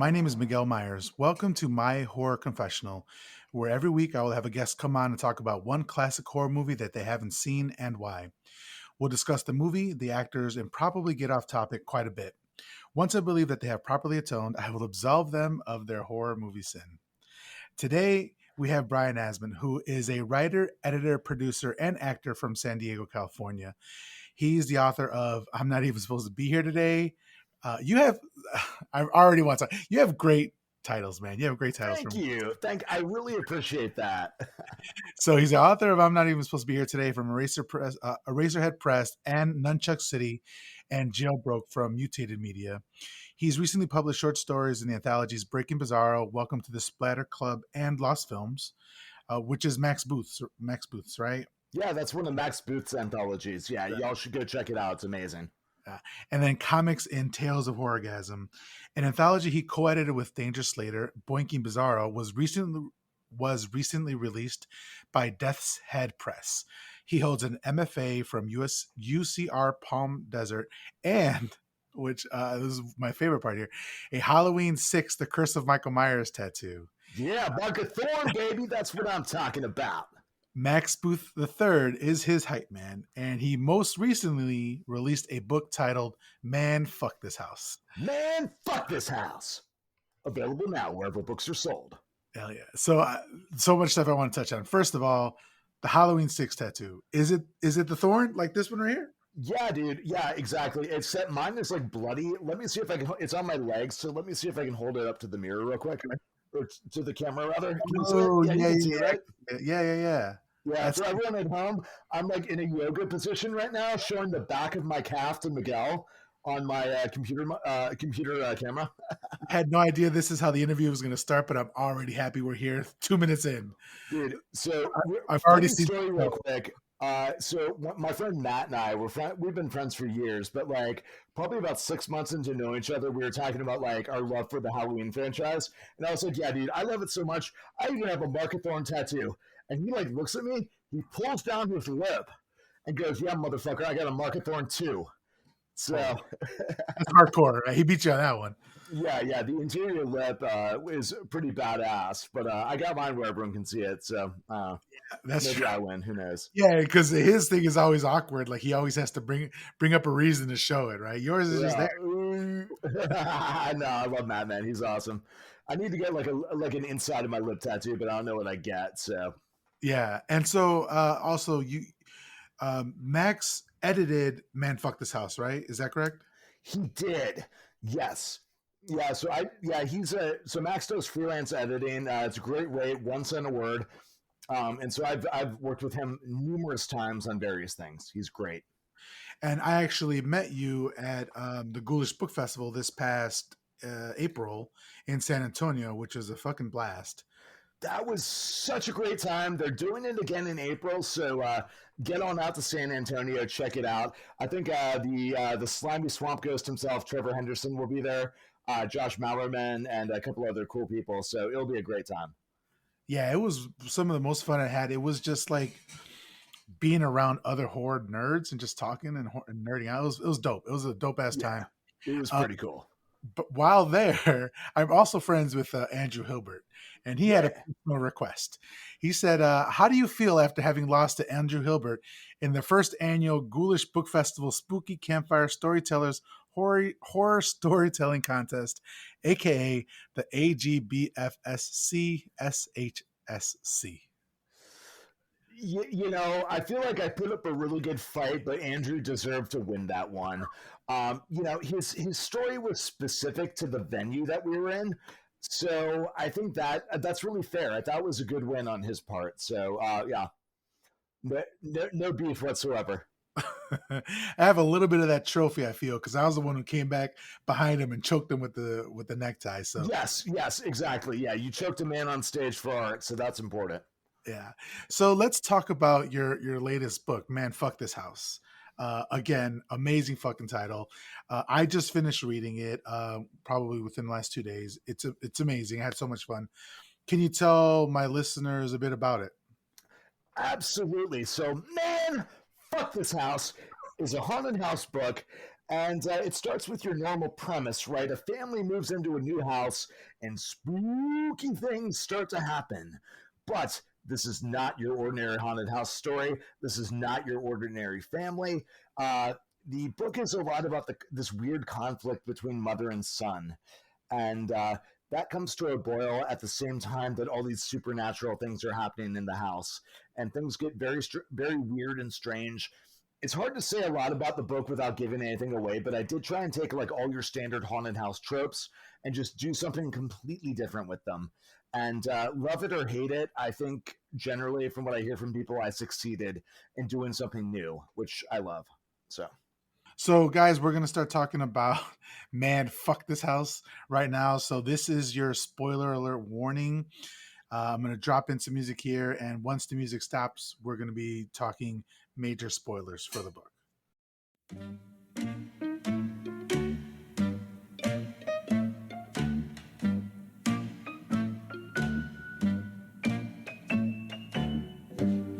My name is Miguel Myers. Welcome to my horror confessional, where every week I will have a guest come on and talk about one classic horror movie that they haven't seen and why. We'll discuss the movie, the actors, and probably get off topic quite a bit. Once I believe that they have properly atoned, I will absolve them of their horror movie sin. Today, we have Brian Asman, who is a writer, editor, producer, and actor from San Diego, California. He's the author of I'm Not Even Supposed to Be Here Today. I already want to, you have great titles, man. You have great titles. Thank you. I really appreciate that. So he's the author of I'm Not Even Supposed to Be Here Today from Eraserhead Press and Nunchuck City and Jailbroke from Mutated Media. He's recently published short stories in the anthologies Breaking Bizarro, Welcome to the Splatter Club, and Lost Films, which is Max Booth's, right? Yeah, that's one of Max Booth's anthologies. Yeah, y'all should go check it out. It's amazing. And then Comics in Tales of Horrorgasm, an anthology he co-edited with Danger Slater. Boinking Bizarro was recently released by Death's Head Press. He holds an MFA from UCR Palm Desert and, which this is my favorite part here, a Halloween 6, The Curse of Michael Myers tattoo. Yeah, Buck of Thorn, baby. That's what I'm talking about. Max Booth III is his hype man, and he most recently released a book titled Man, Fuck This House. Man, Fuck This House. Available now wherever books are sold. Hell yeah. So much stuff I want to touch on. First of all, the Halloween 6 tattoo. Is it the thorn like this one right here? Yeah, dude. Yeah, exactly. Except mine is like bloody. Let me see if I can. It's on my legs, so let me see if I can hold it up to the mirror real quick. Or to the camera, rather. Yeah. Yeah, for everyone at home, I'm like in a yoga position right now, showing the back of my calf to Miguel on my computer camera. I had no idea this is how the interview was going to start, but I'm already happy we're here 2 minutes in. Dude, so I've already seen story real quick. So my friend Matt and I we've been friends for years, but like probably about 6 months into knowing each other, we were talking about like our love for the Halloween franchise, and I was like, "Yeah, dude, I love it so much. I even have a Mark of Thorn tattoo." And he like looks at me, he pulls down his lip, and goes, "Yeah, motherfucker, I got a Mark of Thorn too." So that's hardcore, right? He beat you on that one. Yeah. The interior lip is pretty badass, but I got mine where everyone can see it. So that's maybe true. I win. Who knows? Yeah, because his thing is always awkward. Like he always has to bring up a reason to show it, right? Yours is just there. No, I love Matt, man. He's awesome. I need to get like an inside of my lip tattoo, but I don't know what I get. So yeah, and so also you, Max edited Man, Fuck This House, right? Is that correct? He did. Yes. Yeah. So so Max does freelance editing. It's a great rate, 1 cent a word. And so I've worked with him numerous times on various things. He's great. And I actually met you at the Ghoulish Book Festival this past April in San Antonio, which was a fucking blast. That was such a great time. They're doing it again in April, so get on out to San Antonio, check it out. I think the slimy swamp ghost himself, Trevor Henderson, will be there. Josh Mallerman and a couple other cool people, so it'll be a great time. Yeah, it was some of the most fun I had. It was just like being around other horror nerds and just talking and nerding out. It was dope. It was a dope ass time. It was pretty cool. But while there, I'm also friends with Andrew Hilbert, and he had a personal request. He said, how do you feel after having lost to Andrew Hilbert in the first annual Ghoulish Book Festival Spooky Campfire Storytellers Horror Storytelling Contest, a.k.a. the AGBFSC-SHSC? You know, I feel like I put up a really good fight, but Andrew deserved to win that one. You know, his story was specific to the venue that we were in, so I think that's really fair. I thought it was a good win on his part. So yeah, no beef whatsoever. I have a little bit of that trophy, I feel, because I was the one who came back behind him and choked him with the necktie. So yes, exactly. Yeah, you choked a man on stage for art, so that's important. Yeah. So let's talk about your latest book, Man, Fuck This House. Again, amazing fucking title. I just finished reading it probably within the last 2 days. It's amazing. I had so much fun. Can you tell my listeners a bit about it? Absolutely. So, Man, Fuck This House is a haunted house book And it starts with your normal premise, right? A family moves into a new house and spooky things start to happen. But this is not your ordinary haunted house story. This is not your ordinary family. The book is a lot about this weird conflict between mother and son. And that comes to a boil at the same time that all these supernatural things are happening in the house. And things get very weird and strange. It's hard to say a lot about the book without giving anything away, but I did try and take like all your standard haunted house tropes and just do something completely different with them. And love it or hate it, I think generally from what I hear from people, I succeeded in doing something new, which I love. So, guys, we're going to start talking about, man, fuck this house right now. So, this is your spoiler alert warning. I'm going to drop in some music here. And once the music stops, we're going to be talking major spoilers for the book.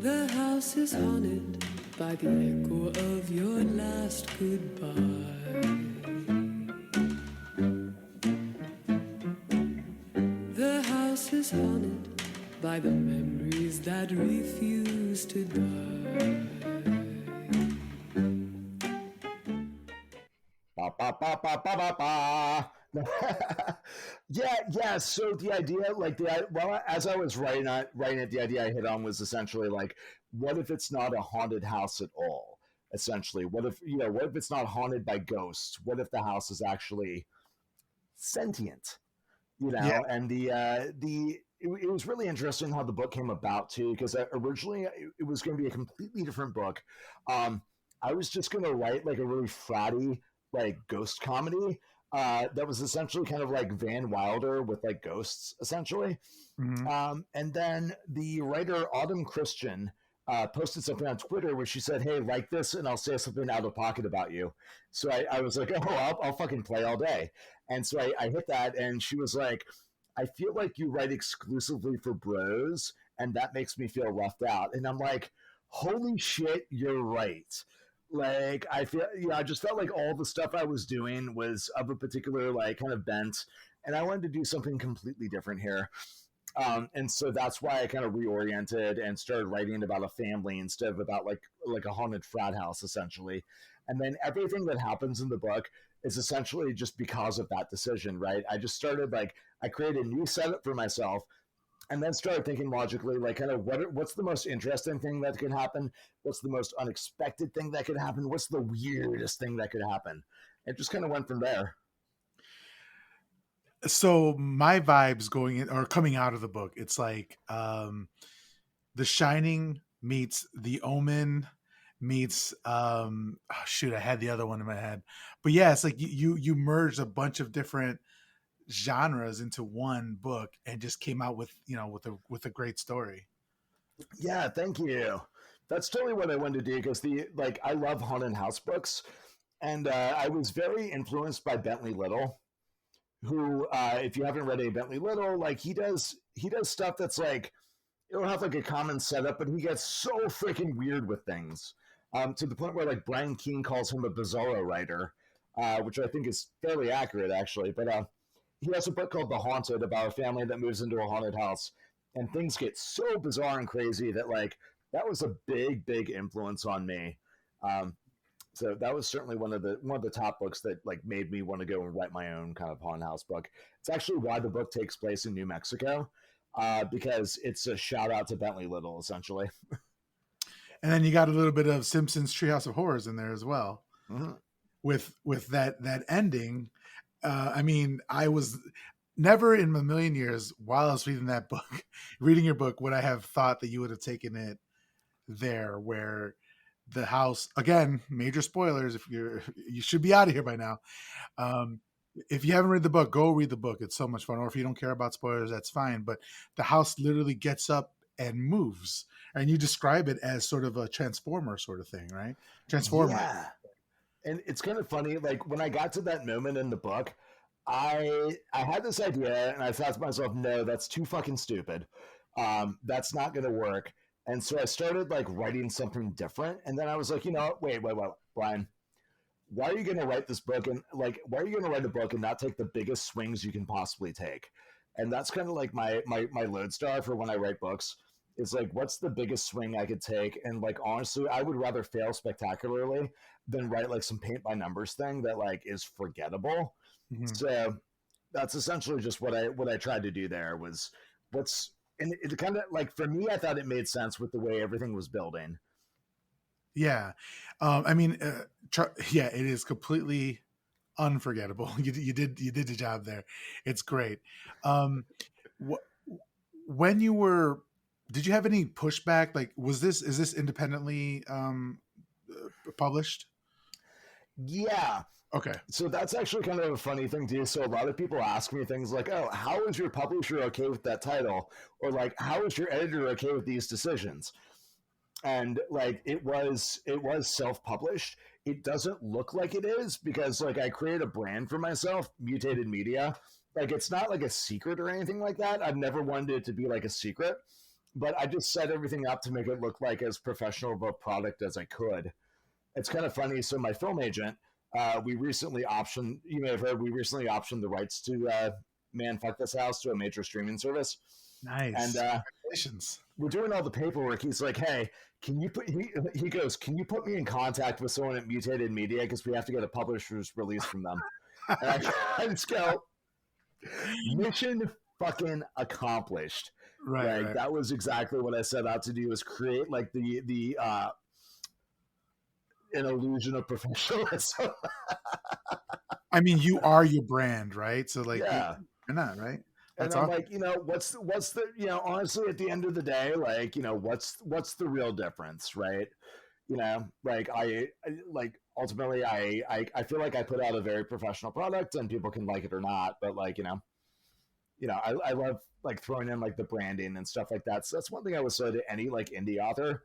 The house is haunted by the echo of your last goodbye. The house is haunted by the memories that refuse to die. Ba, ba, ba, ba, ba, ba, ba. Yeah. So the idea, as I was writing it, the idea I hit on was essentially like, what if it's not a haunted house at all? Essentially, what if it's not haunted by ghosts? What if the house is actually sentient? Yeah. And it was really interesting how the book came about too, because originally it was going to be a completely different book. I was just going to write like a really fratty like ghost comedy that was essentially kind of like Van Wilder with like ghosts essentially. Mm-hmm. And then the writer Autumn Christian posted something on Twitter where she said, "Hey, like this, and I'll say something out of pocket about you." So I was like, "Oh, I'll fucking play all day." And so I hit that, and she was like, "I feel like you write exclusively for bros, and that makes me feel left out." And I'm like, "Holy shit, you're right." Like I feel, I just felt like all the stuff I was doing was of a particular like kind of bent, and I wanted to do something completely different here. And so that's why I kind of reoriented and started writing about a family instead of about like a haunted frat house, essentially. And then everything that happens in the book is essentially just because of that decision, right? I just started like I created a new setup for myself, and then started thinking logically, like kind of what's the most interesting thing that could happen? What's the most unexpected thing that could happen? What's the weirdest thing that could happen? It just kind of went from there. So my vibes going in or coming out of the book, it's like The Shining meets The Omen meets shoot, I had the other one in my head. But yeah, it's like you merged a bunch of different genres into one book and just came out with with a great story. Yeah, thank you. That's totally what I wanted to do because I love haunted house books, and I was very influenced by Bentley Little, who, if you haven't read a Bentley Little, like he does stuff that's like it don't have like a common setup, but he gets so freaking weird with things, to the point where like Brian Keene calls him a bizarro writer, which I think is fairly accurate actually. But he has a book called The Haunted about a family that moves into a haunted house, and things get so bizarre and crazy that like that was a big influence on me. Um, so that was certainly one of the top books that like made me want to go and write my own kind of haunted house book. It's actually why the book takes place in New Mexico, because it's a shout out to Bentley Little essentially. And then you got a little bit of Simpsons Treehouse of Horrors in there as well. Mm-hmm. With that ending. I mean, I was never in a million years while I was reading that book, reading your book, would I have thought that you would have taken it there where the house, again, major spoilers, you should be out of here by now. Um, if you haven't read the book, go read the book. It's so much fun. Or if you don't care about spoilers, that's fine. But the house literally gets up and moves. And you describe it as sort of a transformer sort of thing, right? Transformer. Yeah, and it's kind of funny. Like when I got to that moment in the book, I had this idea, and I thought to myself, no, that's too fucking stupid. That's not going to work. And so I started like writing something different, and then I was like, you know, wait, Brian, why are you going to write this book? And like, why are you going to write a book and not take the biggest swings you can possibly take? And that's kind of like my lodestar for when I write books. It's like, what's the biggest swing I could take? And like, honestly, I would rather fail spectacularly than write like some paint by numbers thing that like is forgettable. Mhm. So that's essentially just what I tried to do there was and it kind of like, for me, I thought it made sense with the way everything was building. Yeah. I mean, yeah, it is completely unforgettable. You did the job there. It's great. Wh- when you were, did you have any pushback? Like, is this independently published? Yeah. Okay. So that's actually kind of a funny thing too. So a lot of people ask me things like, "Oh, how is your publisher okay with that title?" Or like, "How is your editor okay with these decisions?" And like, it was self-published. It doesn't look like it is because like I created a brand for myself, Mutated Media. Like, it's not like a secret or anything like that. I've never wanted it to be like a secret, but I just set everything up to make it look like as professional of a product as I could. It's kind of funny. So my film agent, we recently optioned, you may have heard, we recently optioned the rights to Man Fuck This House to a major streaming service. Nice. And Congratulations. we're doing all the paperwork. He's like, "Hey, can you put?" He goes, "Can you put me in contact with someone at Mutated Media because we have to get a publisher's release from them?" And I just go, mission fucking accomplished. Right, Like, right. that was exactly what I set out to do, was create like the an illusion of professionalism. I mean, you are your brand, right? So like, Yeah. you're not, right? And That's I'm awesome. like, what's the, honestly, at the end of the day, like, what's the real difference, right? Like like ultimately I feel like I put out a very professional product and people can like it or not, but like, I love like throwing in like the branding and stuff like that. So that's one thing I would say to any like indie author.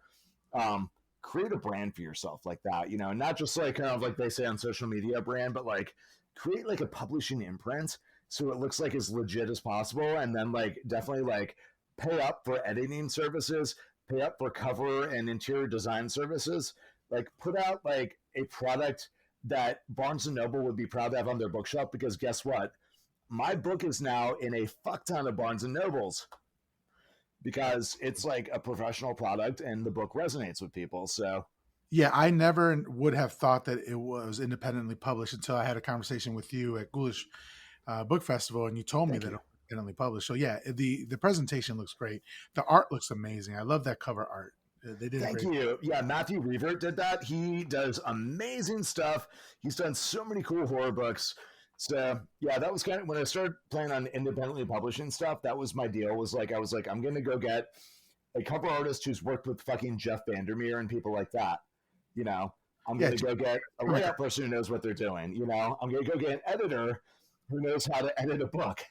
Create a brand for yourself like that, and not just like kind of like they say on social media brand, but like create like a publishing imprint so it looks like as legit as possible. And then like definitely like pay up for editing services, pay up for cover and interior design services, like put out like a product that Barnes and Noble would be proud to have on their bookshelf, because guess what? My book is now in a fuck ton of Barnes and Nobles because it's like a professional product and the book resonates with people. So Yeah, I never would have thought that it was independently published until I had a conversation with you at Ghoulish Book Festival, and you told me thank that it you. was independently published. So yeah, the presentation looks great. The art looks amazing. I love that cover art. They did a Thank great. you. Yeah, Matthew Revert did that. He does amazing stuff. He's done so many cool horror books. So yeah, that was kind of when I started playing on independently publishing stuff. That was my deal. Was like, I was like, I'm gonna go get a cover artist who's worked with fucking Jeff Vandermeer and people like that. I'm Yeah, gonna go get a Schumacher. layout person who knows what they're doing. I'm gonna go get an editor who knows how to edit a book.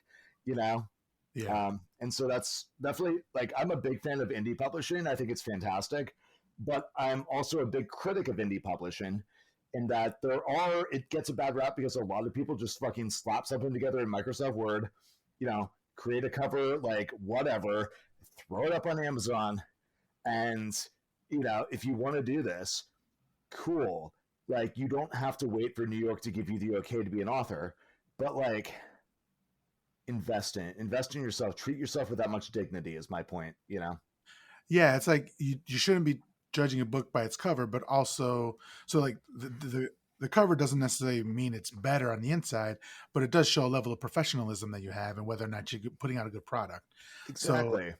You know, Yeah, and so that's definitely like, I'm a big fan of indie publishing. I think it's fantastic, but I'm also a big critic of indie publishing in that it gets a bad rap because a lot of people just fucking slap something together in Microsoft Word, create a cover, like whatever, throw it up on Amazon. And, if you want to do this, cool. Like, you don't have to wait for New York to give you the okay to be an author, but like, invest in yourself, treat yourself with that much dignity is my point. yeah. It's like you shouldn't be judging a book by its cover, but also so like the cover doesn't necessarily mean it's better on the inside, but it does show a level of professionalism that you have and whether or not you're putting out a good product. So Exactly.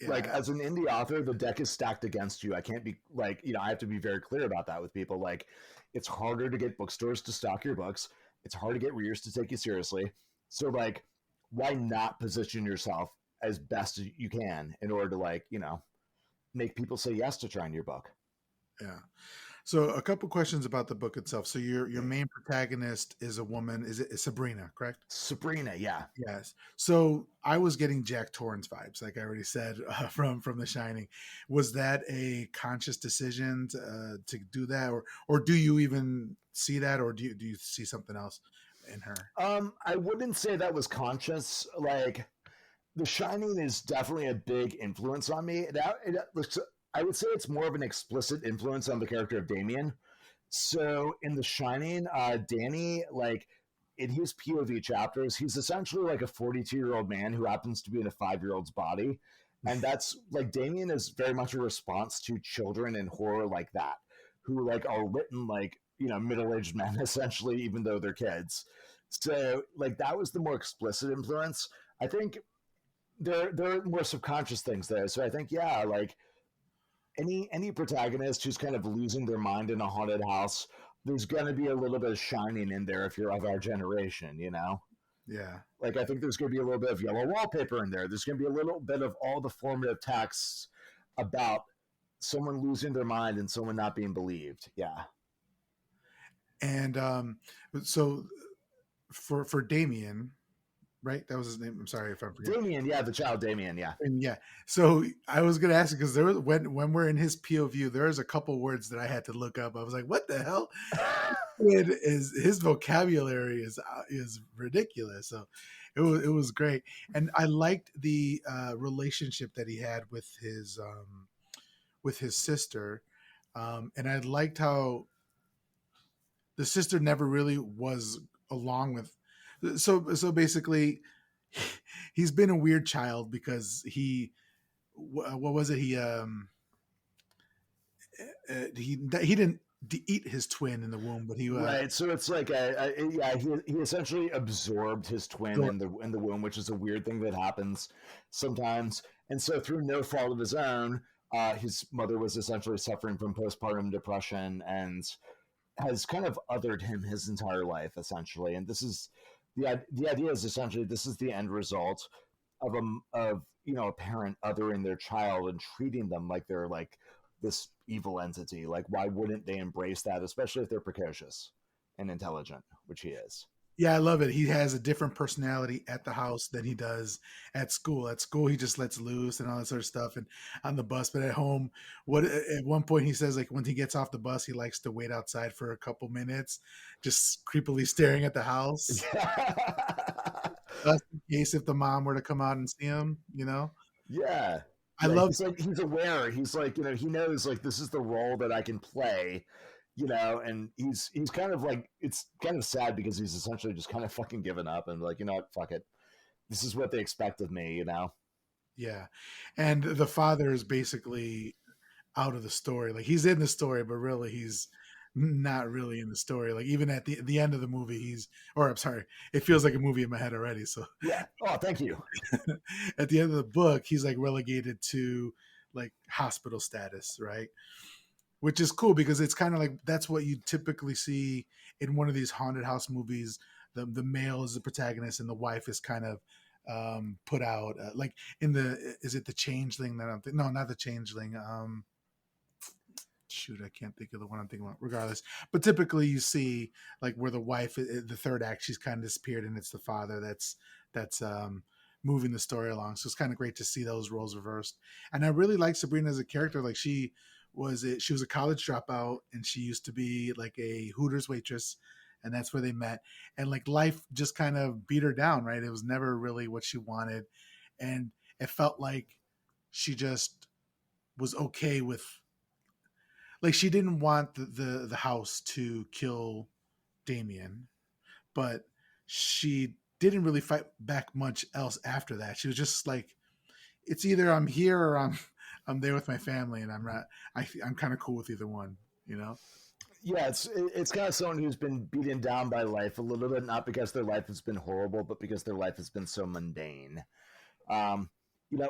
Like, yeah, as an indie author, the deck is stacked against you. I can't be like, I have to be very clear about that with people. Like, it's harder to get bookstores to stock your books. It's hard to get readers to take you seriously. So like, why not position yourself as best as you can in order to like, make people say yes to trying your book? yeah. So a couple questions about the book itself. So your main protagonist is a woman. Is it Sabrina, correct? Sabrina, yeah. Yes. So I was getting Jack Torrance vibes, like I already said, from The Shining. Was that a conscious decision to do that, or do you even see that, or do you see something else in her? I wouldn't say that was conscious. Like, The Shining is definitely a big influence on me. I would say it's more of an explicit influence on the character of Damien. So in The Shining, Danny, like in his POV chapters, he's essentially like a 42-year-old man who happens to be in a 5-year-old's body. And that's like Damien is very much a response to children in horror like that, who like are written like, middle-aged men essentially, even though they're kids. So like that was the more explicit influence. I think there are more subconscious things there. So I think, yeah, like any protagonist who's kind of losing their mind in a haunted house, there's going to be a little bit of Shining in there if you're of our generation, Yeah. Like I think there's going to be a little bit of yellow wallpaper in there. There's going to be a little bit of all the formative texts about someone losing their mind and someone not being believed. Yeah. And so for Damien, right? That was his name. I'm sorry if I'm forgetting. Damien, yeah, the child Damien, yeah. And yeah, so I was gonna ask you because there was when we're in his POV, there's a couple words that I had to look up. I was like, "What the hell?" His vocabulary is ridiculous. So it was great, and I liked the relationship that he had with his sister, and I liked how the sister never really was along with. So basically, he's been a weird child because what was it he didn't eat his twin in the womb, but he right. So it's like yeah, he essentially absorbed his twin in the womb, which is a weird thing that happens sometimes. And so through no fault of his own, his mother was essentially suffering from postpartum depression and has kind of othered him his entire life, essentially. And this is the idea is essentially this is the end result of a parent othering their child and treating them like they're like this evil entity. Like, why wouldn't they embrace that, especially if they're precocious and intelligent, which he is? Yeah, I love it. He has a different personality at the house than he does at school. At school, he just lets loose and all that sort of stuff, and on the bus. But at home, at one point he says like when he gets off the bus, he likes to wait outside for a couple minutes, just creepily staring at the house, just in case if the mom were to come out and see him. Yeah. I love. He's aware. He's like, he knows like this is the role that I can play, and he's kind of like, it's kind of sad because he's essentially just kind of fucking given up and like, what, fuck it. This is what they expect of me, Yeah, and the father is basically out of the story. Like he's in the story, but really he's not really in the story. Like even at the end of the movie, I'm sorry, it feels like a movie in my head already. So yeah. Oh, thank you. At the end of the book, he's like relegated to like hospital status, right? Which is cool because it's kind of like that's what you typically see in one of these haunted house movies. The male is the protagonist and the wife is kind of put out like is it the Changeling that I'm no, not the Changeling. Shoot, I can't think of the one I'm thinking about. Regardless, but typically you see like where the wife, the third act, she's kind of disappeared, and it's the father that's moving the story along. So it's kind of great to see those roles reversed. And I really like Sabrina as a character. Like she was a college dropout, and she used to be like a Hooters waitress, and that's where they met. And like life just kind of beat her down, right? It was never really what she wanted, and it felt like she just was okay with. Like she didn't want the house to kill Damien, but she didn't really fight back much else after that. She was just like, it's either I'm here or I'm there with my family, and I'm kind of cool with either one, Yeah, it's kind of someone who's been beaten down by life a little bit, not because their life has been horrible, but because their life has been so mundane.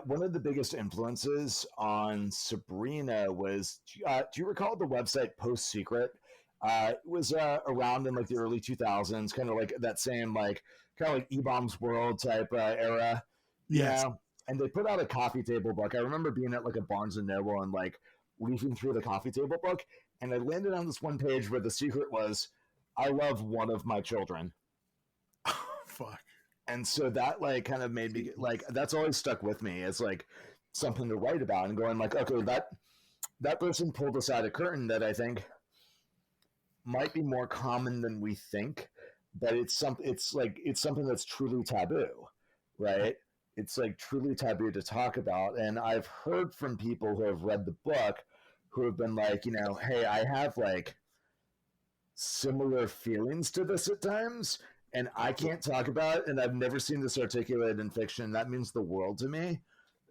One of the biggest influences on Sabrina was, do you recall the website Post Secret? It was around in like the early 2000s, kind of like that same like kind of like E-Bombs World type era. Yes. And they put out a coffee table book. I remember being at like a Barnes and Noble and like leafing through the coffee table book, and I landed on this one page where the secret was, "I love one of my children." Fuck. And so that like kind of made me like, that's always stuck with me as like something to write about and going like, okay, that person pulled aside a curtain that I think might be more common than we think, but it's something that's truly taboo, right? It's like truly taboo to talk about. And I've heard from people who have read the book who have been like, hey, I have like similar feelings to this at times, and I can't talk about it, and I've never seen this articulated in fiction. That means the world to me.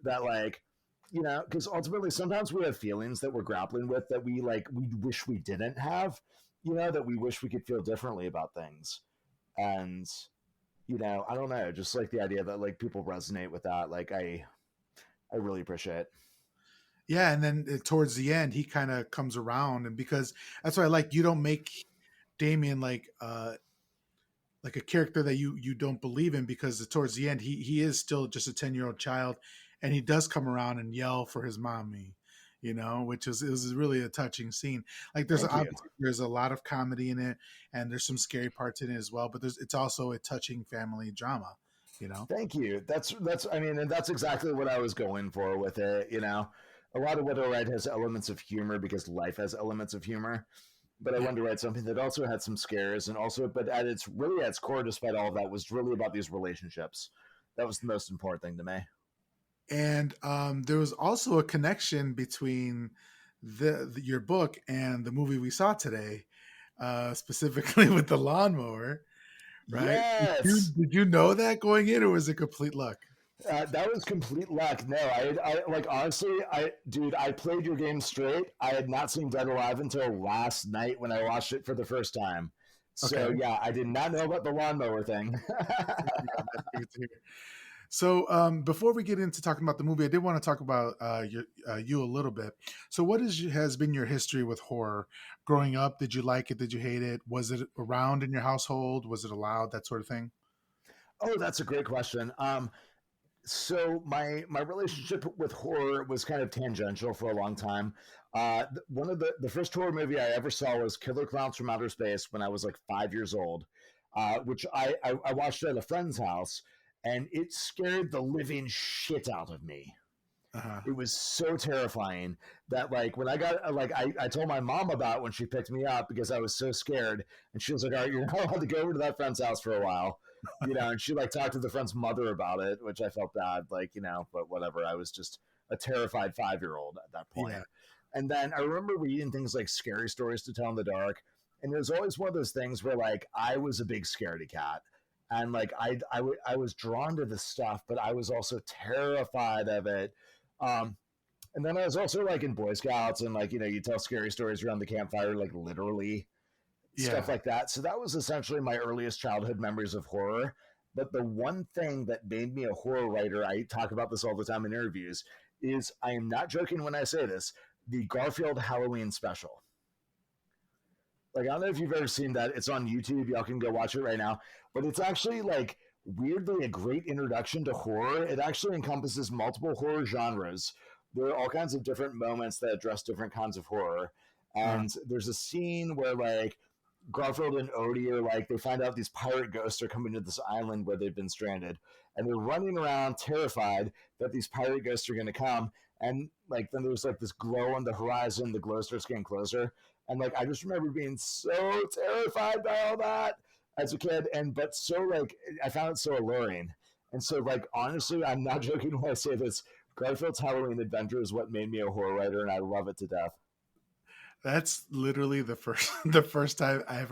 That like, you know, because ultimately sometimes we have feelings that we're grappling with that we wish we didn't have, you know, that we wish we could feel differently about things. And you know, I don't know, just like the idea that like people resonate with that, like I really appreciate it. Yeah, and then towards the end, he kind of comes around, and because that's why I like you don't make Damien like a character that you don't believe in, because towards the end he is still just a 10-year-old child, and he does come around and yell for his mommy, you know, which is really a touching scene. Like there's Thank you. obviously there's a lot of comedy in it, and there's some scary parts in it as well, but it's also a touching family drama, you know. Thank you. That's I mean, and that's exactly what I was going for with it. You know, a lot of what I write has elements of humor because life has elements of humor. But I Yeah. wanted to write something that also had some scares and also, but at its really at its core, despite all of that, was really about these relationships. That was the most important thing to me. And there was also a connection between your book and the movie we saw today, specifically with the lawnmower. Right? Yes. Did you know that going in, or was it complete luck? That was complete luck. No, I like honestly, dude, I played your game straight. I had not seen Dead Alive until last night when I watched it for the first time. Okay. So yeah, I did not know about the lawnmower thing. Yeah, that's good to hear. So before we get into talking about the movie, I did want to talk about you a little bit. So what has been your history with horror? Growing up, did you like it? Did you hate it? Was it around in your household? Was it allowed? That sort of thing? Oh, that's a great question. So my relationship with horror was kind of tangential for a long time. One of the first horror movie I ever saw was Killer Clowns from Outer Space when I was like 5 years old, which I watched at a friend's house, and it scared the living shit out of me. Uh-huh. It was so terrifying that like when I got I told my mom about it when she picked me up because I was so scared, and she was like, all right, you're not allowed to go over to that friend's house for a while, you know, and she like talked to the friend's mother about it, which I felt bad, like, you know, but whatever. I was just a terrified 5-year-old at that point. Yeah. And then I remember reading things like Scary Stories to Tell in the Dark, and it was always one of those things where like I was a big scaredy cat, and like I was drawn to this stuff, but I was also terrified of it. um and then I was also like in Boy Scouts, and like, you know, you tell scary stories around the campfire, like literally stuff Yeah. like that. So that was essentially my earliest childhood memories of horror. But the one thing that made me a horror writer, I talk about this all the time in interviews, is I am not joking when I say this, the Garfield Halloween special. Like, I don't know if you've ever seen that. It's on YouTube. Y'all can go watch it right now. But it's actually like weirdly a great introduction to horror. It actually encompasses multiple horror genres. There are all kinds of different moments that address different kinds of horror. Uh, And there's a scene where like Garfield and Odie are like, they find out these pirate ghosts are coming to this island where they've been stranded, and they're running around terrified that these pirate ghosts are going to come. And like then there's like this glow on the horizon, the glow starts getting closer, and like I just remember being so terrified by all that as a kid, and but so like I found it so alluring. And so like honestly, I'm not joking when I say this, Garfield's Halloween Adventure is what made me a horror writer, and I love it to death. that's literally the first the first time I've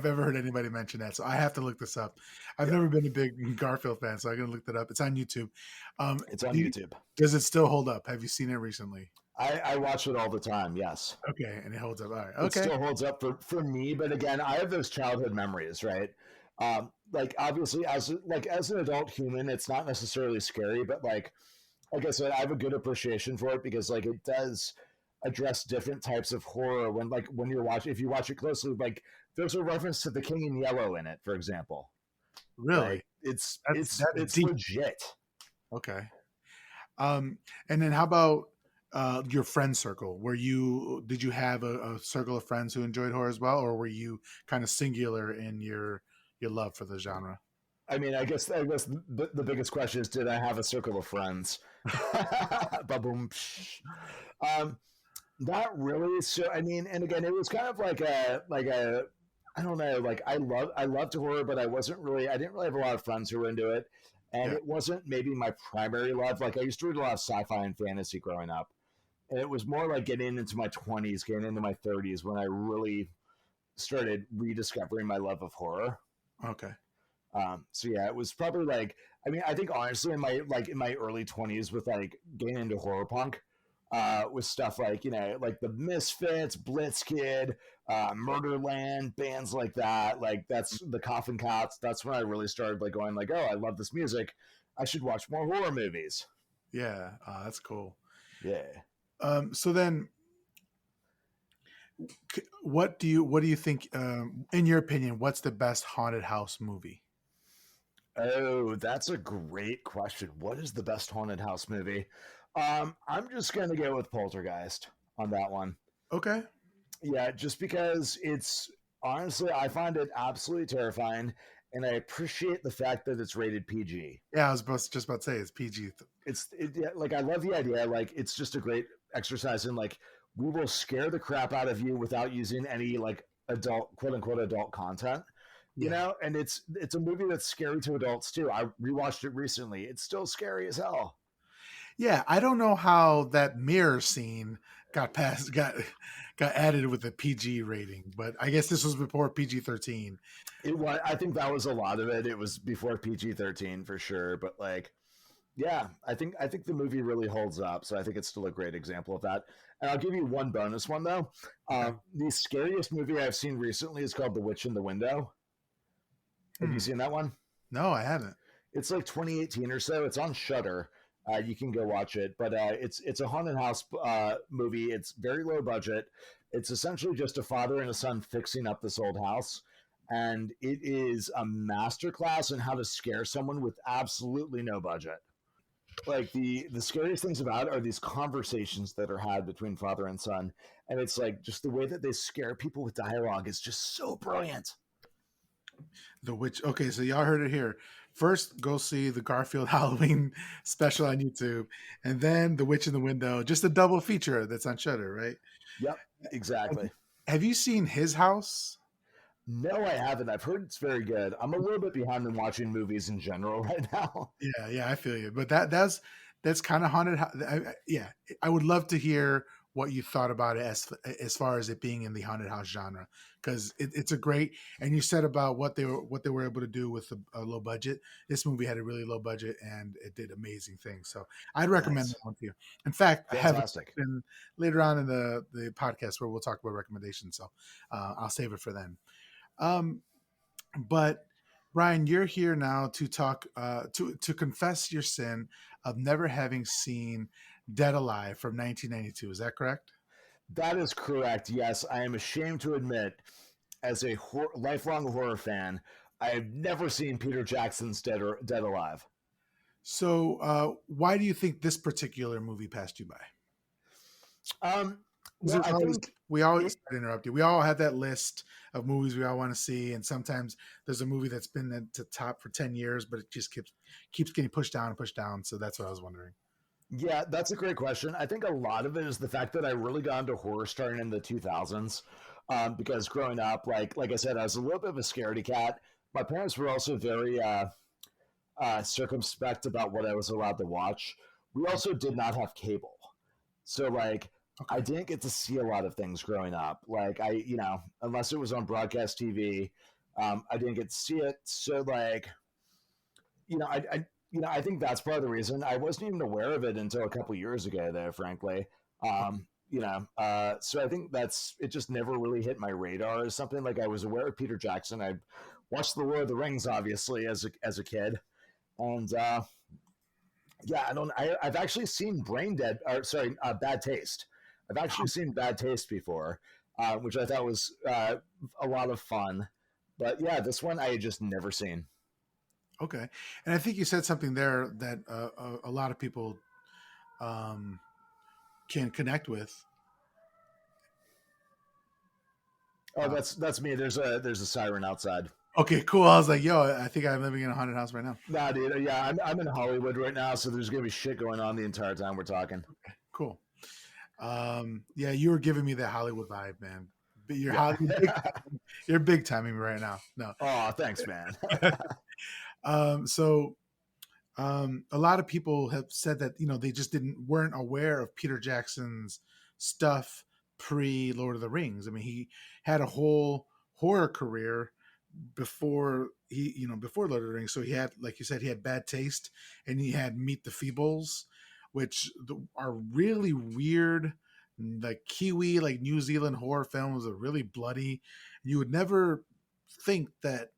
ever heard anybody mention that. So I have to look this up. I've Yeah, never been a big Garfield fan, so I'm gonna look that up. It's on YouTube. it's on Do you, YouTube. does it still hold up? Have you seen it recently? I watch it all the time. Yes. Okay, and it holds up. All right. It Okay. still holds up for me, but again, I have those childhood memories, right? Like obviously as an adult human, it's not necessarily scary, but like I said, I have a good appreciation for it because like it does address different types of horror when you're watching, if you watch it closely, like there's a reference to the King in Yellow in it, for example. Really? Like it's That's it's deep. legit. Okay. And then how about your friend circle? Did you have a circle of friends who enjoyed horror as well, or were you kind of singular in your love for the genre? I mean, I guess the biggest question is, did I have a circle of friends? Ba-boom. Um, Not really. So I mean, and again, it was kind of like a I don't know, like I loved horror, but I didn't really have a lot of friends who were into it. And Yeah. it wasn't maybe my primary love. Like I used to read a lot of sci-fi and fantasy growing up. And it was more like getting into my 20s, getting into my 30s when I really started rediscovering my love of horror. Okay. So yeah, it was probably like, I mean, I think honestly in my early 20s with like getting into horror punk, with stuff like, like the Misfits, Blitzkid, Murderland, bands like that. Like that's the Coffin Cops. That's when I really started like going like, oh, I love this music. I should watch more horror movies. Yeah, that's cool. Yeah. So then, what do you think? In your opinion, what's the best haunted house movie? Oh, that's a great question. What is the best haunted house movie? I'm just gonna go with Poltergeist on that one. Okay. Yeah, just because it's honestly, I find it absolutely terrifying, and I appreciate the fact that it's rated PG. Yeah, I was just about to say it's PG. Yeah, like I love the idea. Like it's just a great exercise in like we will scare the crap out of you without using any like adult quote unquote adult content. Yeah. And it's a movie that's scary to adults too. I rewatched it recently. It's still scary as hell. Yeah, I don't know how that mirror scene got added with a PG rating, but I guess this was before PG-13. It was. I think that was a lot of it. It was before PG-13 for sure. But like, yeah, I think the movie really holds up. So I think it's still a great example of that. And I'll give you one bonus one though. Okay. The scariest movie I've seen recently is called The Witch in the Window. Have you seen that one? No, I haven't. It's like 2018 or so. It's on Shudder. You can go watch it, but it's a haunted house movie. It's very low budget. It's essentially just a father and a son fixing up this old house, and it is a masterclass in how to scare someone with absolutely no budget. Like the scariest things about it are these conversations that are had between father and son, and it's like just the way that they scare people with dialogue is just so brilliant. The Witch. Okay, so y'all heard it here. First, go see the Garfield Halloween special on YouTube, and then The Witch in the Window. Just a double feature that's on Shudder, right? Yep, exactly. Have you seen his house? No, I haven't. I've heard it's very good. I'm a little bit behind in watching movies in general right now. Yeah, I feel you. But that's kind of haunted. Yeah, I would love to hear what you thought about it as far as it being in the haunted house genre, because it's a great. And you said about what they were able to do with a low budget. This movie had a really low budget and it did amazing things. So I'd recommend Nice. that one to you. In fact, I have Fantastic. been later on in the podcast where we'll talk about recommendations. So I'll save it for then. But Brian, you're here now to talk to confess your sin of never having seen Dead Alive from 1992. Is that correct? That is correct. Yes, I am ashamed to admit, as a lifelong horror fan, I have never seen Peter Jackson's Dead Alive. So, why do you think this particular movie passed you by? Well, I think We always interrupt you. We all have that list of movies we all want to see, and sometimes there's a movie that's been at the top for 10 years, but it just keeps getting pushed down and pushed down. So that's what I was wondering. yeah, that's a great question. I think a lot of it is the fact that I really got into horror starting in the 2000s. Because growing up, like I said, I was a little bit of a scaredy cat. My parents were also very circumspect about what I was allowed to watch. We also did not have cable, so like I didn't get to see a lot of things growing up. Like unless it was on broadcast TV, I didn't get to see it. So like, I think that's part of the reason I wasn't even aware of it until a couple years ago, though. Frankly, so I think it just never really hit my radar as something. Like I was aware of Peter Jackson. I watched The Lord of the Rings, obviously, as a kid, and I've actually seen Bad Taste. I've actually seen Bad Taste before, which I thought was a lot of fun. But yeah, this one I had just never seen. Okay, and I think you said something there that a lot of people can connect with. Oh, that's me. There's a siren outside. Okay, cool. I was like, yo, I think I'm living in a haunted house right now. Nah, dude. Yeah, I'm in Hollywood right now, so there's gonna be shit going on the entire time we're talking. Okay, cool. Yeah, you were giving me that Hollywood vibe, man. But you're big timing me right now. No. Oh, thanks, man. A lot of people have said that they just weren't aware of Peter Jackson's stuff pre Lord of the Rings. I mean, he had a whole horror career before before Lord of the Rings. So he had, like you said, he had Bad Taste, and he had Meet the Feebles, which are really weird, like Kiwi, like New Zealand horror films, are really bloody. You would never think that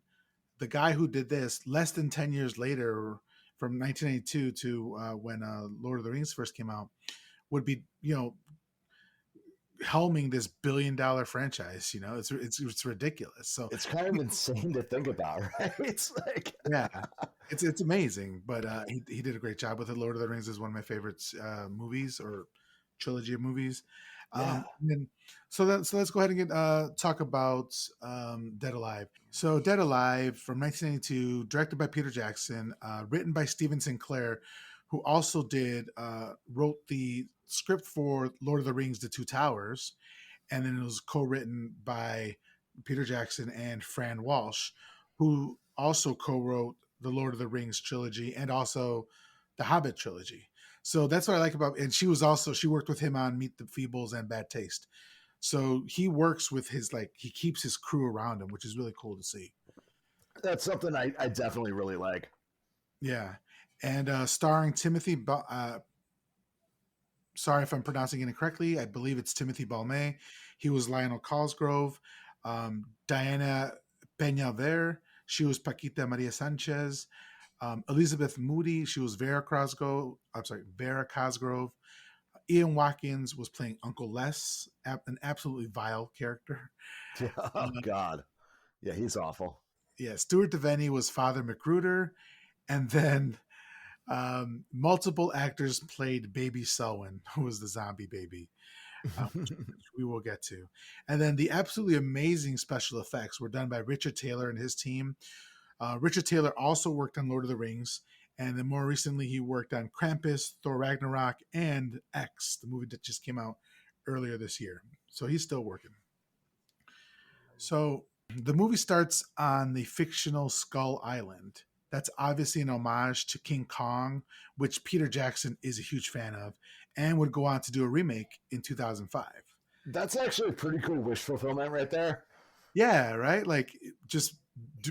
the guy who did this less than 10 years later, from 1982 to when Lord of the Rings first came out, would be helming this $1 billion franchise. It's ridiculous. So It's kind of insane to think about, right? It's like, yeah, it's amazing. But he did a great job with it. Lord of the Rings is one of my favorite movies, or trilogy of movies. yeah. So let's go ahead and get talk about Dead Alive. So Dead Alive from 1992, directed by Peter Jackson, written by Steven Sinclair, who also wrote the script for Lord of the Rings: The Two Towers, and then it was co-written by Peter Jackson and Fran Walsh, who also co-wrote the Lord of the Rings trilogy and also the Hobbit trilogy. So that's what I like about, and she worked with him on Meet the Feebles and Bad Taste. So he works with he keeps his crew around him, which is really cool to see. That's something I definitely really like. Yeah. And starring sorry if I'm pronouncing it incorrectly. I believe it's Timothy Balmain. He was Lionel Cosgrove. Diana Peñalver. She was Paquita Maria Sanchez. Elizabeth Moody. She was Vera Cosgrove. I'm sorry, Vera Cosgrove. Ian Watkins was playing Uncle Les, an absolutely vile character. Oh God, yeah, he's awful. Yeah, Stuart Devaney was Father McGruder, and then multiple actors played Baby Selwyn, who was the zombie baby, which we will get to. And then the absolutely amazing special effects were done by Richard Taylor and his team. Richard Taylor also worked on Lord of the Rings, and then more recently he worked on Krampus, Thor Ragnarok, and X, the movie that just came out earlier this year. So he's still working. So the movie starts on the fictional Skull Island. That's obviously an homage to King Kong, which Peter Jackson is a huge fan of, and would go on to do a remake in 2005. That's actually a pretty cool wish fulfillment right there. Yeah, right? Like, just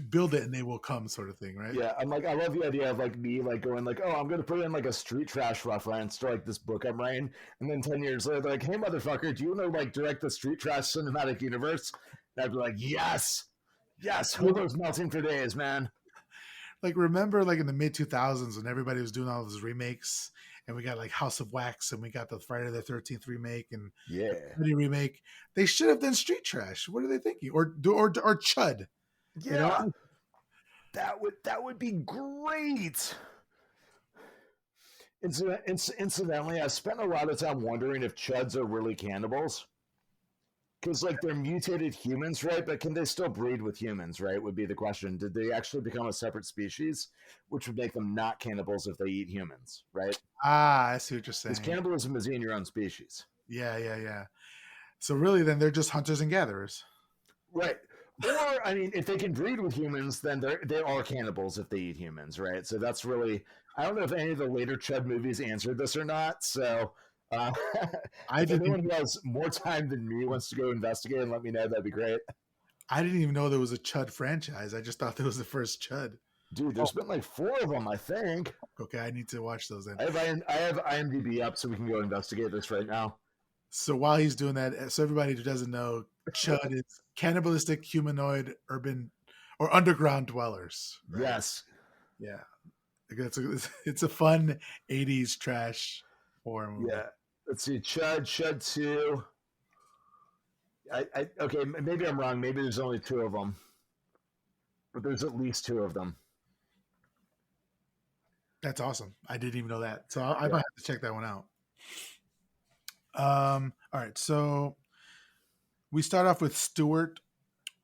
build it and they will come, sort of thing, right? Yeah, I'm like, I love the idea of like me like going like, oh, I'm gonna put in like a street trash reference to like this book I'm writing, and then 10 years later, they're like, hey motherfucker, do you want to like direct the street trash cinematic universe? And I'd be like, yes, Hobo's melting for days, man. Like, remember, like in the mid 2000s when everybody was doing all those remakes, and we got like House of Wax, and we got the Friday the 13th remake, and Yeah, the remake. They should have done Street Trash. What are they thinking? Or Chud? yeah, You know? that would be great. Incidentally, I spent a lot of time wondering if chuds are really cannibals. Because like they're mutated humans, right? But can they still breed with humans, right? Would be the question. Did they actually become a separate species, which would make them not cannibals if they eat humans, right? I see what you're saying. Because cannibalism is in your own species. Yeah. So really, then they're just hunters and gatherers, right? Or I mean, if they can breed with humans, then they are cannibals if they eat humans, right? So that's really, I don't know if any of the later Chud movies answered this or not. So if anyone who has more time than me wants to go investigate and let me know, that'd be great. I didn't even know there was a Chud franchise. I just thought there was the first Chud. Dude, there's been like 4 of them, I think. Okay, I need to watch those then. I have IMDb up, so we can go investigate this right now. So while he's doing that, so everybody who doesn't know, Chud is cannibalistic humanoid urban or underground dwellers. Right? Yes. Yeah. It's a fun 80s trash horror movie. Yeah. Let's see. Chud 2. Okay, maybe I'm wrong. Maybe there's only 2 of them. But there's at least 2 of them. That's awesome. I didn't even know that. So I might have to check that one out. All right. So we start off with Stuart,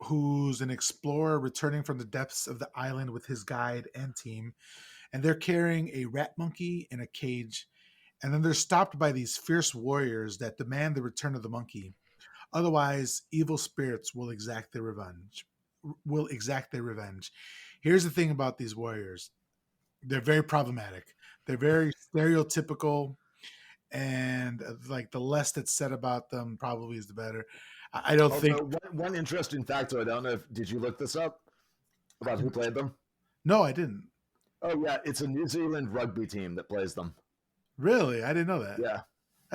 who's an explorer returning from the depths of the island with his guide and team. And they're carrying a rat monkey in a cage. And then they're stopped by these fierce warriors that demand the return of the monkey. Otherwise, evil spirits will exact their revenge. Here's the thing about these warriors. They're very problematic. They're very stereotypical, and like the less that's said about them probably is the better. I don't think. Although one interesting factor, I don't know if did you look this up about who played them? No, I didn't. Oh yeah, it's a New Zealand rugby team that plays them. Really, I didn't know that. Yeah,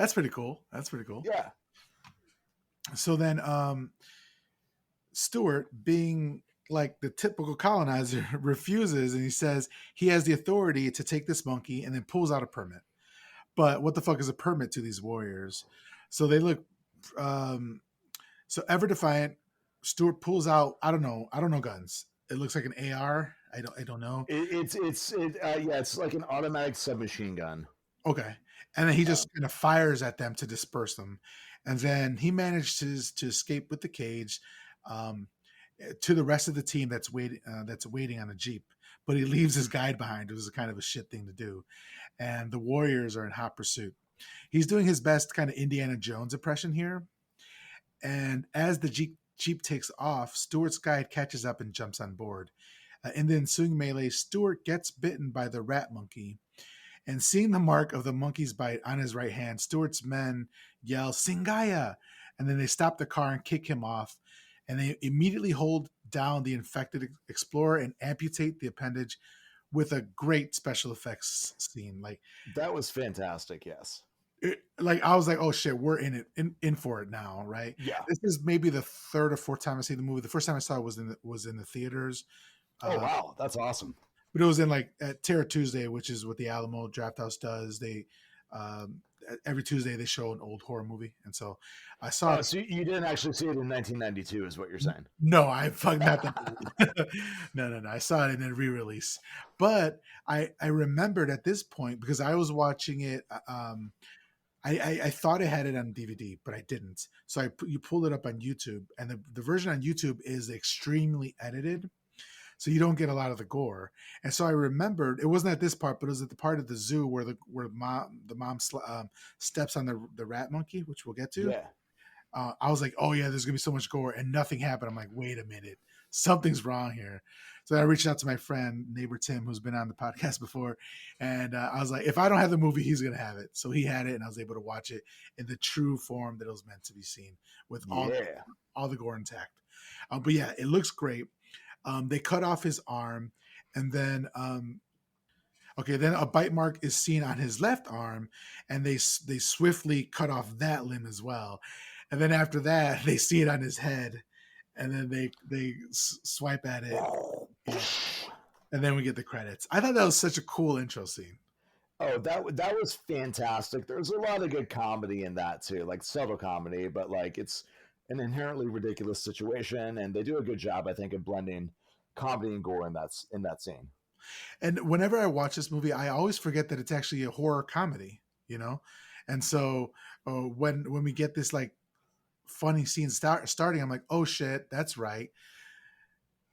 That's pretty cool. That's pretty cool. yeah. So then, Stewart, being like the typical colonizer, refuses, and he says he has the authority to take this monkey, and then pulls out a permit. But what the fuck is a permit to these warriors? So they look. So ever defiant, Stewart pulls out. I don't know guns. It looks like an AR. I don't know. It's like an automatic submachine gun. Okay. And then he just kind of fires at them to disperse them. And then he manages to escape with the cage um, to the rest of the team that's waiting on a Jeep. But he leaves his guide behind. It was kind of a shit thing to do. And the Warriors are in hot pursuit. He's doing his best kind of Indiana Jones impression here. And as the Jeep takes off, Stewart's guide catches up and jumps on board. In the ensuing melee, Stewart gets bitten by the rat monkey. And seeing the mark of the monkey's bite on his right hand, Stewart's men yell, Singaya! And then they stop the car and kick him off. And they immediately hold down the infected explorer and amputate the appendage with a great special effects scene. Like that was fantastic. Yes. Like I was like, oh shit, we're in it, in for it now, right? Yeah. This is maybe the third or fourth time I see the movie. The first time I saw it was in the theaters. Oh wow, that's awesome. But it was in like at Terror Tuesday, which is what the Alamo Drafthouse does. They every Tuesday they show an old horror movie, and so I saw. So you didn't actually see it in 1992, is what you're saying? No, I fucked not that. No. I saw it in a re-release, but I remembered at this point because I was watching it. I thought I had it on DVD, but I didn't. So you pulled it up on YouTube, and the version on YouTube is extremely edited, so you don't get a lot of the gore. And so I remembered it wasn't at this part, but it was at the part of the zoo where the mom steps on the rat monkey, which we'll get to. Yeah. I was like, oh yeah, there's gonna be so much gore, and nothing happened. I'm like, wait a minute, something's wrong here. So I reached out to my friend, neighbor Tim, who's been on the podcast before, and I was like, if I don't have the movie, he's gonna have it. So he had it, and I was able to watch it in the true form that it was meant to be seen, with all the gore intact. But yeah, it looks great. They cut off his arm, and then then a bite mark is seen on his left arm, and they swiftly cut off that limb as well. And then after that, they see it on his head, and then they swipe at it, and then we get the credits. I thought that was such a cool intro scene. Oh, that was fantastic. There's a lot of good comedy in that too, like subtle comedy, but like it's an inherently ridiculous situation, and they do a good job, I think, of blending comedy and gore in that scene. And whenever I watch this movie, I always forget that it's actually a horror comedy, you know. And so when we get this like funny scene starting, I'm like, oh shit, that's right.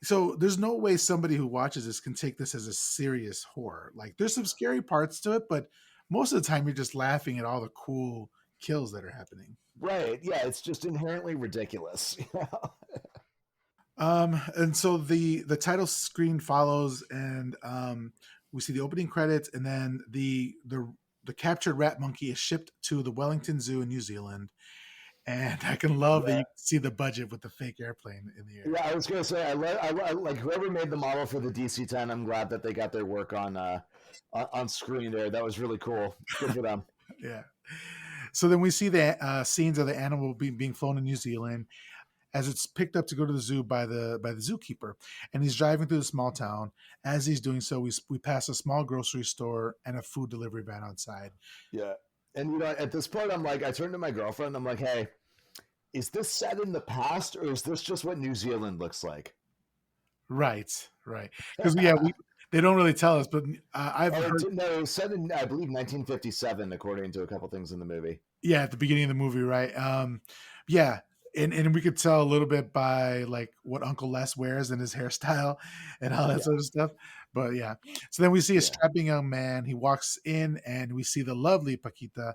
So there's no way somebody who watches this can take this as a serious horror. Like there's some scary parts to it, but most of the time you're just laughing at all the cool kills that are happening. Right. Yeah, it's just inherently ridiculous. And so the title screen follows, and we see the opening credits, and then the captured rat monkey is shipped to the Wellington Zoo in New Zealand. And I can love that you can see the budget with the fake airplane in the air. Yeah, I was gonna say, I like whoever made the model for the DC-10. I'm glad that they got their work on screen there. That was really cool. Good for them. Yeah. So then we see the scenes of the animal being flown in New Zealand as it's picked up to go to the zoo by the zookeeper, and he's driving through the small town. As he's doing so, we pass a small grocery store and a food delivery van outside. Yeah. And at this point, I turned to my girlfriend. I'm like, "Hey, is this set in the past, or is this just what New Zealand looks like?" Right. Because they don't really tell us, but I've heard. No, it was set in, I believe, 1957, according to a couple things in the movie. Yeah, at the beginning of the movie, right? Yeah. And we could tell a little bit by like what Uncle Les wears and his hairstyle and all that sort of stuff. But yeah, so then we see a strapping young man. He walks in, and we see the lovely Paquita.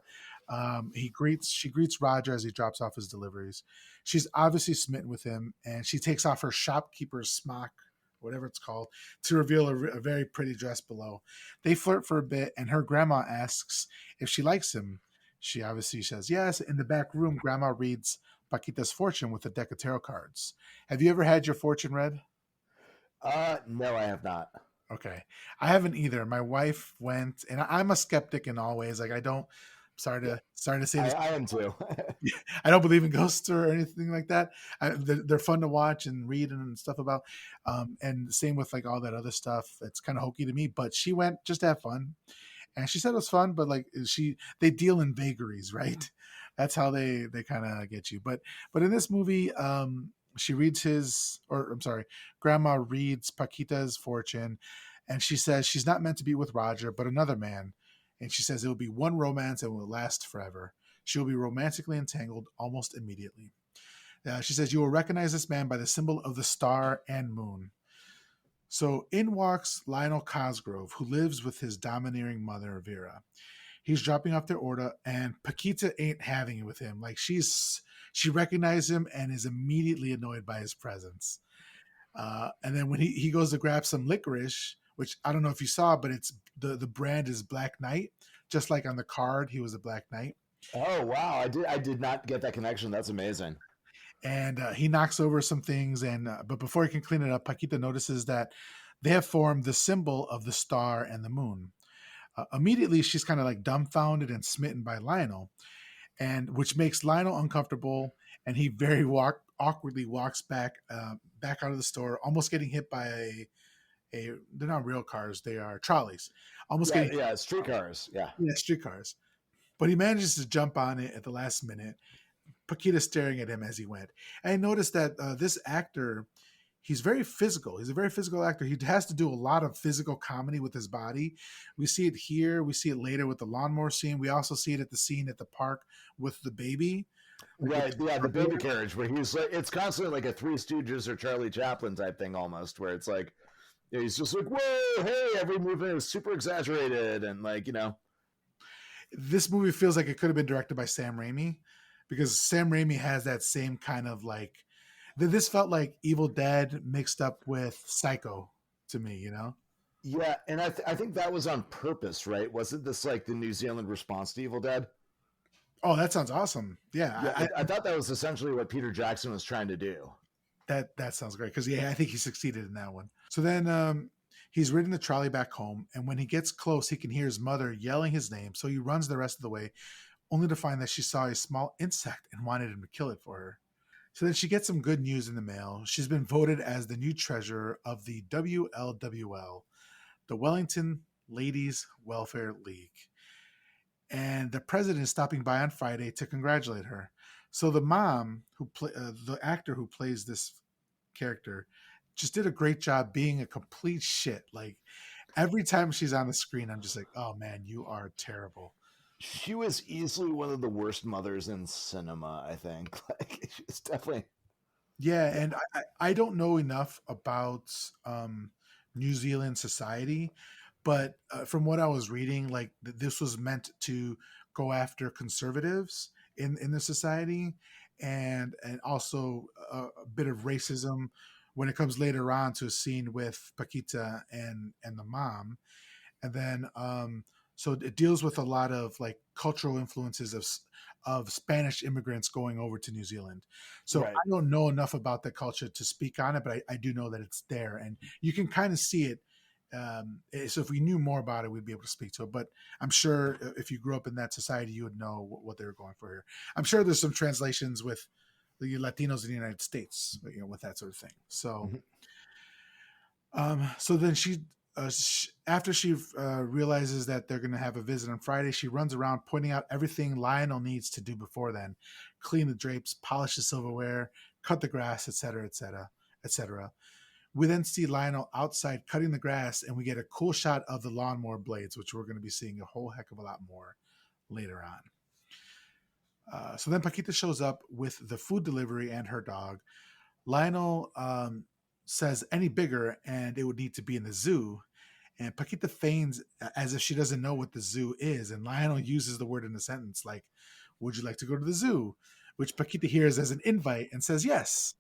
She greets Roger as he drops off his deliveries. She's obviously smitten with him, and she takes off her shopkeeper's smock, whatever it's called, to reveal a very pretty dress below. They flirt for a bit, and her grandma asks if she likes him. She obviously says yes. In the back room, Grandma reads Paquita's fortune with a deck of tarot cards. Have you ever had your fortune read? No, I have not. Okay. I haven't either. My wife went, and I'm a skeptic in all ways. Like I don't, Yeah, sorry to say this. I am too. I don't believe in ghosts or anything like that. They're fun to watch and read and stuff about. And same with like all that other stuff. It's kind of hokey to me, but she went just to have fun. And she said it was fun, but like they deal in vagaries, right? That's how they kind of get you. But in this movie, she reads Grandma reads Paquita's fortune, and she says she's not meant to be with Roger, but another man. And she says it will be one romance and will last forever. She will be romantically entangled almost immediately. She says you will recognize this man by the symbol of the star and moon. So in walks Lionel Cosgrove, who lives with his domineering mother, Vera. He's dropping off their order, and Paquita ain't having it with him. Like she recognizes him and is immediately annoyed by his presence. And then when he goes to grab some licorice, which I don't know if you saw, but it's the brand is Black Knight, just like on the card he was a Black Knight. Oh wow, I did not get that connection. That's amazing. And he knocks over some things, and but before he can clean it up, Paquita notices that they have formed the symbol of the star and the moon. Immediately, she's kind of like dumbfounded and smitten by Lionel, and which makes Lionel uncomfortable, and he very awkwardly walks back out of the store, almost getting hit by they're not real cars, they are trolleys, almost getting streetcars, yeah, streetcars. But he manages to jump on it at the last minute. Paquita staring at him as he went. And I noticed that this actor, he's very physical. He's a very physical actor. He has to do a lot of physical comedy with his body. We see it here. We see it later with the lawnmower scene. We also see it at the scene at the park with the baby. Right, yeah, the baby carriage where he's like, it's constantly like a Three Stooges or Charlie Chaplin type thing almost, where it's like, he's just like, whoa, hey, every movement is super exaggerated. And like, This movie feels like it could have been directed by Sam Raimi, because Sam Raimi has that same kind of like, this felt like Evil Dead mixed up with Psycho to me, Yeah, and I think that was on purpose, right? Wasn't this like the New Zealand response to Evil Dead? Oh, that sounds awesome. Yeah, I thought that was essentially what Peter Jackson was trying to do. That sounds great, because I think he succeeded in that one. So then he's ridden the trolley back home, and when he gets close, he can hear his mother yelling his name. So he runs the rest of the way, only to find that she saw a small insect and wanted him to kill it for her. So then she gets some good news in the mail. She's been voted as the new treasurer of the WLWL, the Wellington Ladies Welfare League. And the president is stopping by on Friday to congratulate her. So the mom, the actor who plays this character, just did a great job being a complete shit. Like every time she's on the screen, I'm just like, oh man, you are terrible. She was easily one of the worst mothers in cinema, I think. Like she's definitely. Yeah, and I don't know enough about New Zealand society, but from what I was reading, like this was meant to go after conservatives in the society, and also a bit of racism when it comes later on to a scene with Paquita and the mom, and then so it deals with a lot of like cultural influences of Spanish immigrants going over to New Zealand. So Right. I don't know enough about the culture to speak on it, but I do know that it's there, and you can kind of see it. So if we knew more about it, we'd be able to speak to it. But I'm sure if you grew up in that society, you would know what they were going for here. I'm sure there's some translations with the Latinos in the United States, with that sort of thing. So, so then after she realizes that they're going to have a visit on Friday, she runs around pointing out everything Lionel needs to do before then: clean the drapes, polish the silverware, cut the grass, etc., etc., etc. We then see Lionel outside cutting the grass, and we get a cool shot of the lawnmower blades, which we're going to be seeing a whole heck of a lot more later on. So then Paquita shows up with the food delivery and her dog. Lionel says any bigger, and it would need to be in the zoo. And Paquita feigns as if she doesn't know what the zoo is. And Lionel uses the word in a sentence like, would you like to go to the zoo? Which Paquita hears as an invite and says yes.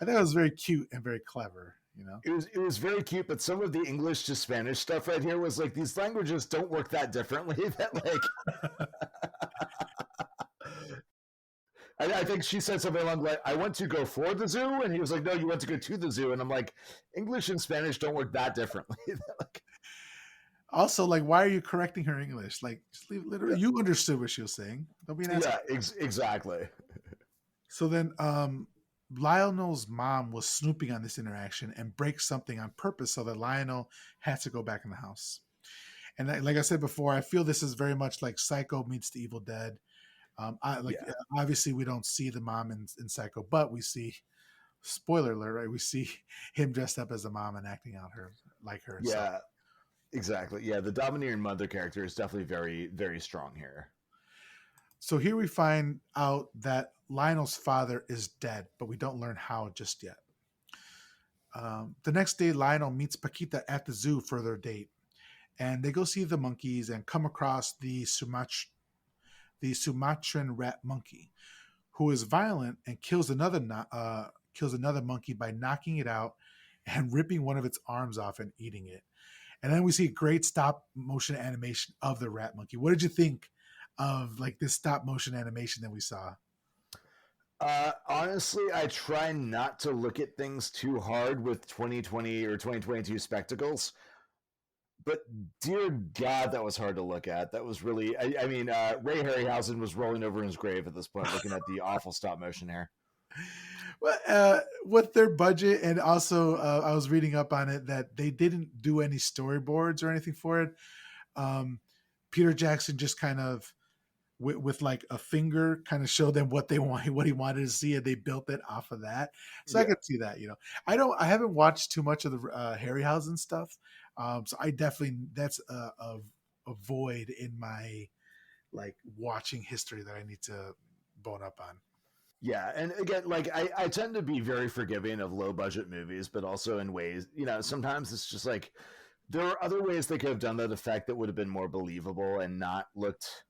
I thought it was very cute and very clever. It was very cute, but some of the English to Spanish stuff right here was like, these languages don't work that differently. That like, I think she said something along like, "I went to go for the zoo," and he was like, "No, you went to go to the zoo." And I'm like, English and Spanish don't work that differently. Like, Also, like, why are you correcting her English? Like, just leave literally. yeah, You understood what she was saying. Don't be an asshole. yeah, exactly. So then, Lionel's mom was snooping on this interaction and breaks something on purpose so that Lionel had to go back in the house. And like I said before, I feel this is very much like Psycho meets the Evil Dead. Yeah, Obviously we don't see the mom in Psycho, but we see, spoiler alert, right? We see him dressed up as a mom and acting out her like her. So yeah, exactly. Yeah, the domineering mother character is definitely very, very strong here. so here we find out that Lionel's father is dead, but we don't learn how just yet. The next day, Lionel meets Paquita at the zoo for their date, and they go see the monkeys and come across the Sumatran rat monkey, who is violent and kills another monkey by knocking it out and ripping one of its arms off and eating it. And then we see great stop motion animation of the rat monkey. What did you think of like this stop motion animation that we saw? Honestly, I try not to look at things too hard with 2020 or 2022 spectacles. But dear God, that was hard to look at. That was really, I mean, Ray Harryhausen was rolling over in his grave at this point, looking at the awful stop motion here. Well, with their budget, and also I was reading up on it that they didn't do any storyboards or anything for it. Um, Peter Jackson just kind of with like a finger kind of showed them what they want, what he wanted to see, and they built it off of that. So I Yeah. could see that. I haven't watched too much of the Harryhausen stuff, so I definitely that's a void in my like watching history that I need to bone up on. Yeah. And again, like, I tend to be very forgiving of low budget movies, but also in ways, sometimes it's just like there are other ways they could have done that effect that would have been more believable and not looked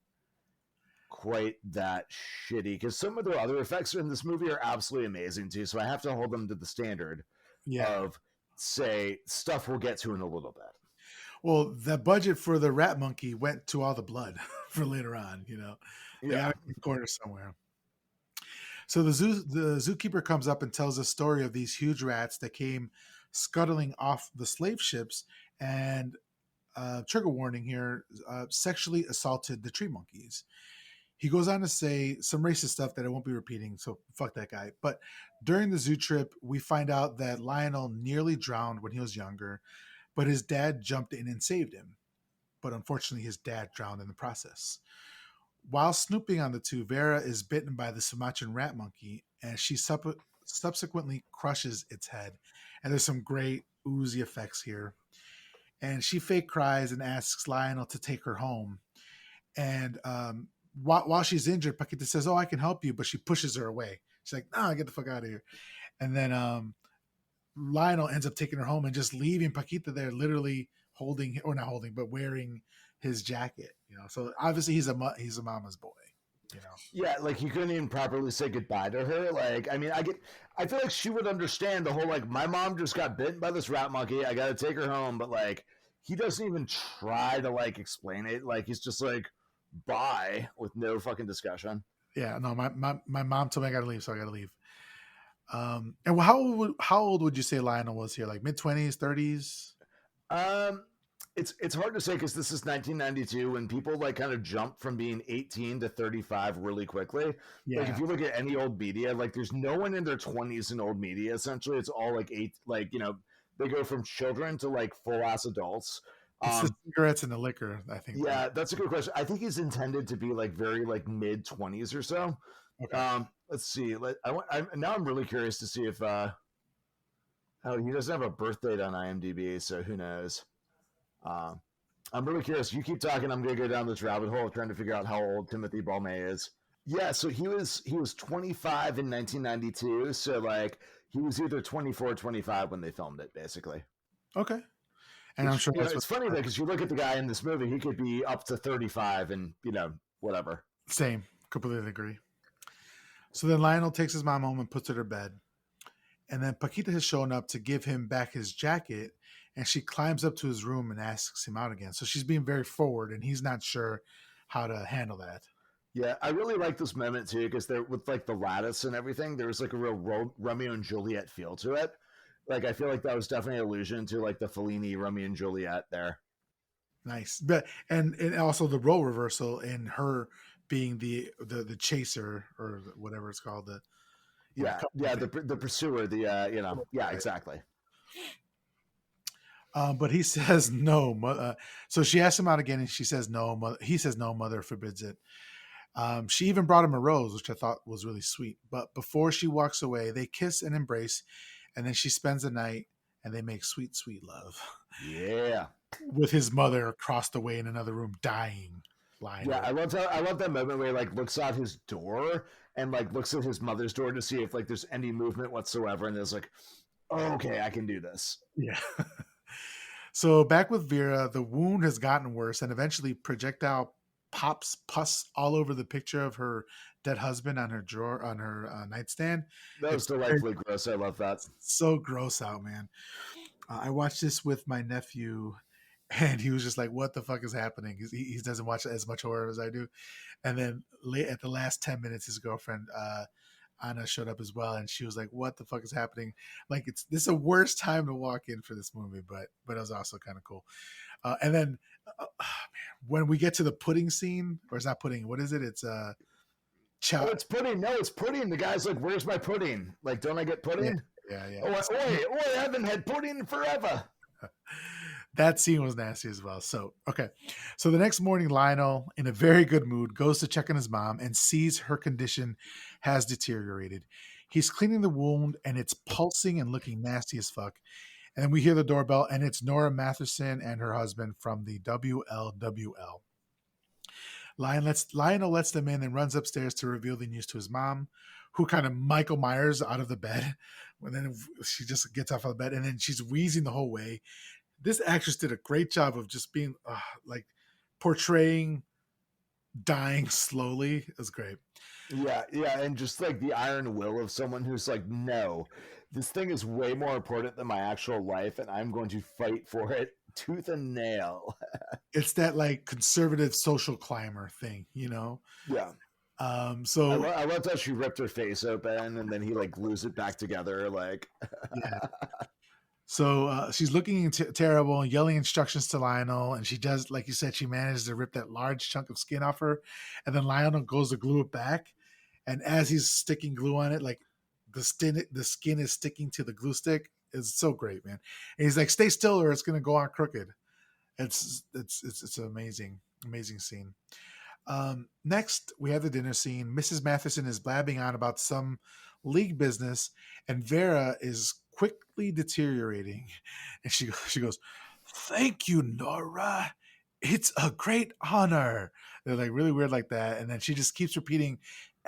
quite that shitty, because some of the other effects in this movie are absolutely amazing too. So I have to hold them to the standard Yeah. of, say, stuff we'll get to in a little bit. Well, the budget for the rat monkey went to all the blood for later on. They Yeah. got it in the corner somewhere. So the zookeeper comes up and tells a story of these huge rats that came scuttling off the slave ships and trigger warning here, sexually assaulted the tree monkeys. He goes on to say some racist stuff that I won't be repeating, so fuck that guy. But during the zoo trip, we find out that Lionel nearly drowned when he was younger, but his dad jumped in and saved him. But unfortunately, his dad drowned in the process. While snooping on the two, Vera is bitten by the Sumatran rat monkey, and she subsequently crushes its head. And there's some great oozy effects here. And she fake cries and asks Lionel to take her home. And while she's injured, Paquita says, "Oh, I can help you," but she pushes her away. She's like, "No, get the fuck out of here." And then Lionel ends up taking her home and just leaving Paquita there, literally holding or not holding, but wearing his jacket. So obviously he's a mama's boy. Yeah, like he couldn't even properly say goodbye to her. Like, I mean, I feel like she would understand the whole, like, my mom just got bitten by this rat monkey. I got to take her home. But like, he doesn't even try to like explain it. Like, he's just like, bye, with no fucking discussion. Yeah, no, my mom told me I gotta leave, so I gotta leave. And how old would you say Lionel was here? Like mid-20s, 30s? Um, it's hard to say because this is 1992 when people like kind of jump from being 18 to 35 really quickly. Like, Yeah, if you look at any old media, like there's no one in their 20s in old media. Essentially, it's all like they go from children to like full ass adults. it's the cigarettes and the liquor, I think. Yeah, that's a good question. I think he's intended to be like very like mid 20s or so. Okay. Let's see. Now I'm really curious to see if he doesn't have a birth date on IMDb, so who knows. I'm really curious. You keep talking. I'm gonna go down this rabbit hole trying to figure out how old Timothy Balmain is. Yeah, so he was 25 in 1992. So like he was either 24 or 25 when they filmed it, basically. Okay. And I'm sure that's it's funny though, because you look at the guy in this movie, he could be up to 35 and whatever. same. Completely agree. So then Lionel takes his mom home and puts her to bed. And then Paquita has shown up to give him back his jacket, and she climbs up to his room and asks him out again. So she's being very forward, and he's not sure how to handle that. Yeah, I really like this moment too because they're with like the lattice and everything. There's like a real Romeo and Juliet feel to it. Like I feel like that was definitely an allusion to like the Fellini Romeo and Juliet there. Nice, but and also the role reversal in her being the chaser or whatever it's called, the Yeah, company yeah, thing. the pursuer, the yeah, Right. exactly. But he says no. So she asks him out again, and she says no. He says no. Mother forbids it. She even brought him a rose, which I thought was really sweet. But before she walks away, they kiss and embrace, and then she spends the night, and they make sweet, sweet love Yeah. with his mother across the way in another room, dying. Yeah, Lionel. I love that moment where he like looks out his door and like looks at his mother's door to see if like there's any movement whatsoever, and is like, oh, okay, I can do this. Yeah. So back with Vera, the wound has gotten worse, and eventually projectile pops pus all over the picture of her dead husband on her drawer on her nightstand. That was It's delightfully gross. I love that. so gross out, man. I watched this with my nephew, and he was just like, "What the fuck is happening?" He doesn't watch as much horror as I do. And then at the last 10 minutes, his girlfriend Anna showed up as well, and she was like, "What the fuck is happening?" Like this is the worst time to walk in for this movie, but it was also kind of cool. And then when we get to the pudding scene, or it's not pudding, what is it? It's Oh, chow. it's pudding. No, it's pudding. The guy's like, "Where's my pudding? Like, don't I get Yeah, pudding? yeah. Oh, I haven't had pudding forever." That scene was nasty as well. So, okay. So the next morning, Lionel, in a very good mood, goes to check on his mom and sees her condition has deteriorated. He's cleaning the wound and it's pulsing and looking nasty as fuck. And then we hear the doorbell, and it's Nora Matheson and her husband from the WLWL. Lionel lets them in and runs upstairs to reveal the news to his mom, who kind of Michael Myers out of the bed. And then she just gets off of the bed, and then she's wheezing the whole way. This actress did a great job of just being like portraying dying slowly. It was great. Yeah, yeah, and just like the iron will of someone who's like, "No, this thing is way more important than my actual life, and I'm going to fight for it tooth and nail." It's that like conservative social climber thing, you know. Yeah, So I loved how she ripped her face open and then he like glues it back together. Like, yeah. So she's looking terrible and yelling instructions to Lionel, and she does, like you said, she manages to rip that large chunk of skin off her, and then Lionel goes to glue it back, and as he's sticking glue on it, like the skin is sticking to the glue stick. It's so great, man. And he's like, "Stay still, or it's gonna go on crooked." It's an amazing scene. Next, we have the dinner scene. Mrs. Matheson is blabbing on about some league business, and Vera is quickly deteriorating. And she goes, "Thank you, Nora. It's a great honor." They're like really weird like that, and then she just keeps repeating,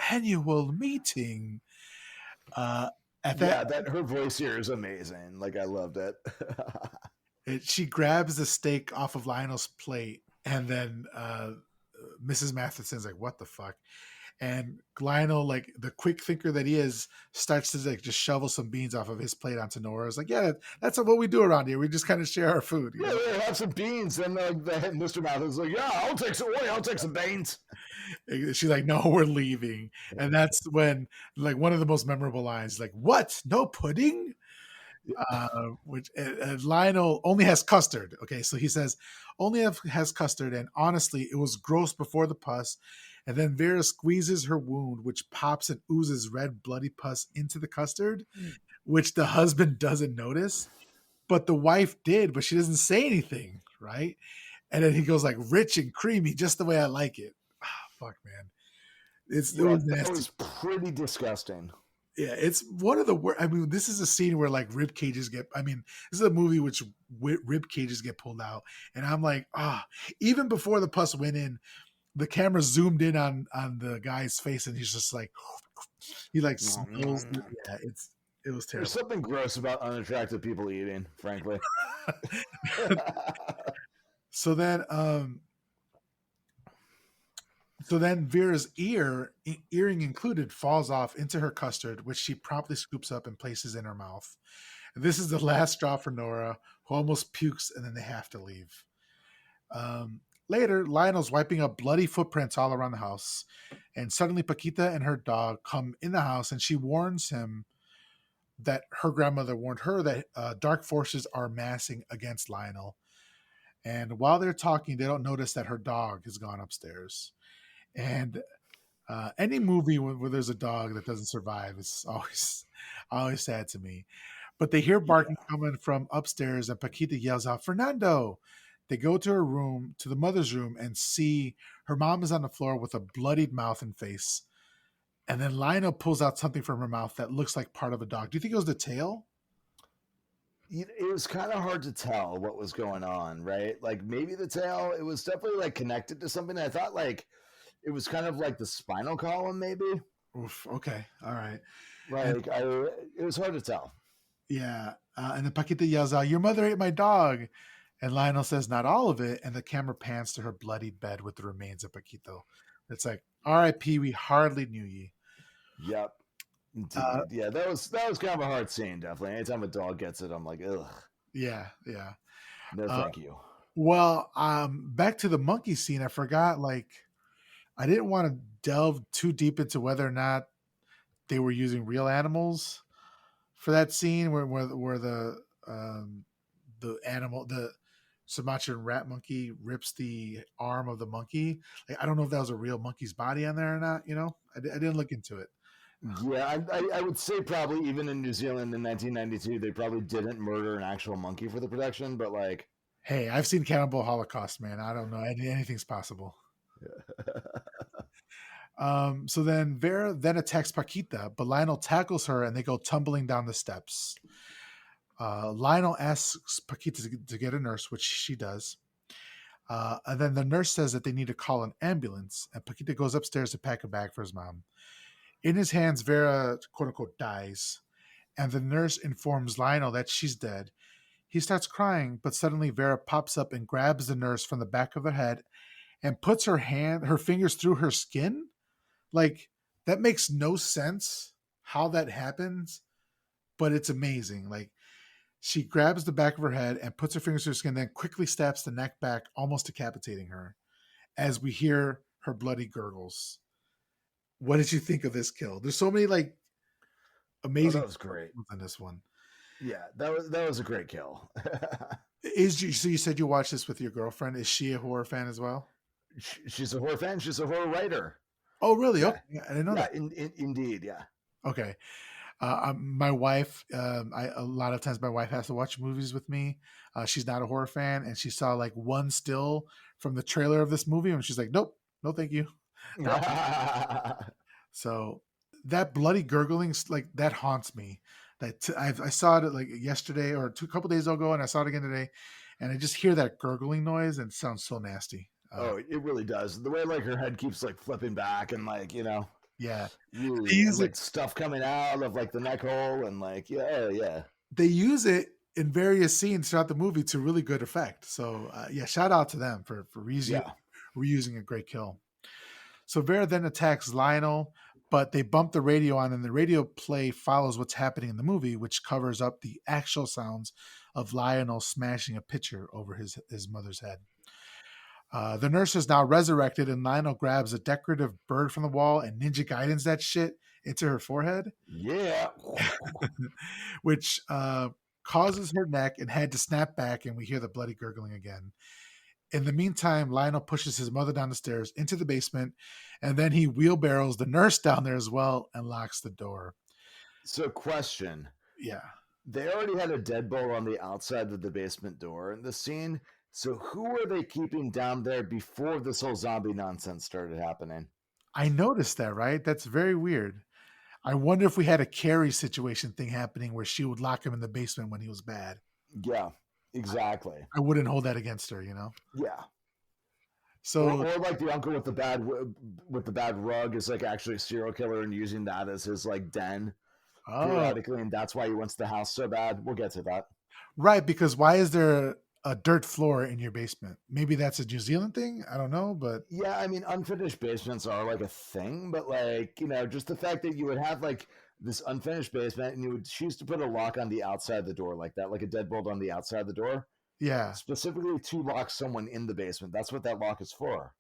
"Annual meeting." Uh, at that, yeah, that her voice here is amazing. Like, I loved it. she grabs the steak off of Lionel's plate, and then Mrs. Matheson's like, "What the fuck?" And Lionel, like the quick thinker that he is, starts to like just shovel some beans off of his plate onto Nora's. Like, yeah, that's what we do around here. We just kind of share our food, you Yeah, know. yeah, have some beans. And Mr. Mouth is like, "Yeah, I'll take some. Wait, I'll take some beans." She's like, "No, we're leaving," and that's when like one of the most memorable lines, like, "What? No pudding?" Which Lionel only has custard. Okay, so he says has custard, and honestly, it was gross before the pus. And then Vera squeezes her wound, which pops and oozes red, bloody pus into the custard, which the husband doesn't notice, but the wife did, but she doesn't say anything, right? And then he goes like rich and creamy, just the way I like it. Ah, fuck, man, it Yeah, was that nasty. was pretty disgusting. Yeah, it's one of the worst. I mean, this is a scene where like rib cages get. I mean, this is a movie which rib cages get pulled out, and I'm like, even before the pus went in, the camera zoomed in on the guy's face, and he's just like, he like smells. Yeah, it was There's terrible. something gross about unattractive people eating, frankly. So then, Vera's earring included, falls off into her custard, which she promptly scoops up and places in her mouth. This is the last straw for Nora, who almost pukes, and then they have to leave. Later, Lionel's wiping up bloody footprints all around the house, and suddenly Paquita and her dog come in the house, and she warns him that her grandmother warned her that dark forces are massing against Lionel. And while they're talking, they don't notice that her dog has gone upstairs. And any movie where there's a dog that doesn't survive is always sad to me. But they hear barking coming from upstairs, and Paquita yells out, "Fernando!" They go to her room, to the mother's room, and see her mom is on the floor with a bloodied mouth and face. And then Lionel pulls out something from her mouth that looks like part of a dog. Do you think it was the tail? It was kind of hard to tell what was going on, right? Like maybe the tail. It was definitely like connected to something. I thought like it was kind of like the spinal column, maybe. Oof, okay, all right. Like it was hard to tell. Yeah. And then Paquita yells out, "Your mother ate my dog." And Lionel says, "Not all of it." And the camera pans to her bloodied bed with the remains of Paquito. It's like, R.I.P. We hardly knew ye. Yep. Indeed. Yeah, that was kind of a hard scene, definitely. Anytime a dog gets it, I'm like, ugh. Yeah. No, thank you. Well, back to the monkey scene. I forgot, like, I didn't want to delve too deep into whether or not they were using real animals for that scene where the animal, the Sumatran rat monkey rips the arm of the monkey. Like, I don't know if that was a real monkey's body on there or not. I didn't look into it. Yeah, I would say probably even in New Zealand in 1992, they probably didn't murder an actual monkey for the production, but like, hey, I've seen Cannibal Holocaust, man. I don't know. Anything's possible. So then Vera then attacks Paquita, but Lionel tackles her and they go tumbling down the steps. Lionel asks Paquita to get a nurse, which she does. And then the nurse says that they need to call an ambulance, and Paquita goes upstairs to pack a bag for his mom. In his hands, Vera, quote unquote, dies, and the nurse informs Lionel that she's dead. He starts crying, but suddenly Vera pops up and grabs the nurse from the back of her head and puts her fingers through her skin. Like, that makes no sense how that happens, but it's amazing. Like, she grabs the back of her head and puts her fingers through her skin, then quickly stabs the neck back, almost decapitating her, as we hear her bloody gurgles. What did you think of this kill? There's so many like amazing. That was great in this one. Yeah, that was a great kill. So you said you watched this with your girlfriend? Is she a horror fan as well? She's a horror fan. She's a horror writer. Oh, really? Yeah. Okay. I didn't know that. Indeed, yeah. Okay. My wife, a lot of times my wife has to watch movies with me. She's not a horror fan, and she saw like one still from the trailer of this movie, and she's like, "Nope, no, thank you." So that bloody gurgling, like, that haunts me. I saw it like yesterday or a couple days ago, and I saw it again today, and I just hear that gurgling noise, and it sounds so nasty. It really does. The way like her head keeps like flipping back, and like yeah, really, use like stuff coming out of like the neck hole, and like yeah. They use it in various scenes throughout the movie to really good effect. So shout out to them for reusing a great kill. So Vera then attacks Lionel, but they bump the radio on, and the radio play follows what's happening in the movie, which covers up the actual sounds of Lionel smashing a pitcher over his mother's head. The nurse is now resurrected, and Lionel grabs a decorative bird from the wall and Ninja Gaidens that shit into her forehead. Yeah. Which causes her neck and head to snap back, and we hear the bloody gurgling again. In the meantime, Lionel pushes his mother down the stairs into the basement, and then he wheelbarrows the nurse down there as well and locks the door. So, question. Yeah. They already had a deadbolt on the outside of the basement door in the scene. So who were they keeping down there before this whole zombie nonsense started happening? I noticed that, right? That's very weird. I wonder if we had a Carrie situation thing happening where she would lock him in the basement when he was bad. Yeah, exactly. I wouldn't hold that against her, Yeah. So, or like the uncle with the bad rug is like actually a serial killer and using that as his like den periodically, and that's why he wants the house so bad. We'll get to that. Right, because why is there a dirt floor in your basement? Maybe that's a New Zealand thing. I don't know, but yeah, I mean, unfinished basements are like a thing, but like, just the fact that you would have like this unfinished basement and you would choose to put a lock on the outside of the door like that, like a deadbolt on the outside of the door. Yeah, specifically to lock someone in the basement. That's what that lock is for.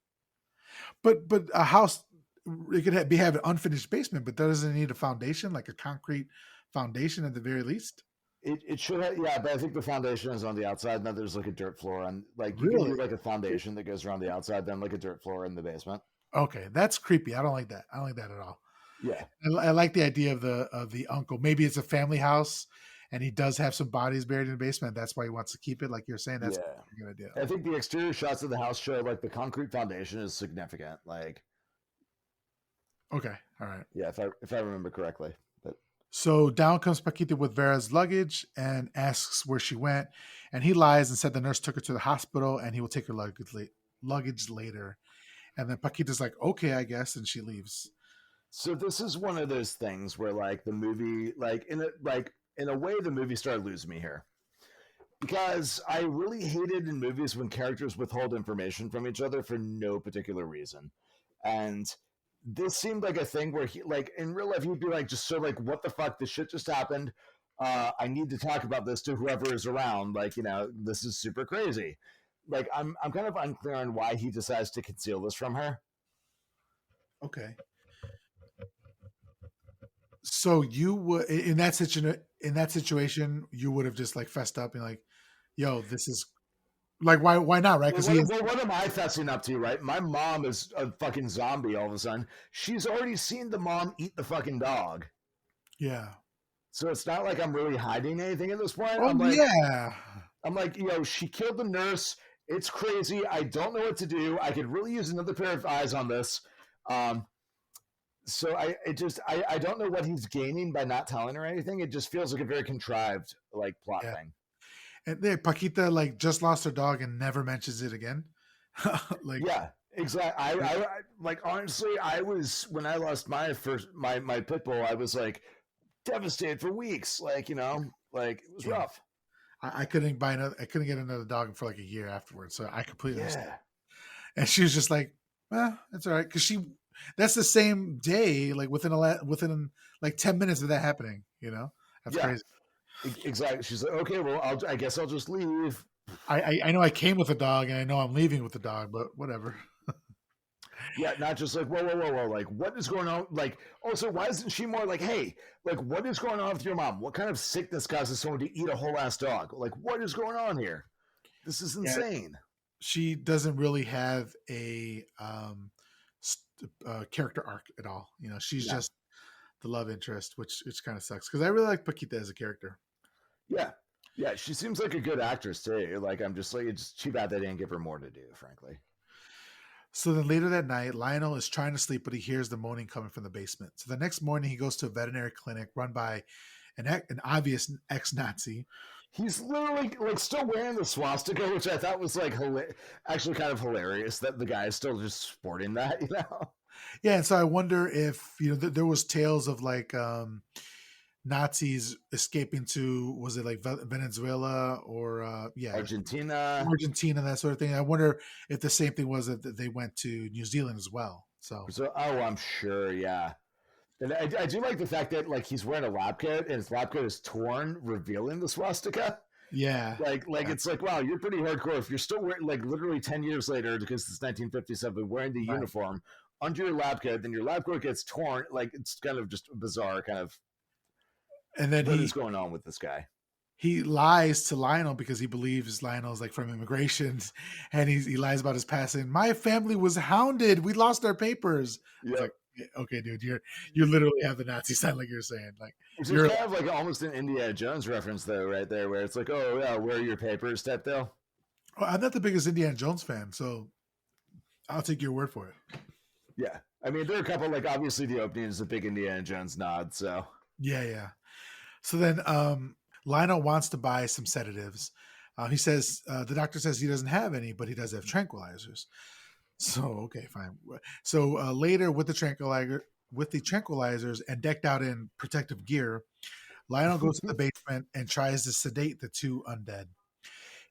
but a house, it could have an unfinished basement, but doesn't it need a foundation, like a concrete foundation at the very least? It should have, yeah, but I think the foundation is on the outside, and then there's like a dirt floor, and like you can Really? do like a foundation that goes around the outside, then like a dirt floor in the basement. Okay, that's creepy. I don't like that. I don't like that at all. Yeah, I like the idea of the uncle. Maybe it's a family house, and he does have some bodies buried in the basement. That's why he wants to keep it. Like you're saying, that's yeah. a good idea. I think the exterior shots of the house show like the concrete foundation is significant. Like, Okay, all right. yeah, if I remember correctly, but So down comes Paquita with Vera's luggage and asks where she went, and he lies and said the nurse took her to the hospital and he will take her luggage later. And then Paquita's like, okay, I guess, and she leaves. so this is one of those things where like the movie, like in a way, the movie started losing me here because I really hated in movies when characters withhold information from each other for no particular reason, and this seemed like a thing where he like in real life he'd be like just so like what the fuck, this shit just happened. I need to talk about this to whoever is around. Like, this is super crazy. Like, I'm kind of unclear on why he decides to conceal this from her. Okay. So you would in that situation, you would have just like fessed up and like, yo, this is like why not, right? Well, Because he is, what am I fessing up to, right? My mom is a fucking zombie all of a sudden. She's already seen the mom eat the fucking dog. yeah. So it's not like I'm really hiding anything at this point. Oh yeah. I'm like, she killed the nurse. It's crazy. I don't know what to do. I could really use another pair of eyes on this. Um, so I don't know what he's gaining by not telling her anything. It just feels like a very contrived like plot Yeah. thing. And then Paquita like just lost her dog and never mentions it again. Like Yeah, exactly. I like honestly, I was when I lost my pit bull, I was like devastated for weeks. Like like it was yeah. rough. I couldn't buy another. I couldn't get another dog for like a year afterwards. So I completely understand. Yeah, And she was just like, "Well, that's all right," because that's the same day, like within like 10 minutes of that happening. That's yeah, crazy. exactly. She's like, okay, well, I guess I'll just leave. I know I came with a dog, and I know I'm leaving with the dog, but whatever. Yeah, not just like whoa, like what is going on? Like also, why isn't she more like, hey, like what is going on with your mom? What kind of sickness causes someone to eat a whole ass dog? Like what is going on here? This is Yeah, insane. she doesn't really have a character arc at all. She's No, just the love interest, which kind of sucks because I really like Paquita as a character. yeah, yeah, she seems like a good actress too. Like I'm just like it's too bad they didn't give her more to do, frankly. So then later that night, Lionel is trying to sleep, but he hears the moaning coming from the basement. So the next morning, he goes to a veterinary clinic run by an obvious ex-Nazi. He's literally like still wearing the swastika, which I thought was like actually kind of hilarious that the guy is still just sporting that, Yeah, and so I wonder if there was tales of like Nazis escaping to, was it like Venezuela or yeah, Argentina. Argentina, that sort of thing. I wonder if the same thing was that they went to New Zealand as well. So So, oh, I'm sure, yeah. And I do like the fact that like he's wearing a lab coat and his lab coat is torn, revealing the swastika. yeah, Like yeah, it's like wow, you're pretty hardcore if you're still wearing like literally 10 years later because it's 1957 wearing the right. uniform under your lab coat, then your lab coat gets torn. Like it's kind of just bizarre, kind of And then what is going on with this guy. he lies to Lionel because he believes Lionel's like from immigration, and he lies about his past. And my family was hounded. We lost our papers. It's Yeah, like, okay, dude, you literally have the Nazi sign, like you're saying, like which is you're. kind of like almost an Indiana Jones reference though, right there, where it's like, oh yeah, where are your papers, type deal. I'm not the biggest Indiana Jones fan, so I'll take your word for it. Yeah, I mean there are a couple like obviously the opening is a big Indiana Jones nod, so Yeah, yeah. So then Lionel wants to buy some sedatives. He says the doctor says he doesn't have any, but he does have tranquilizers. So okay, fine. So later with the tranquilizers and decked out in protective gear, Lionel goes to the basement and tries to sedate the two undead.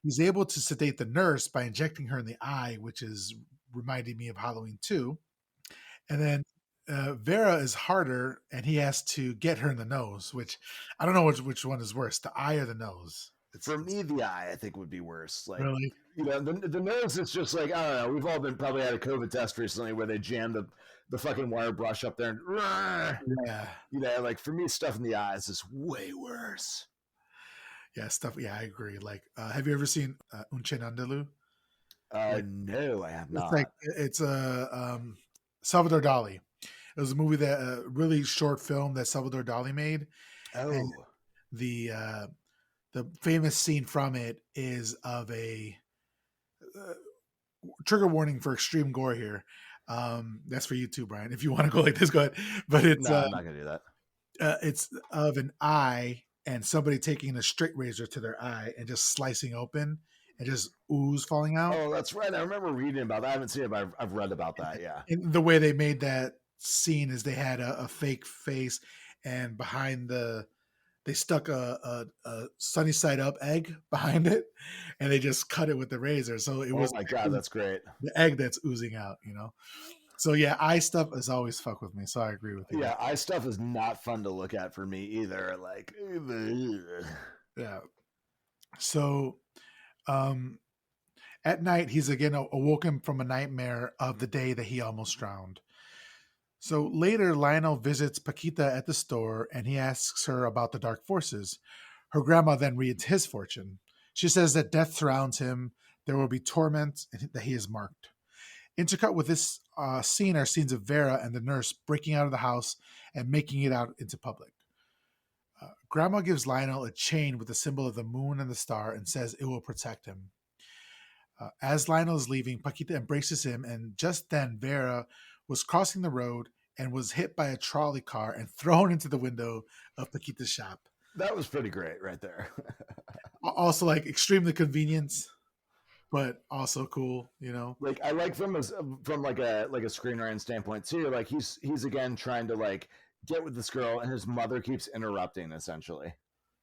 He's able to sedate the nurse by injecting her in the eye, which is reminding me of Halloween 2. And then Vera is harder, and he has to get her in the nose, which I don't know which one is worse, the eye or the nose. For me, the eye, I think, would be worse. Like, really, the nose is just like, I don't know. We've all been probably had a COVID test recently where they jammed the fucking wire brush up there and, yeah, like for me, stuff in the eyes is way worse. yeah, stuff. Yeah, I agree. Like, have you ever seen Untitled? No, I have It's like not. it's a Salvador Dali. It was a movie that a really short film that Salvador Dali made, and Oh, the uh, the famous scene from it is of a uh, trigger warning for extreme gore here. That's for you too, Brian. If you want to go like this, go ahead. But no, I'm not gonna do that. it's of an eye and somebody taking a straight razor to their eye and just slicing open and just ooze falling out. Oh, that's right. I remember reading about that. I haven't seen it, but I've read about that. Yeah. And the way they made that scene is they had a fake face, and behind they stuck a sunny side up egg behind it, and they just cut it with the razor. So it Oh was my god, that's great. the egg that's oozing out, you know. So yeah, eye stuff has always fuck with me. So I agree with you. Yeah, eye stuff is not fun to look at for me either. Like, Yeah. So at night, he's again awoken from a nightmare of the day that he almost drowned. So later, Lionel visits Paquita at the store and he asks her about the dark forces. Her grandma then reads his fortune. She says that death surrounds him, there will be torment, and that he is marked. Intercut with this scene are scenes of Vera and the nurse breaking out of the house and making it out into public. Grandma gives Lionel a chain with the symbol of the moon and the star and says it will protect him. As Lionel is leaving, Paquita embraces him, and just then Vera was crossing the road and was hit by a trolley car and thrown into the window of Paquita's shop. that was pretty great right there. Also, like extremely convenient, but also cool, you know. Like, I like from like a screenwriting standpoint too. Like, he's again trying to like get with this girl, and his mother keeps interrupting essentially.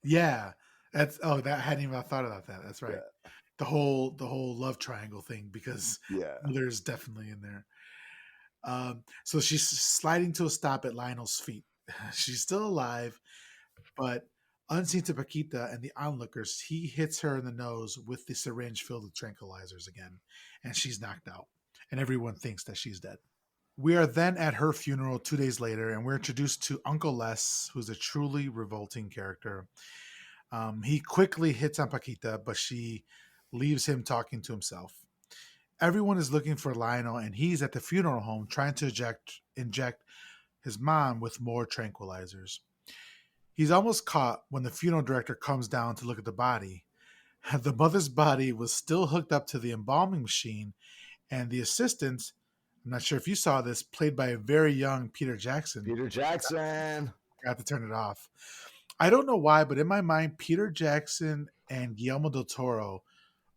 Yeah, that's that I hadn't even thought about that. That's right. Yeah. The whole love triangle thing because Yeah. there's definitely in there. So she's sliding to a stop at Lionel's feet. She's still alive, but unseen to Paquita and the onlookers, he hits her in the nose with the syringe filled with tranquilizers again, and she's knocked out. And everyone thinks that she's dead. We are then at her funeral 2 days later, and we're introduced to Uncle Les, who's a truly revolting character. He quickly hits on Paquita, but she leaves him talking to himself. Everyone is looking for Lionel, and he's at the funeral home trying to inject his mom with more tranquilizers. He's almost caught when the funeral director comes down to look at the body. The mother's body was still hooked up to the embalming machine, and the assistant, I'm not sure if you saw this, played by a very young Peter Jackson, Peter Jackson. forgot to turn it off. I don't know why, but in my mind, Peter Jackson and Guillermo del Toro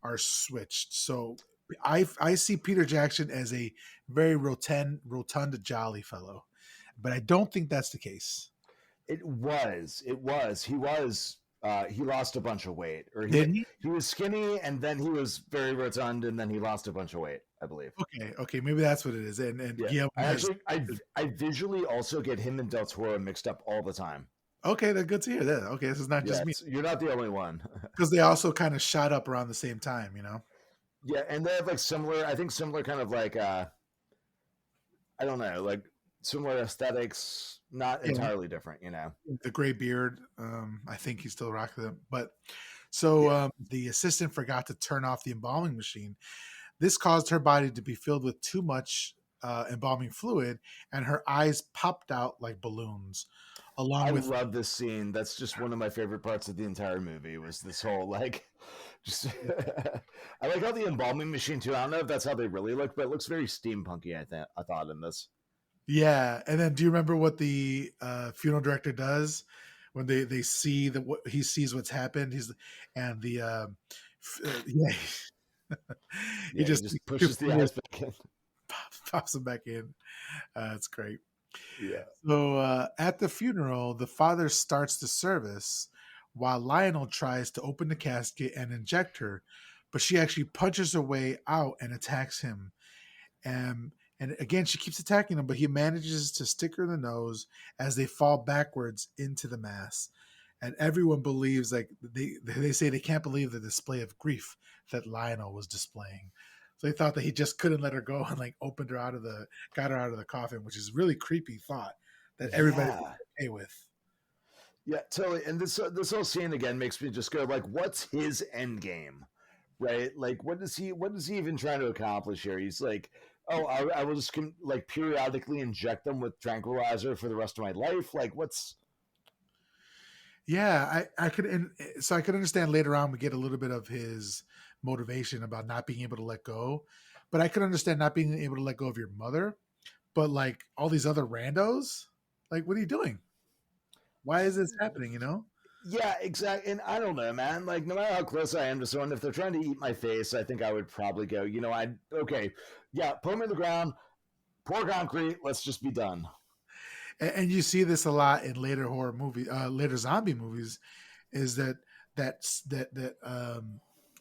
are switched. So I see Peter Jackson as a very rotund, jolly fellow, but I don't think that's the case. It was. He lost a bunch of weight, or Did he? he was skinny, and then he was very rotund, and then he lost a bunch of weight, I believe. Okay, maybe that's what it is. And Yeah, Guillermo has. I visually also get him and Del Toro mixed up all the time. Okay, that's good to hear that. Okay, this is not Yeah, just me you're not the only one. because they also kind of shot up around the same time, you know. Yeah, and they have like similar, I think similar kind of like I don't know, like similar aesthetics, not Yeah. entirely different, you know. The gray beard. I think he still rocks it. But so the assistant forgot to turn off the embalming machine. This caused her body to be filled with too much embalming fluid, and her eyes popped out like balloons. Along I with love this scene. That's just one of my favorite parts of the entire movie was this whole like just I like how the embalming machine too. I don't know if that's how they really look, but it looks very steampunky, I thought in this. yeah, and then do you remember what the funeral director does when they see that what he sees what's happened? He's and the yeah, he Yeah, he just pushes the eyes back in. pops them back in. It's great. Yeah. So at the funeral, the father starts the service while Lionel tries to open the casket and inject her, but she actually punches her way out and attacks him. And again, she keeps attacking him, but he manages to stick her in the nose as they fall backwards into the mass. and everyone believes, like, they say they can't believe the display of grief that Lionel was displaying. So they thought that he just couldn't let her go and like opened her out of the got her out of the coffin, which is really creepy thought that everybody was Yeah. okay with. Yeah, totally. And this whole scene again makes me just go like, what's his end game, right? Like, what is he even trying to accomplish here? He's like, oh, I will just like periodically inject them with tranquilizer for the rest of my life. Like, what's Yeah, I could, and so I could understand later on we get a little bit of his motivation about not being able to let go, but I could understand not being able to let go of your mother, but like all these other randos, like what are you doing? Why is this happening? You know? yeah, exactly. And I don't know, man. Like, no matter how close I am to someone, if they're trying to eat my face, I think I would probably go, okay, yeah, put them in the ground, pour concrete, let's just be done. And you see this a lot in later horror movie, later zombie movies, is that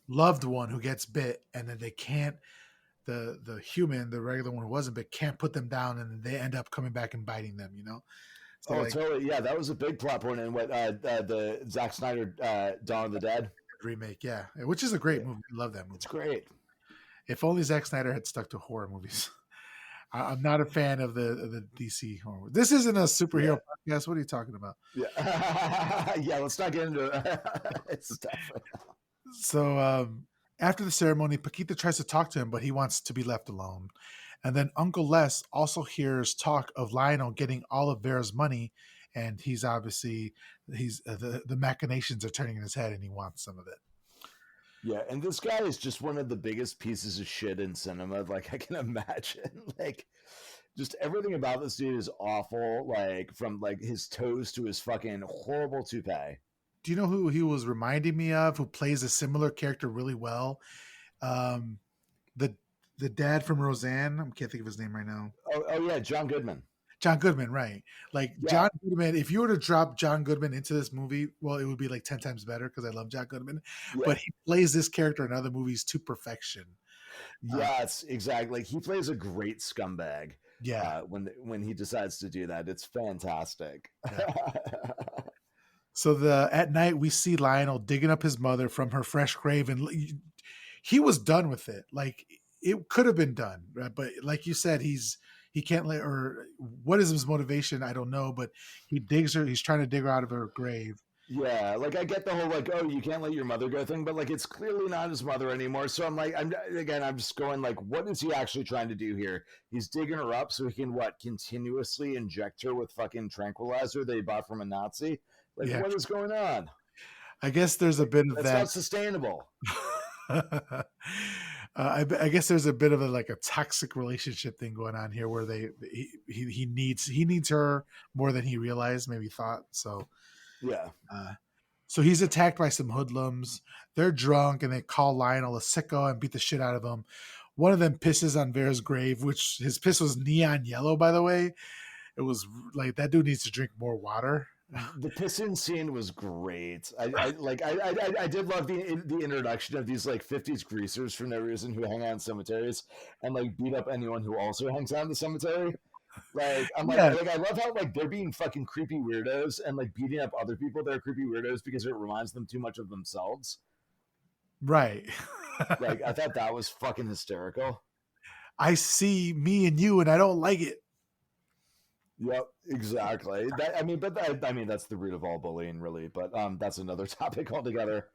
loved one who gets bit and then they can't the human, the regular one who wasn't bit, can't put them down, and then they end up coming back and biting them. You know, so Oh, like totally. Yeah, that was a big plot point in what the Zack Snyder Dawn of the Dead remake, yeah, which is a great Yeah. movie. I love that movie. It's great. If only Zack Snyder had stuck to horror movies. I'm not a fan of the DC horror. This isn't a superhero podcast. What are you talking about? Yeah, yeah. Let's not get into it. It's tough. So after the ceremony, Paquita tries to talk to him, but he wants to be left alone. And then Uncle Les also hears talk of Lionel getting all of Vera's money, and he's obviously the machinations are turning in his head, and he wants some of it. Yeah, and this guy is just one of the biggest pieces of shit in cinema. Like I can imagine, like just everything about this dude is awful. Like from like his toes to his fucking horrible toupee. Do you know who he was reminding me of? Who plays a similar character really well? Um, the the dad from Roseanne. I can't think of his name right now. Oh yeah, John Goodman. John Goodman, right? Like Yeah. John Goodman. If you were to drop John Goodman into this movie, well, it would be like 10 times better because I love John Goodman. Yeah. But he plays this character in other movies to perfection. Yes, exactly. Like he plays a great scumbag. Yeah. When he decides to do that, it's fantastic. Yeah. So at night we see Lionel digging up his mother from her fresh grave, and he was done with it. Like it could have been done, right? But like you said, he can't let, or what is his motivation? I don't know, but he digs her. He's trying to dig her out of her grave. Yeah, like I get the whole like, oh, you can't let your mother go thing, but like it's clearly not his mother anymore. So I'm just going like, what is he actually trying to do here? He's digging her up so he can continuously inject her with fucking tranquilizer that he bought from a Nazi. Like, Yeah. what is going on? I guess there's a bit of That's that. not sustainable. I guess there's a bit of a toxic relationship thing going on here where he needs her more than he realized, maybe thought. So Yeah. So he's attacked by some hoodlums. They're drunk and they call Lionel a sicko and beat the shit out of him. One of them pisses on Vera's grave, which his piss was neon yellow, by the way. It was like that dude needs to drink more water. The pissing scene was great. I did love the introduction of these like 50s greasers for no reason who hang out in cemeteries and like beat up anyone who also hangs out in the cemetery. Like I'm like, Yeah. like I love how like they're being fucking creepy weirdos and like beating up other people that are creepy weirdos because it reminds them too much of themselves. Right. Like I thought that was fucking hysterical. I see me and you and I don't like it. Yep, exactly. That's the root of all bullying, really. But that's another topic altogether.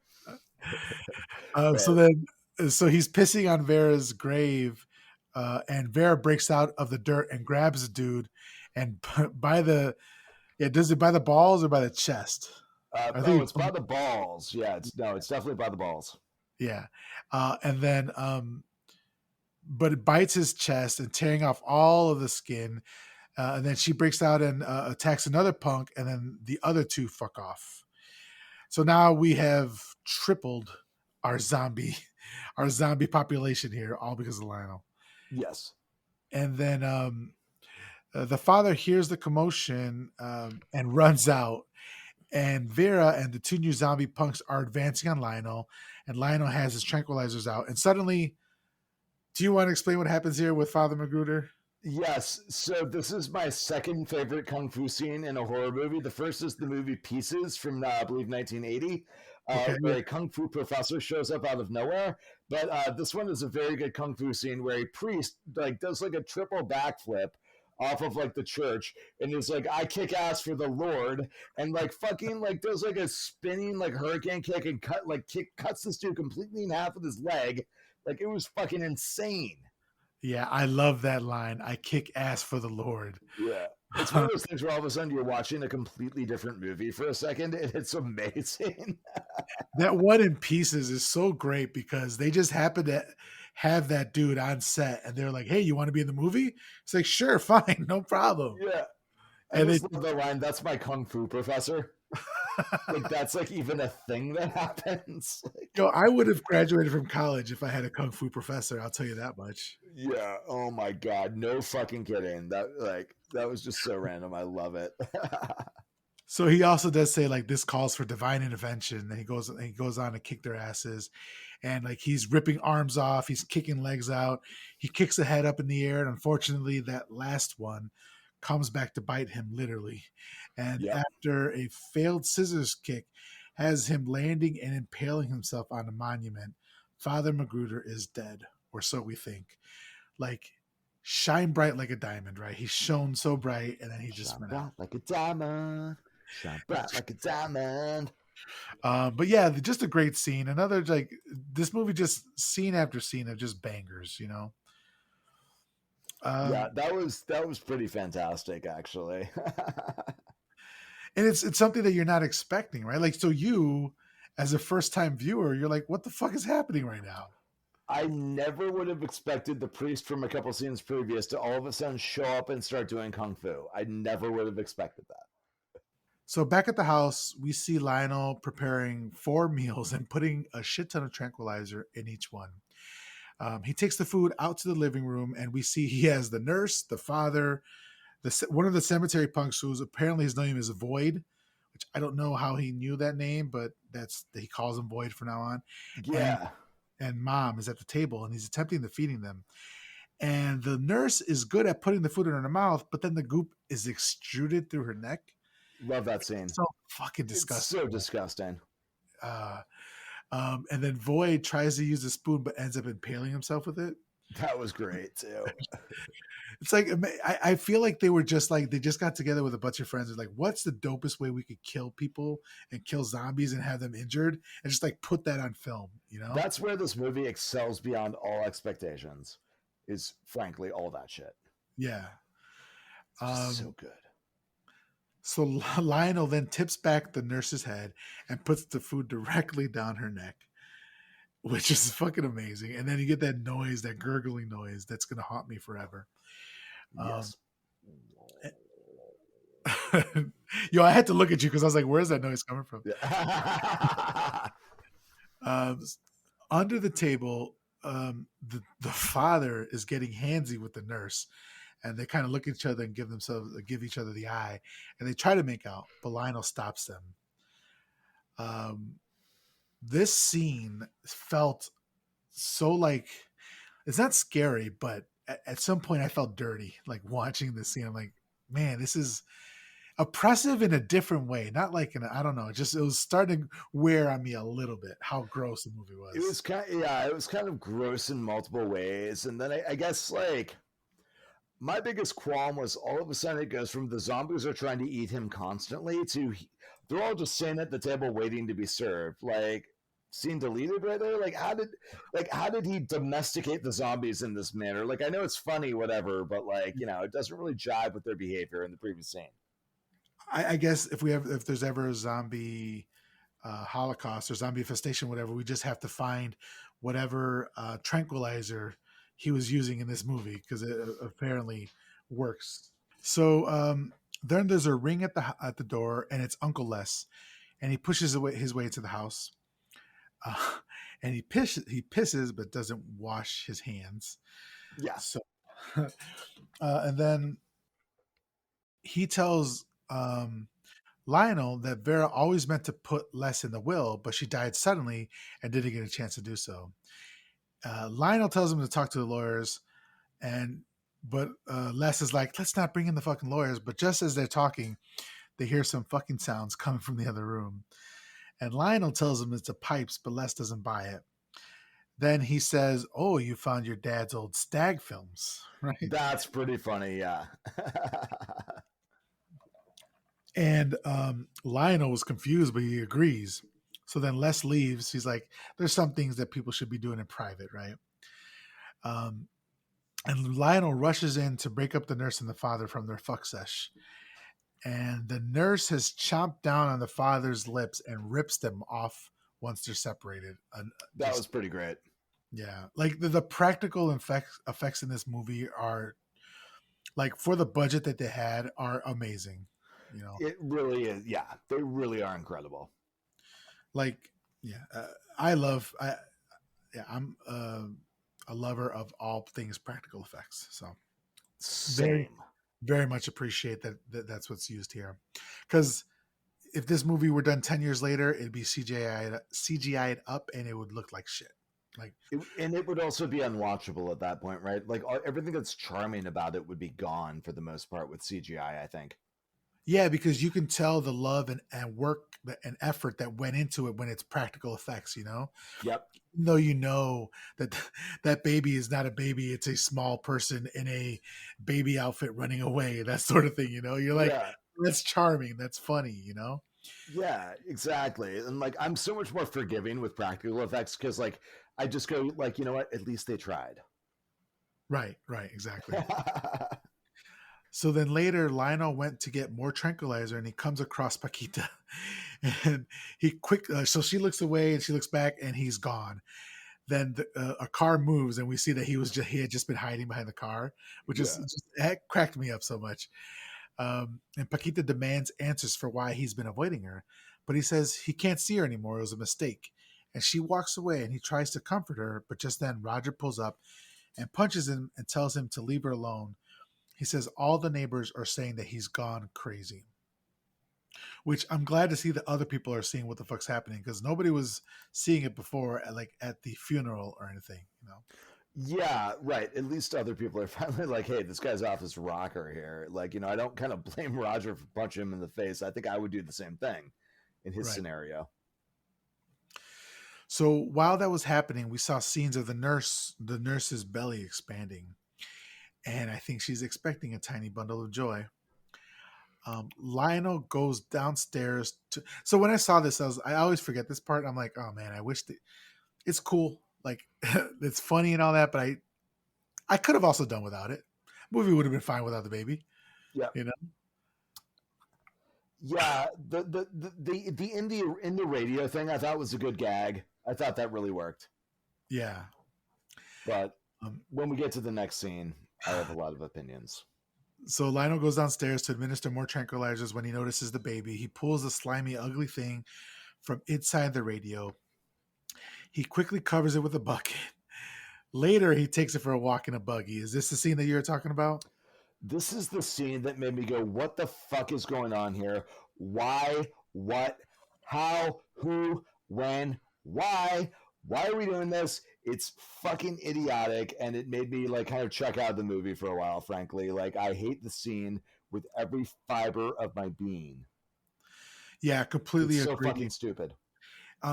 So he's pissing on Vera's grave, and Vera breaks out of the dirt and grabs the dude, and does it by the balls or by the chest? It's by the balls. Yeah, it's definitely by the balls. Yeah, and then but it bites his chest and tearing off all of the skin. And then she breaks out and attacks another punk, and then the other two fuck off. So now we have tripled our zombie population here, all because of Lionel. Yes. And then the father hears the commotion and runs out. And Vera and the two new zombie punks are advancing on Lionel, and Lionel has his tranquilizers out. And suddenly, do you want to explain what happens here with Father Magruder? Yes, so this is my second favorite kung fu scene in a horror movie. The first is the movie Pieces from, I believe, 1980, Okay, yeah. where a kung fu professor shows up out of nowhere. But this one is a very good kung fu scene where a priest like does like a triple backflip off of like the church and is like, "I kick ass for the Lord," and like fucking like does like a spinning like hurricane kick and cuts this dude completely in half with his leg. Like it was fucking insane. Yeah, I love that line. I kick ass for the Lord. Yeah. It's one of those things where all of a sudden you're watching a completely different movie for a second and it's amazing. That one in Pieces is so great because they just happen to have that dude on set and they're like, "Hey, you want to be in the movie?" It's like, "Sure, fine, no problem." Yeah. I And they just love the line, "That's my kung fu professor." Like that's like even a thing that happens. Like, Yo, I would have graduated from college if I had a kung fu professor, I'll tell you that much. yeah. Oh my god. No fucking kidding. That was just so random. I love it. So he also does say like this calls for divine intervention, and he goes on to kick their asses, and like he's ripping arms off, he's kicking legs out, he kicks a head up in the air, and unfortunately that last one comes back to bite him literally. And Yep. after a failed scissors kick has him landing and impaling himself on a monument, Father Magruder is dead, or so we think. Like shine bright like a diamond, right? He's shone so bright, and then he just Shine went out. bright like a diamond. Shine bright like a diamond. But yeah, just a great scene. Another like this movie, just scene after scene of just bangers, you know. Yeah, Um, that was pretty fantastic actually. and it's something that you're not expecting, right? Like, so you, as a first time viewer, you're like, what the fuck is happening right now? I never would have expected the priest from a couple scenes previous to all of a sudden show up and start doing kung fu. I never would have expected that. So back at the house, we see Lionel preparing 4 meals and putting a shit ton of tranquilizer in each one. He takes the food out to the living room, and we see he has the nurse, the father, one of the cemetery punks who's apparently his name is Void, which I don't know how he knew that name, but he calls him Void from now on. And Yeah, Mom is at the table and he's attempting to feeding them. And the nurse is good at putting the food in her mouth, but then the goop is extruded through her neck. love that scene. So fucking It's disgusting. so disgusting. Uh, and then Void tries to use a spoon, but ends up impaling himself with it. That was great too. It's like I feel like they were just like they just got together with a bunch of friends. And like, what's the dopest way we could kill people and kill zombies and have them injured, and just like put that on film, you know? That's where this movie excels beyond all expectations. Is frankly all that shit. Yeah. It's so good. So Lionel then tips back the nurse's head and puts the food directly down her neck, which is fucking amazing. And then you get that noise, that gurgling noise that's gonna haunt me forever. Yes. Yo, I had to look at you because I was like, "Where's that noise coming from?" Yeah. Um, under the table, the father is getting handsy with the nurse, and they kind of look at each other and give each other the eye, and they try to make out, but Lionel stops them. This scene felt so like it's not scary, but at some point I felt dirty, like watching this scene. I'm like, man, this is oppressive in a different way, not like I don't know, it was starting to wear on me a little bit how gross the movie was. It was kind of gross in multiple ways. And then I guess like my biggest qualm was all of a sudden it goes from the zombies are trying to eat him constantly to they're all just sitting at the table waiting to be served. Like scene deleted right there. How did he domesticate the zombies in this manner? Like I know it's funny, whatever, but like, it doesn't really jive with their behavior in the previous scene. I guess if there's ever a zombie holocaust or zombie infestation, whatever, we just have to find whatever tranquilizer he was using in this movie because it apparently works. So then there's a ring at the door, and it's Uncle Les, and he pushes his way into the house, and he pisses but doesn't wash his hands. Yeah. So and then he tells Lionel that Vera always meant to put Les in the will, but she died suddenly and didn't get a chance to do so. Lionel tells him to talk to the lawyers, and But Les is like, let's not bring in the fucking lawyers. But just as they're talking, they hear some fucking sounds coming from the other room. And Lionel tells him it's the pipes, but Les doesn't buy it. Then he says, oh, you found your dad's old stag films, right? That's pretty funny, yeah. And Lionel was confused, but he agrees. So then Les leaves. He's like, there's some things that people should be doing in private, right? And Lionel rushes in to break up the nurse and the father from their fuck sesh. And the nurse has chomped down on the father's lips and rips them off once they're separated. That was pretty great. Yeah. Like the practical effects in this movie are, like, for the budget that they had, are amazing. You know, it really is. Yeah, they really are incredible. Like, yeah, I'm a lover of all things practical effects. So Same. very much appreciate that's what's used here. Because if this movie were done 10 years later, it'd be CGI'd up and it would look like shit. And it would also be unwatchable at that point, right? Like everything that's charming about it would be gone for the most part with CGI, I think. Yeah, because you can tell the love and work and effort that went into it when it's practical effects, you know? Yep. Even though you know that that baby is not a baby, it's a small person in a baby outfit running away, that sort of thing, you know? You're like, yeah. That's charming, that's funny, you know? Yeah, exactly. And like I'm so much more forgiving with practical effects because like I just go like, you know what, at least they tried. Right, exactly. So then later, Lionel went to get more tranquilizer, and he comes across Paquita, and so she looks away, and she looks back, and he's gone. Then a car moves, and we see that he had just been hiding behind the car, which that cracked me up so much. And Paquita demands answers for why he's been avoiding her, but he says he can't see her anymore. It was a mistake, and she walks away, and he tries to comfort her, but just then Roger pulls up and punches him and tells him to leave her alone. He says all the neighbors are saying that he's gone crazy, which I'm glad to see that other people are seeing what the fuck's happening, because nobody was seeing it before, at the funeral or anything, you know? Yeah, right. At least other people are finally like, hey, this guy's off his rocker here. Like, you know, I don't kind of blame Roger for punching him in the face. I think I would do the same thing in his scenario. So while that was happening, we saw scenes of the nurse's belly expanding. And I think she's expecting a tiny bundle of joy. Lionel goes downstairs so when I saw this, I always forget this part. I'm like, oh man, I wish it's cool. Like, it's funny and all that, but I could have also done without it. Movie would have been fine without the baby. Yeah. You know? Yeah. The in the radio thing I thought was a good gag. I thought that really worked. Yeah. But when we get to the next scene, I have a lot of opinions. So Lionel goes downstairs to administer more tranquilizers when he notices the baby. He pulls the slimy, ugly thing from inside the radio. He quickly covers it with a bucket. Later, he takes it for a walk in a buggy. Is this the scene that you were talking about? This is the scene that made me go, what the fuck is going on here? Why? What? How? Who? When? Why? Why are we doing this? It's fucking idiotic, and it made me like kind of check out the movie for a while, frankly. Like, I hate the scene with every fiber of my being. Yeah, completely it's agree. So fucking stupid.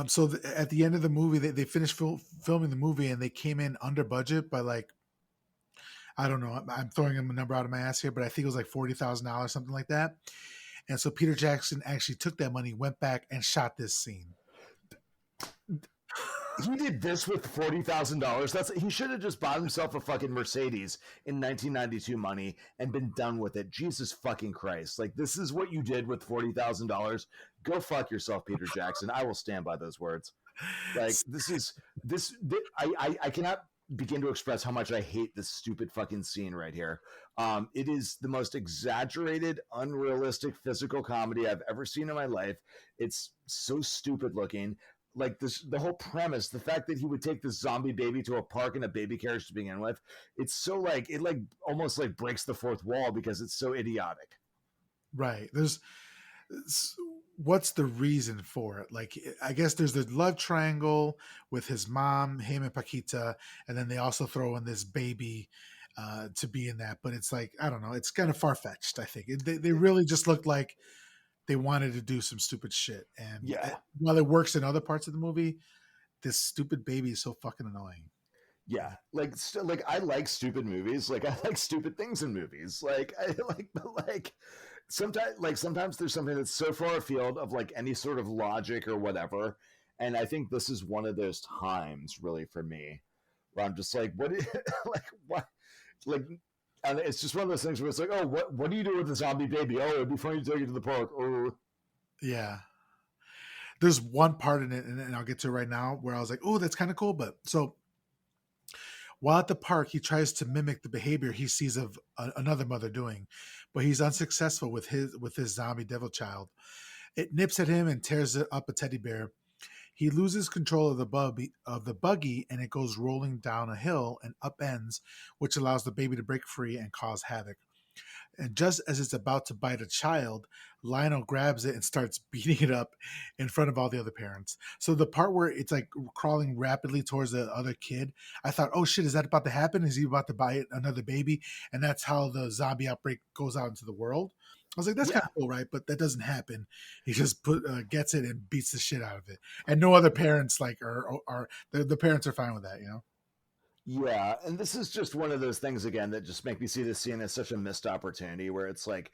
So at the end of the movie, they finished filming the movie, and they came in under budget by, like, I don't know, I'm throwing a number out of my ass here, but I think it was like $40,000, something like that. And so Peter Jackson actually took that money, went back, and shot this scene. He did this with $40,000. He should have just bought himself a fucking Mercedes in 1992 money and been done with it. Jesus fucking Christ! Like, this is what you did with $40,000. Go fuck yourself, Peter Jackson. I will stand by those words. Like, I cannot begin to express how much I hate this stupid fucking scene right here. It is the most exaggerated, unrealistic physical comedy I've ever seen in my life. It's so stupid looking. Like, the whole premise, the fact that he would take this zombie baby to a park in a baby carriage to begin with, it's so like, it like almost like breaks the fourth wall because it's so idiotic. Right. What's the reason for it? Like, I guess there's the love triangle with his mom, him, and Paquita, and then they also throw in this baby to be in that. But it's like, I don't know, it's kind of far fetched. I think they really just looked like they wanted to do some stupid shit, and Yeah. while it works in other parts of the movie, this stupid baby is so fucking annoying. Yeah, like like I like stupid movies. Like I like stupid things in movies. Like I like, but sometimes there's something that's so far afield of like any sort of logic or whatever. And I think this is one of those times, really, for me, where I'm just like, like what, like, and it's just one of those things where it's like, oh, what do you do with the zombie baby? Oh, it'd be funny to take it to the park. Oh, Yeah. There's one part in it, and I'll get to it right now, where I was like, oh, that's kind of cool. But so while at the park, he tries to mimic the behavior he sees of another mother doing, but he's unsuccessful with his zombie devil child. It nips at him and tears up a teddy bear. He loses control of the buggy, and it goes rolling down a hill and upends, which allows the baby to break free and cause havoc. And just as it's about to bite a child, Lionel grabs it and starts beating it up in front of all the other parents. So the part where it's like crawling rapidly towards the other kid, I thought, oh shit, is that about to happen? Is he about to bite another baby? And that's how the zombie outbreak goes out into the world. I was like, that's kind of cool, right? But that doesn't happen. He just gets it and beats the shit out of it. And no other parents are the parents are fine with that, you know? yeah, and this is just one of those things again that just make me see this scene as such a missed opportunity where it's like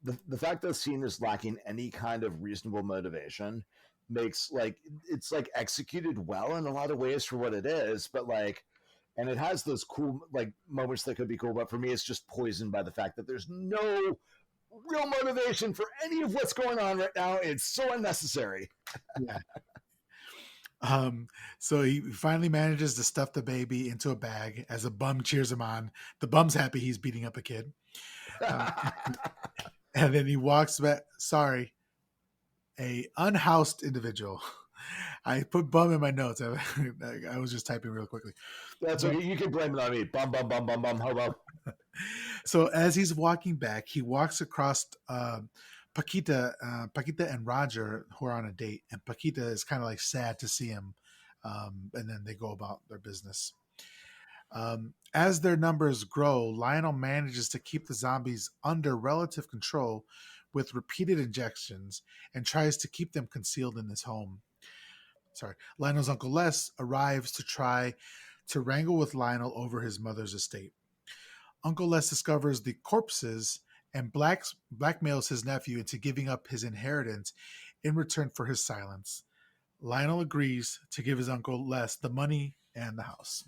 the fact that the scene is lacking any kind of reasonable motivation makes like it's like executed well in a lot of ways for what it is, but like and it has those cool like moments that could be cool, but for me it's just poisoned by the fact that there's no real motivation for any of what's going on right now. It's so unnecessary. Yeah. So he finally manages to stuff the baby into a bag as a bum cheers him on. The bum's happy he's beating up a kid. And then he walks back. Sorry, a unhoused individual. I put bum in my notes. I was just typing real quickly. That's okay. You can blame it on me. Bum, bum, bum, bum, bum, hobo. So as he's walking back, he walks across Paquita and Roger, who are on a date, and Paquita is kind of like sad to see him, and then they go about their business. As their numbers grow, Lionel manages to keep the zombies under relative control with repeated injections and tries to keep them concealed in his home. Lionel's Uncle Les arrives to try to wrangle with Lionel over his mother's estate. Uncle Les discovers the corpses and blackmails his nephew into giving up his inheritance in return for his silence. Lionel agrees to give his Uncle Les the money and the house.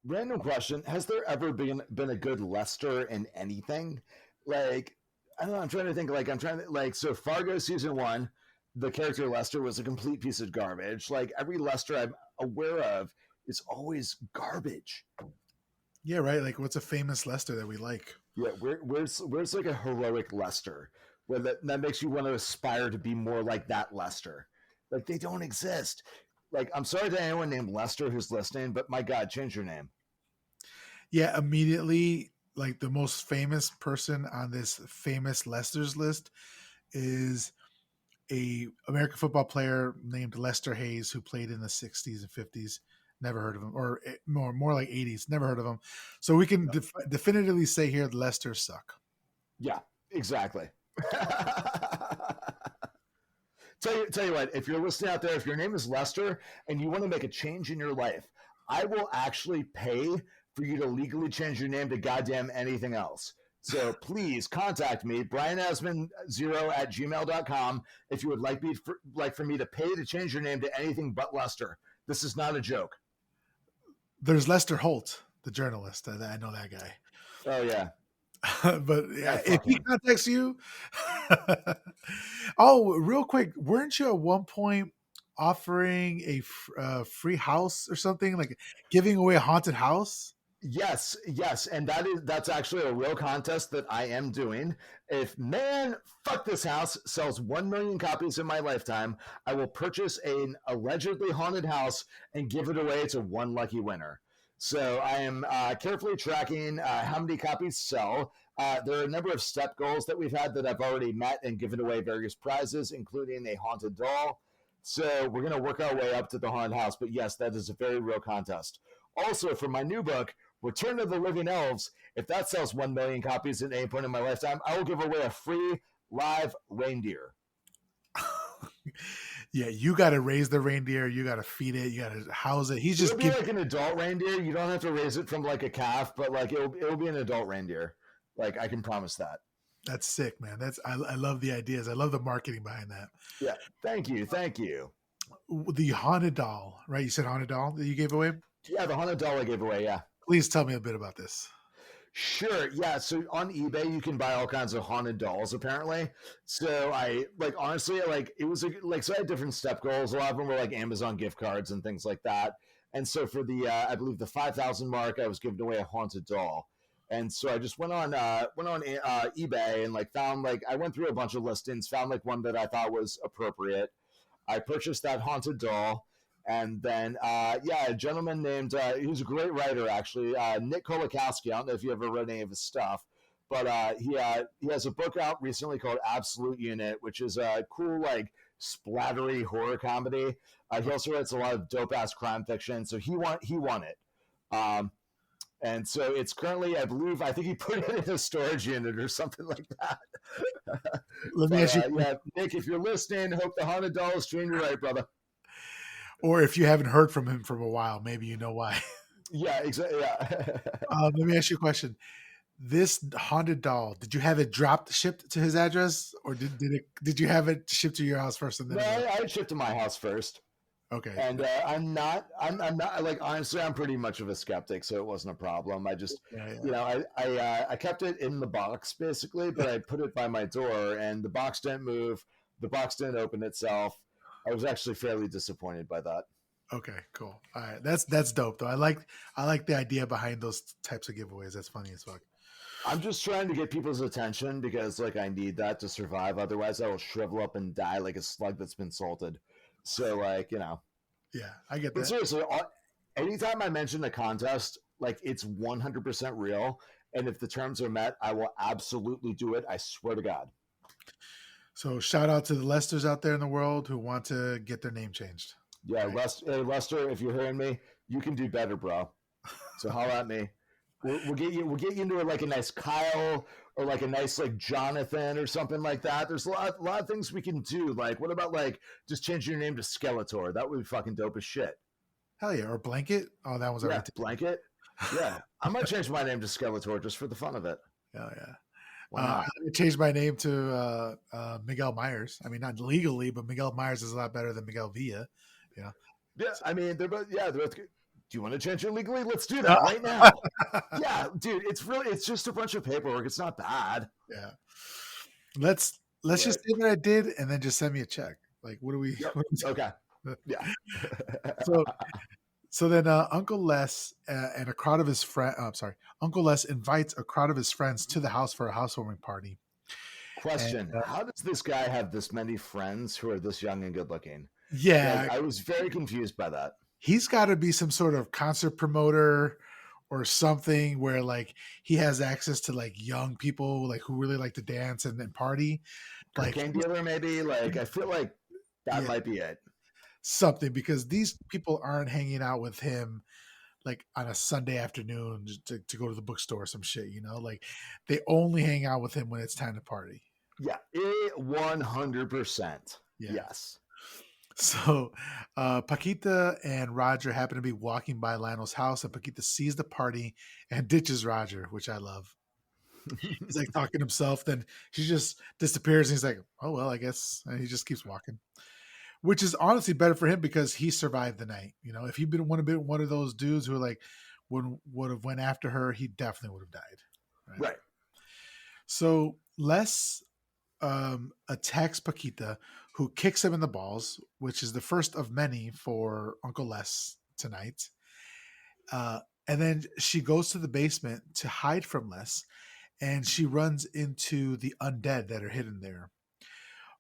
Random question: has there ever been a good Lester in anything? Like, I don't know. I'm trying to think. So Fargo season 1, the character Lester was a complete piece of garbage. Like every Lester I'm aware of is always garbage. Yeah, right. Like, what's a famous Lester that we like? Yeah, where's like a heroic Lester where that makes you want to aspire to be more like that Lester? Like they don't exist. Like I'm sorry to anyone named Lester who's listening, but my God, change your name. Yeah, immediately, like the most famous person on this famous Lester's list is a American football player named Lester Hayes who played in the 60s and 50s. Never heard of him, or more like 80s. Never heard of him. So we can definitively say here the Lesters suck. Yeah, exactly. Tell you what, if you're listening out there, if your name is Lester and you want to make a change in your life, I will actually pay for you to legally change your name to goddamn anything else. So please contact me, brianasman0@gmail.com, if you would like for me to pay to change your name to anything but Lester. This is not a joke. There's Lester Holt, the journalist. I know that guy. Oh, yeah. But yeah, if he contacts you. Oh, real quick, weren't you at one point offering a free house or something, like giving away a haunted house? Yes, and that's actually a real contest that I am doing. If Man Fuck This House sells 1 million copies in my lifetime, I will purchase an allegedly haunted house and give it away to one lucky winner. So I am carefully tracking how many copies sell. There are a number of step goals that we've had that I've already met and given away various prizes, including a haunted doll. So we're going to work our way up to the haunted house. But yes, that is a very real contest. Also, for my new book, Return of the Living Elves. If that sells 1 million copies at any point in my lifetime, I will give away a free live reindeer. Yeah, you got to raise the reindeer. You got to feed it. You got to house it. He's It'll just be like an adult reindeer. You don't have to raise it from like a calf, but like it'll be an adult reindeer. Like I can promise that. That's sick, man. I love the ideas. I love the marketing behind that. Yeah. Thank you. The haunted doll, right? You said haunted doll that you gave away? Yeah, the $100 I gave away. Yeah. Please tell me a bit about this. Sure. Yeah. So on eBay, you can buy all kinds of haunted dolls, apparently. So I like, honestly, like it was like, so I had different step goals. A lot of them were like Amazon gift cards and things like that. And so for the, I believe the 5,000 mark, I was giving away a haunted doll. And so I just went on eBay and like found like, I went through a bunch of listings, found like one that I thought was appropriate. I purchased that haunted doll. And then, a gentleman named, he was a great writer, actually, Nick Kolakowski. I don't know if you ever read any of his stuff, but he has a book out recently called Absolute Unit, which is a cool, like, splattery horror comedy. He also writes a lot of dope-ass crime fiction, so he won it. And so it's currently, I think he put it in a storage unit or something like that. Let me ask you, Nick, if you're listening, hope the haunted doll is treating you right, brother. or if you haven't heard from him for a while, maybe you know why. Yeah, exactly. Yeah. Let me ask you a question. This haunted doll, did you have it shipped to his address, or did you have it shipped to your house first? And then I shipped to my house first. Okay. And I'm not like, honestly, I'm pretty much of a skeptic, so it wasn't a problem. I just, I kept it in the box basically, but I put it by my door, and the box didn't move. The box didn't open itself. I was actually fairly disappointed by that. Okay, cool. All right, that's dope though. I like the idea behind those types of giveaways. That's funny as fuck. I'm just trying to get people's attention because like I need that to survive. Otherwise, I will shrivel up and die like a slug that's been salted. So like, Yeah, I get that. But seriously, anytime I mention a contest, like it's 100% real, and if the terms are met, I will absolutely do it. I swear to God. So shout out to the Lesters out there in the world who want to get their name changed. Yeah, right? Lester, if you're hearing me, you can do better, bro. So holler at me. We'll get you into like a nice Kyle or like a nice like Jonathan or something like that. There's a lot of things we can do. Like, what about like just changing your name to Skeletor? That would be fucking dope as shit. Hell yeah, or Blanket. Oh, that was already Blanket. Yeah, I might change my name to Skeletor just for the fun of it. Hell yeah. I changed my name to Miguel Myers. I mean, not legally, but Miguel Myers is a lot better than Miguel Villa. You know? Yeah, I mean, they're both good. Do you want to change it legally? Let's do that right now. Yeah, dude, it's just a bunch of paperwork. It's not bad. Yeah. Let's just say that I did, and then just send me a check. Like, what do we? Yep. Okay. Yeah. So then Uncle Les and a crowd of his friends, Uncle Les invites a crowd of his friends to the house for a housewarming party. Question, how does this guy have this many friends who are this young and good looking? Yeah. Like, I was very confused by that. He's got to be some sort of concert promoter or something where like he has access to like young people like who really like to dance and party. Like cocaine dealer maybe? Like I feel like that might be it. Something, because these people aren't hanging out with him like on a Sunday afternoon to go to the bookstore or some shit, you know? Like they only hang out with him when it's time to party. Yeah, 100%. Yeah. Yes. So Paquita and Roger happen to be walking by Lionel's house, and Paquita sees the party and ditches Roger, which I love. He's like talking to himself, then she just disappears, and he's like, oh, well, I guess. And he just keeps walking. Which is honestly better for him because he survived the night. You know, if he'd been one of those dudes who like would have went after her, he definitely would have died. Right. So Les attacks Paquita, who kicks him in the balls, which is the first of many for Uncle Les tonight. And then she goes to the basement to hide from Les, and she runs into the undead that are hidden there.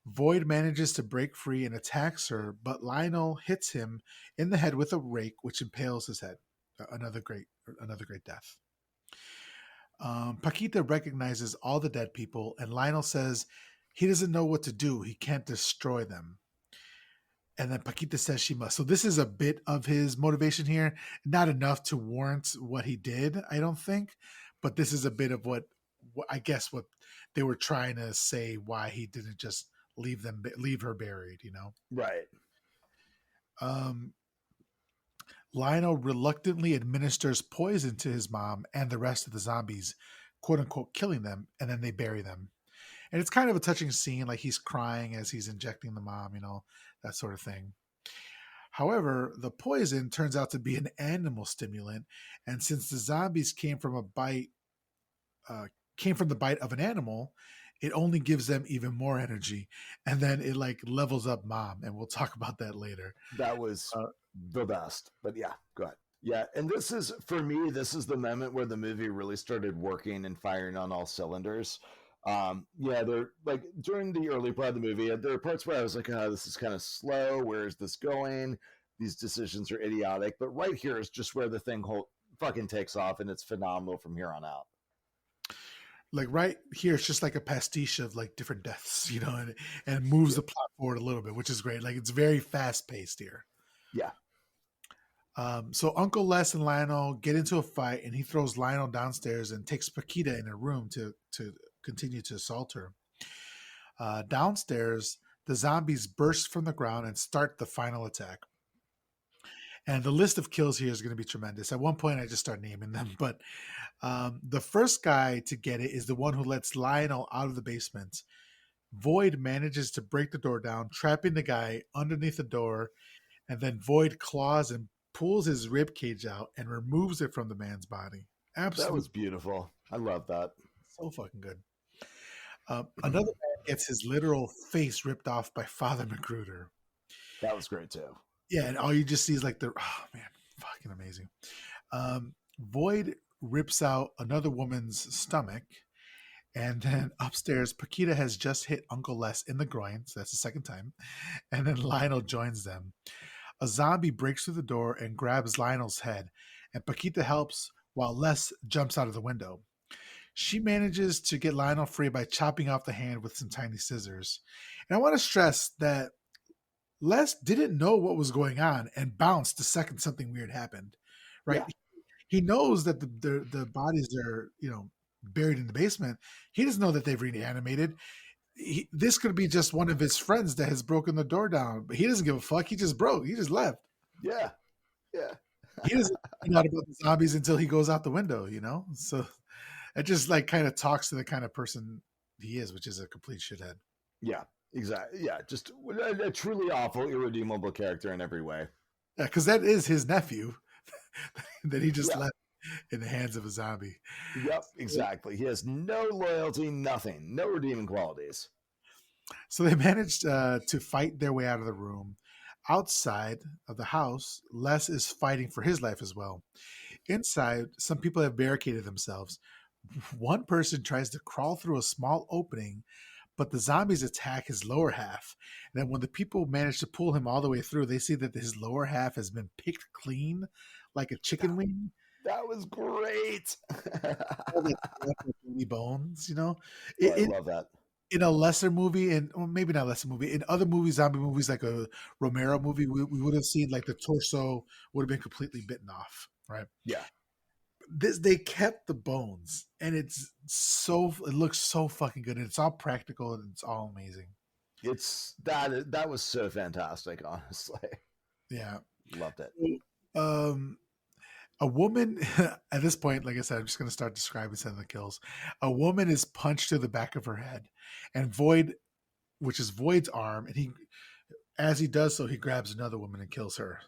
Void manages to break free and attacks her, but Lionel hits him in the head with a rake, which impales his head. Another great death. Paquita recognizes all the dead people, and Lionel says he doesn't know what to do. He can't destroy them. And then Paquita says she must. So this is a bit of his motivation here. Not enough to warrant what he did, I don't think. But this is a bit of what I guess what they were trying to say, why he didn't just leave her buried, you know? Right. Lionel reluctantly administers poison to his mom and the rest of the zombies, quote unquote, killing them, and then they bury them. And it's kind of a touching scene, like he's crying as he's injecting the mom, you know, that sort of thing. However, the poison turns out to be an animal stimulant, and since the zombies came from the bite of an animal, it only gives them even more energy, and then it like levels up mom, and we'll talk about that later. That was the best. But yeah, go ahead. Yeah, and this is, for me, this is the moment where the movie really started working and firing on all cylinders. Yeah, they're like during the early part of the movie, there are parts where I was like, oh, this is kind of slow. Where is this going? These decisions are idiotic. But right here is just where the thing fucking takes off, and it's phenomenal from here on out. Like right here, it's just like a pastiche of like different deaths, you know, and moves the plot forward a little bit, which is great. Like it's very fast paced here. Yeah. So Uncle Les and Lionel get into a fight, and he throws Lionel downstairs and takes Paquita in her room to continue to assault her. Downstairs, the zombies burst from the ground and start the final attack. And the list of kills here is going to be tremendous. At one point, I just start naming them, but the first guy to get it is the one who lets Lionel out of the basement. Void manages to break the door down, trapping the guy underneath the door, and then Void claws and pulls his rib cage out and removes it from the man's body. Absolutely. That was beautiful. I love that. So fucking good. Another man gets his literal face ripped off by Father Magruder. That was great too. Yeah, and all you just see is like fucking amazing. Void rips out another woman's stomach, and then upstairs, Paquita has just hit Uncle Les in the groin, so that's the second time, and then Lionel joins them. A zombie breaks through the door and grabs Lionel's head, and Paquita helps while Les jumps out of the window. She manages to get Lionel free by chopping off the hand with some tiny scissors. And I want to stress that Les didn't know what was going on and bounced the second something weird happened, right? Yeah. He knows that the bodies are, you know, buried in the basement. He doesn't know that they've reanimated. This could be just one of his friends that has broken the door down, but he doesn't give a fuck. He just broke. He just left. Yeah. Yeah. He doesn't find out about the zombies until he goes out the window, you know? So it just like kind of talks to the kind of person he is, which is a complete shithead. Yeah, exactly. Yeah, just a truly awful, irredeemable character in every way. Yeah, because that is his nephew that he just left in the hands of a zombie. Yep, exactly. He has no loyalty, nothing, no redeeming qualities. So they managed to fight their way out of the room. Outside of the house, Les is fighting for his life as well. Inside, some people have barricaded themselves. One person tries to crawl through a small opening, but the zombies attack his lower half. And then when the people manage to pull him all the way through, they see that his lower half has been picked clean like a chicken wing. That was great. All the bones, you know? I love that. In a lesser movie, and well, maybe not lesser movie, in other movies, zombie movies like a Romero movie, we would have seen like the torso would have been completely bitten off, right? Yeah. They kept the bones, and it looks so fucking good, and it's all practical, and it's all amazing. It's that was so fantastic, honestly. Yeah, loved it. A woman at this point, like I said, I'm just going to start describing some of the kills. A woman is punched to the back of her head, and Void, which is Void's arm, and as he does so, he grabs another woman and kills her.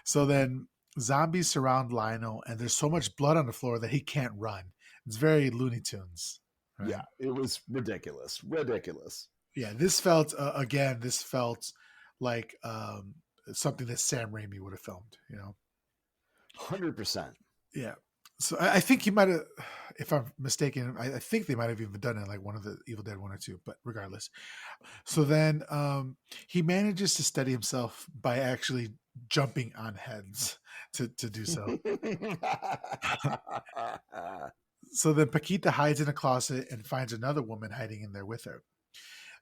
So then zombies surround Lionel, and there's so much blood on the floor that he can't run. It's very Looney Tunes. Right? Yeah, it was ridiculous. Yeah, this felt like something that Sam Raimi would have filmed, you know. 100%. Yeah. So I think he might have, if I'm mistaken, I think they might have even done it like one of the Evil Dead 1 or 2, but regardless. So then he manages to steady himself by actually jumping on heads to do so. So then Paquita hides in a closet and finds another woman hiding in there with her.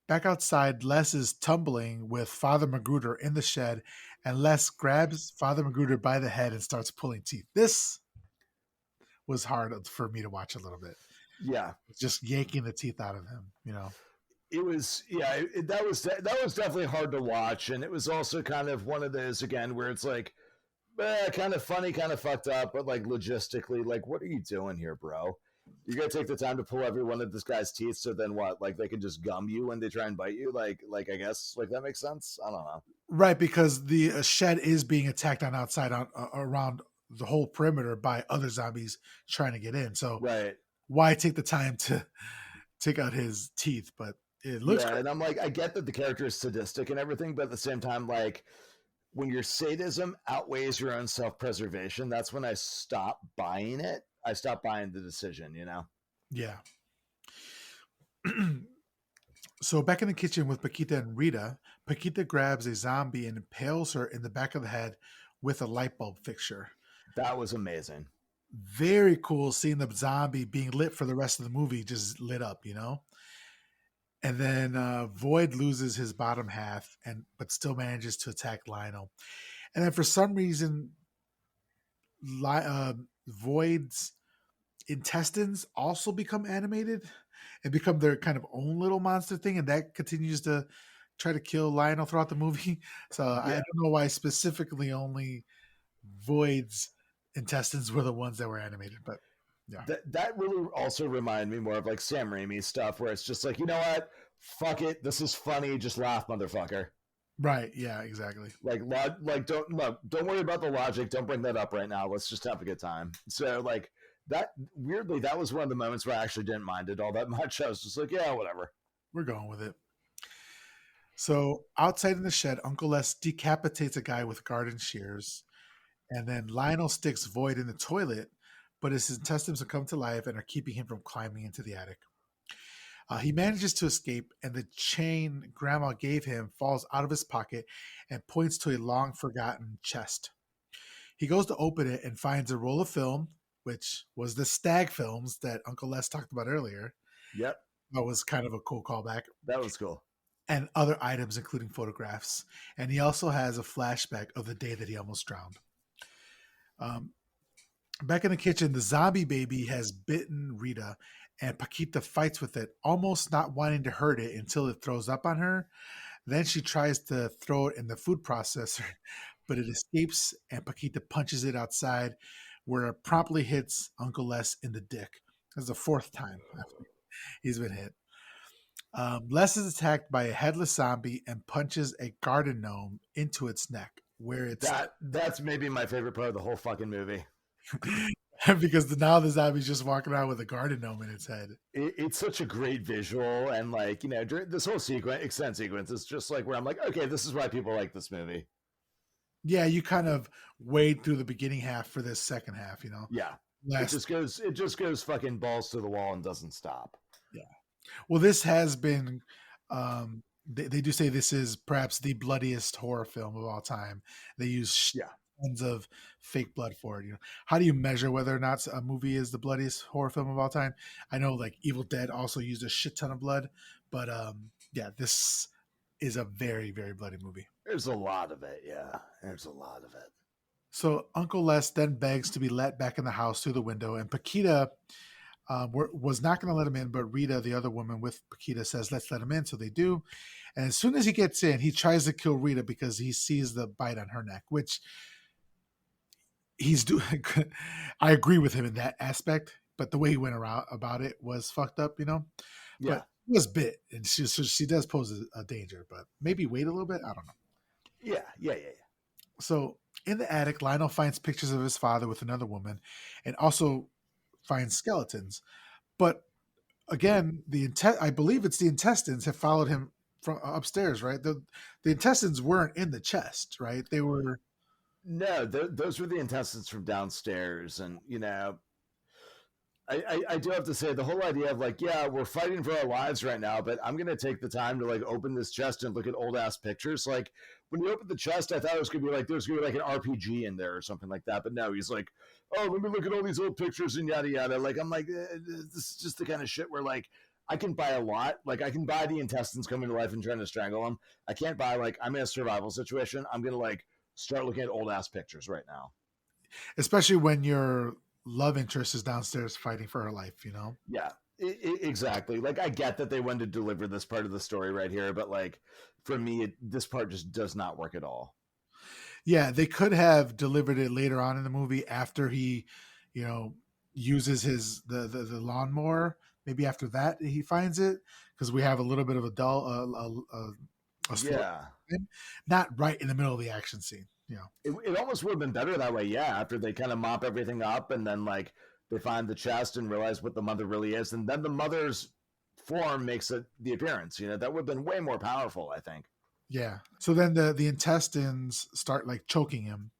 Back outside, Les is tumbling with Father Magruder in the shed, and Les grabs Father Magruder by the head and starts pulling teeth. This was hard for me to watch a little bit. Yeah, Just yanking the teeth out of him, you know. it was. Yeah, that was definitely hard to watch, and it was also kind of one of those again where it's like, kind of funny, kind of fucked up, but like logistically, like, what are you doing here, bro? You gotta take the time to pull every one of this guy's teeth, so then what? Like they can just gum you when they try and bite you? Like I guess like that makes sense. I don't know. Right, because the shed is being attacked on outside on around the whole perimeter by other zombies trying to get in. So Right. why take the time to take out his teeth? But it looks Yeah, great. and I'm like, I get that the character is sadistic and everything, but at the same time, like when your sadism outweighs your own self-preservation, that's when I stop buying it. I stop buying the decision, you know? Yeah. So back in the kitchen with Paquita and Rita, Paquita grabs a zombie and impales her in the back of the head with a light bulb fixture. That was amazing. Very cool seeing the zombie being lit for the rest of the movie, just lit up, you know? And then Void loses his bottom half, but still manages to attack Lionel. And then for some reason, Void's intestines also become animated and become their kind of own little monster thing, and that continues to try to kill Lionel throughout the movie. So I don't know why specifically only Void's intestines were the ones that were animated, but yeah. That really also reminded me more of like Sam Raimi stuff, where it's just like, you know what? Fuck it. This is funny. Just laugh, motherfucker. Right. Yeah, exactly. Like don't worry about the logic. Don't bring that up right now. Let's just have a good time. So like that weirdly, that was one of the moments where I actually didn't mind it all that much. I was just like, yeah, whatever. We're going with it. So outside in the shed, Uncle Les decapitates a guy with garden shears, and then Lionel sticks Void in the toilet, but his intestines have come to life and are keeping him from climbing into the attic. He manages to escape, and the chain Grandma gave him falls out of his pocket and points to a long forgotten chest. He goes to open it and finds a roll of film, which was the Stag films that Uncle Les talked about earlier. Yep. That was kind of a cool callback. That was cool. And other items, including photographs. And he also has a flashback of the day that he almost drowned. Back in the kitchen, the zombie baby has bitten Rita, and Paquita fights with it, almost not wanting to hurt it until it throws up on her. Then she tries to throw it in the food processor, but it escapes, and Paquita punches it outside, where it promptly hits Uncle Les in the dick. That's the fourth time he's been hit. Les is attacked by a headless zombie and punches a garden gnome into its neck, where it's that's maybe my favorite part of the whole fucking movie. because now the zombie's just walking around with a garden gnome in its head. It's such a great visual, and like, you know, during this whole extended sequence is just like where I'm like, okay, this is why people like this movie. Yeah, you kind of wade through the beginning half for this second half, you know. Yeah, it just goes fucking balls to the wall and doesn't stop. Yeah. Well, this has been. They do say this is perhaps the bloodiest horror film of all time. They use tons of fake blood for it. You know, how do you measure whether or not a movie is the bloodiest horror film of all time? I know, like Evil Dead also used a shit ton of blood, but yeah, this is a very, very bloody movie. There's a lot of it. Yeah, there's a lot of it. So Uncle Les then begs to be let back in the house through the window, and Paquita was not going to let him in, but Rita, the other woman with Paquita, says, let's let him in. So they do. And as soon as he gets in, he tries to kill Rita because he sees the bite on her neck, which he's doing. I agree with him in that aspect, but the way he went around about it was fucked up, you know? Yeah. But he was bit, and she does pose a danger, but maybe wait a little bit. I don't know. Yeah. So in the attic, Lionel finds pictures of his father with another woman and also finds skeletons. But again, I believe it's the intestines have followed him from upstairs, right? The intestines weren't in the chest, right? They were. No, those were the intestines from downstairs. And, you know, I do have to say the whole idea of like, yeah, we're fighting for our lives right now, but I'm going to take the time to like open this chest and look at old ass pictures. Like when you open the chest, I thought it was going to be like, there's going to be like an RPG in there or something like that. But no, he's like, oh, let me look at all these old pictures and yada, yada. Like, I'm like, this is just the kind of shit where like, I can buy a lot. Like I can buy the intestines coming to life and trying to strangle them. I can't buy like I'm in a survival situation. I'm gonna like start looking at old ass pictures right now. Especially when your love interest is downstairs fighting for her life, you know? Yeah, exactly. Like I get that they wanted to deliver this part of the story right here, but like for me, this part just does not work at all. Yeah, they could have delivered it later on in the movie after he, you know, uses his the lawnmower. Maybe after that he finds it because we have a little bit of a dull a slow Yeah, time, not right in the middle of the action scene. You know, it almost would have been better that way. Yeah, after they kind of mop everything up and then like they find the chest and realize what the mother really is, and then the mother's form makes it the appearance. You know, that would have been way more powerful, I think. yeah. So then the intestines start like choking him.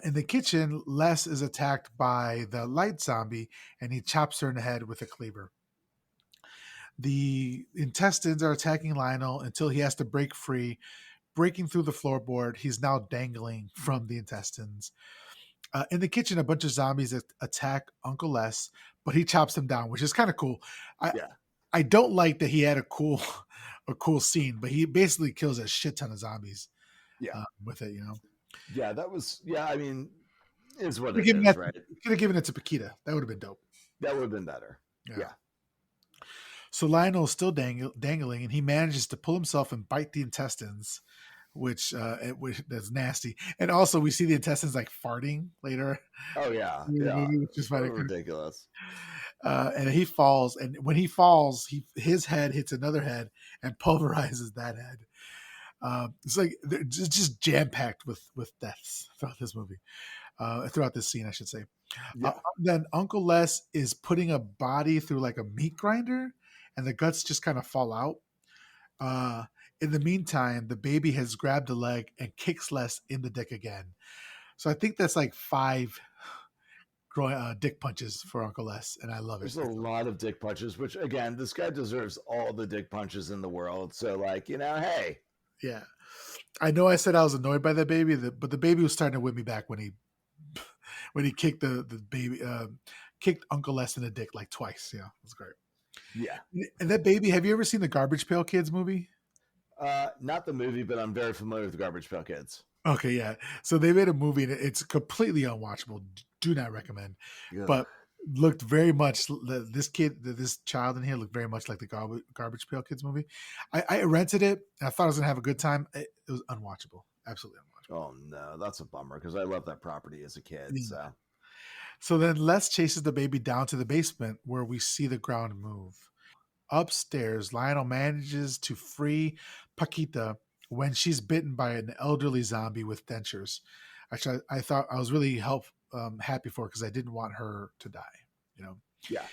In the kitchen, Les is attacked by the light zombie, and he chops her in the head with a cleaver. The intestines are attacking Lionel until he has to break free, breaking through the floorboard. He's now dangling from the intestines. In the kitchen, a bunch of zombies attack Uncle Les, but he chops them down, which is kind of cool. I Yeah, I don't like that he had a cool a cool scene, but he basically kills a shit ton of zombies yeah, with it. You know, yeah. That was yeah. I mean, is what could it have given is, right? it to Paquita. That would have been dope. That would have been better. Yeah. Yeah, So Lionel is still dangling, and he manages to pull himself and bite the intestines, which that's nasty. And also, we see the intestines like farting later oh yeah, in the yeah. movie, which is funny. Ridiculous. And he falls, and when he falls, his head hits another head and pulverizes that head. It's like they're just jam packed with deaths throughout this movie, throughout this scene, I should say. Yeah, Then Uncle Les is putting a body through like a meat grinder, and the guts just kind of fall out. Uh, in the meantime, the baby has grabbed a leg and kicks Les in the dick again. So I think that's like 5 dick punches for Uncle Les, and I love it. there's a lot of dick punches, which again, this guy deserves all the dick punches in the world. So like, you know, hey, Yeah, I know I said I was annoyed by that baby, but the baby was starting to win me back when he kicked the baby, kicked Uncle Les in the dick like twice. Yeah, it was great. yeah. And that baby, have you ever seen the Garbage Pail Kids movie? Not the movie, but I'm very familiar with the Garbage Pail Kids. Okay, yeah. So they made a movie, and it's completely unwatchable. Do not recommend. Ugh. But looked very much this child in here looked very much like the Garbage Pail Kids movie. I rented it. And I thought I was gonna have a good time. It was unwatchable. Absolutely unwatchable. Oh no, that's a bummer because I love that property as a kid. Yeah. So So then Les chases the baby down to the basement where we see the ground move. Upstairs, Lionel manages to free Paquita when she's bitten by an elderly zombie with dentures. Actually, I thought I was really happy for her because I didn't want her to die. You know, yeah,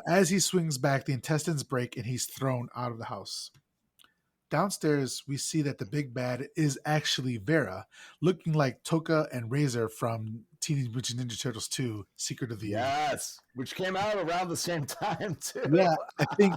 as he swings back, the intestines break and he's thrown out of the house. Downstairs, we see that the big bad is actually Vera, looking like Toka and Razor from Teenage Mutant Ninja Turtles 2: Secret of the Ooze. yes, which came out around the same time too. Yeah, I think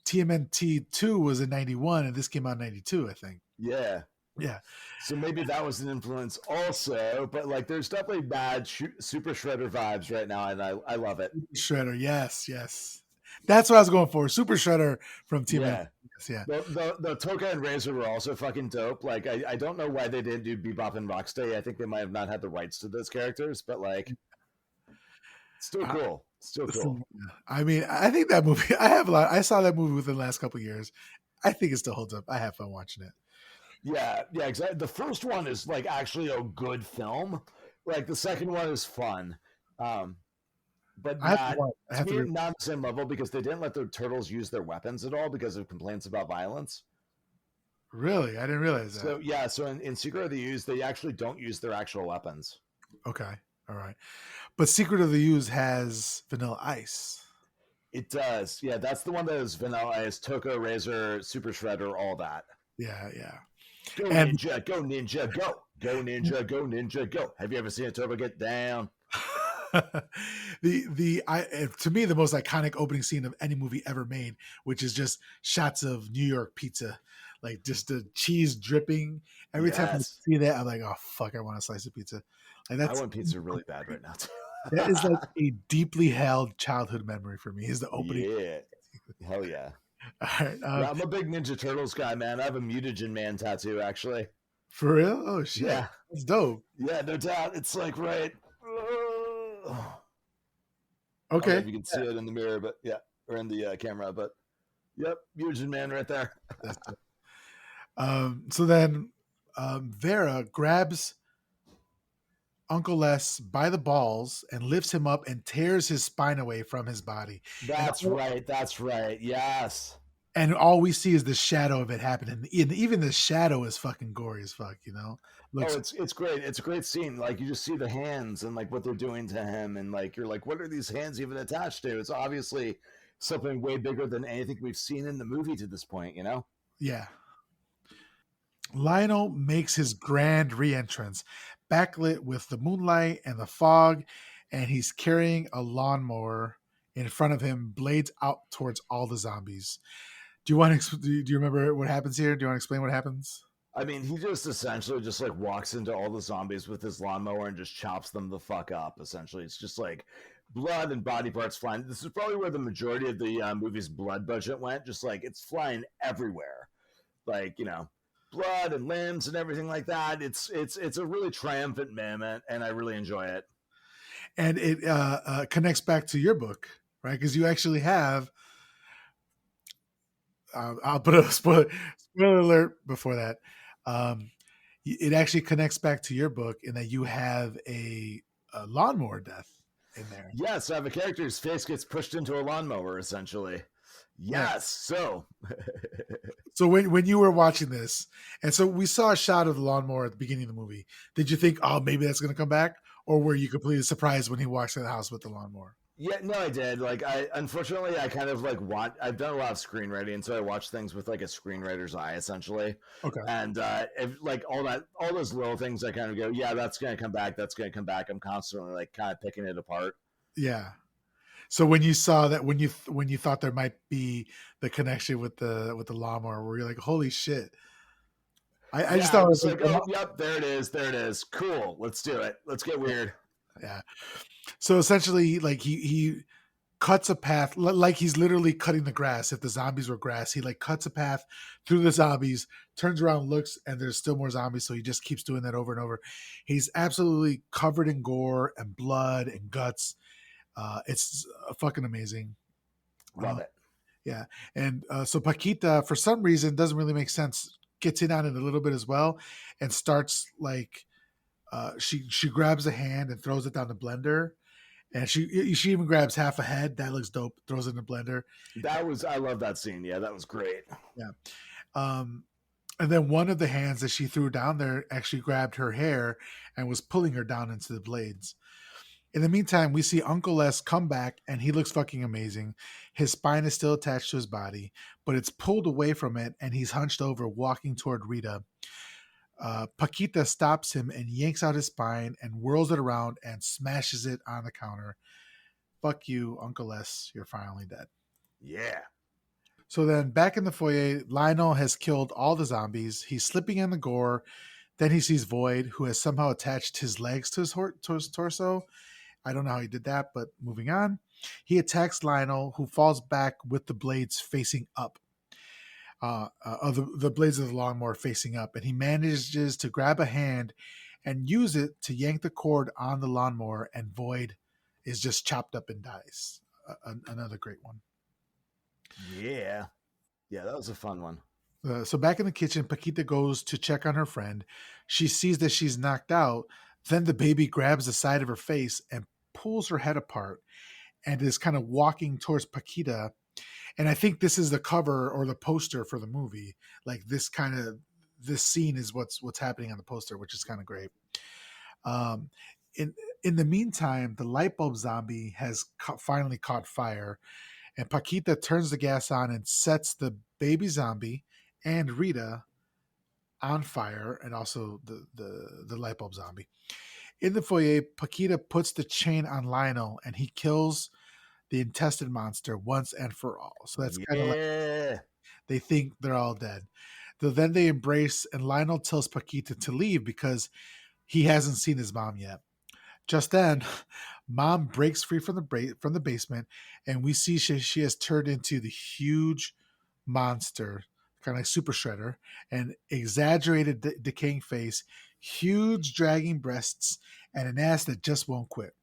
TMNT 2 was in 91 and this came out in 92, I think. Yeah. Yeah. So maybe that was an influence also, but like there's definitely bad Super Shredder vibes right now, and I love it. Shredder, yes. That's what I was going for. Super Shredder from TMNT. Yeah. Yeah. The Toka and Razor were also fucking dope. Like I don't know why they didn't do Bebop and Rocksteady. I think they might have not had the rights to those characters, but like still cool. Still cool. I mean, I think that movie I saw that movie within the last couple of years. I think it still holds up. I have fun watching it. Yeah, exactly. The first one is like actually a good film. Like the second one is fun. But not the same level because they didn't let the turtles use their weapons at all because of complaints about violence. Really? I didn't realize that. So yeah, so in Secret of the Ooze, they actually don't use their actual weapons. Okay. All right. But Secret of the Ooze has Vanilla Ice. It does. Yeah, that's the one that is Vanilla Ice, Toka, Razor, Super Shredder, all that. Yeah. Go ninja, go ninja, go. Go ninja, go ninja, go. Have you ever seen a turtle get down? To me the most iconic opening scene of any movie ever made, which is just shots of New York pizza, like just the cheese dripping. Every time I see that, I'm like, oh fuck, I want a slice of pizza. Like I want pizza really bad right now too. That is like a deeply held childhood memory for me. Is the opening? Yeah. Hell yeah. All right, Yeah, I'm a big Ninja Turtles guy, man. I have a Mutagen Man tattoo, actually. for real? Oh shit, Yeah. that's dope. Yeah, no doubt. It's like right. I don't know Okay, if you can see it in the mirror, but yeah, or in the camera, but yep, Mutagen Man right there. that's dope. So then Vera grabs Uncle Les by the balls and lifts him up and tears his spine away from his body. And That's right. That's right. Yes. and all we see is the shadow of it happening. And even the shadow is fucking gory as fuck, you know? Oh, Looks it's great. It's a great scene. Like you just see the hands and like what they're doing to him, and like you're like, what are these hands even attached to? It's obviously something way bigger than anything we've seen in the movie to this point. You know? yeah. Lionel makes his grand re-entrance, backlit with the moonlight and the fog, and he's carrying a lawnmower in front of him, blades out towards all the zombies. Do you want to? Do you remember what happens here? Do you want to explain what happens? I mean, he just essentially just like walks into all the zombies with his lawnmower and just chops them the fuck up. Essentially, it's just like blood and body parts flying. This is probably where the majority of the movie's blood budget went. Just like it's flying everywhere, like blood and limbs and everything like that. It's a really triumphant moment, and I really enjoy it. And it connects back to your book, right? Because you actually have. I'll put a spoiler alert before that. It actually connects back to your book in that you have a lawnmower death in there. Yes, I have a character whose face gets pushed into a lawnmower, essentially. Yeah. Yes, so So when you were watching this, and so we saw a shot of the lawnmower at the beginning of the movie, did you think, oh, maybe that's going to come back, or were you completely surprised when he walks in the house with the lawnmower? yeah, no, I did. Like, unfortunately, I kind of like watch. I've done a lot of screenwriting, so I watch things with like a screenwriter's eye, essentially. Okay. And if like all those little things, I kind of go, yeah, that's gonna come back. That's gonna come back. I'm constantly like kind of picking it apart. Yeah. So when you saw that, when you thought there might be the connection with the lawnmower, were you like, holy shit? I just Yeah, I thought it was was like, oh, yep, there it is. There it is. Cool. Let's do it. Let's get weird. yeah. So essentially, like he cuts a path, like he's literally cutting the grass. If the zombies were grass, he like cuts a path through the zombies, turns around, looks, and there's still more zombies. So he just keeps doing that over and over. He's absolutely covered in gore and blood and guts. It's fucking amazing. Love it. Yeah, and so Paquita, for some reason, doesn't really make sense. Gets in on it a little bit as well, and starts like she grabs a hand and throws it down the blender, and she even grabs half a head that looks dope, throws it in the blender. I love that scene. Yeah, that was great. Yeah, and then one of the hands that she threw down there actually grabbed her hair and was pulling her down into the blades. In the meantime, we see Uncle Les come back and he looks fucking amazing. His spine is still attached to his body, but it's pulled away from it and he's hunched over walking toward Rita. Paquita stops him and yanks out his spine and whirls it around and smashes it on the counter. Fuck you, Uncle Les. You're finally dead. Yeah. So then back in the foyer, Lionel has killed all the zombies. He's slipping in the gore. Then he sees Void, who has somehow attached his legs to his torso. I don't know how he did that, but moving on. He attacks Lionel, who falls back with the blades facing up. The blades of the lawnmower facing up, and he manages to grab a hand and use it to yank the cord on the lawnmower, and Void is just chopped up and dies. Another great one. Yeah. Yeah, that was a fun one. So back in the kitchen, Paquita goes to check on her friend. She sees that she's knocked out. Then the baby grabs the side of her face and pulls her head apart and is kind of walking towards Paquita. And I think this is the cover or the poster for the movie. Like this scene is what's happening on the poster, which is kind of great. In the meantime, the light bulb zombie has finally caught fire, and Paquita turns the gas on and sets the baby zombie and Rita on fire, and also the light bulb zombie. In the foyer, Paquita puts the chain on Lionel, and he kills the intestine monster once and for all. So that's kind of like they think they're all dead. Then they embrace, and Lionel tells Paquita to leave because he hasn't seen his mom yet. Just then, Mom breaks free from the basement, and we see she has turned into the huge monster, kind of like Super Shredder, and exaggerated decaying face, huge dragging breasts, and an ass that just won't quit.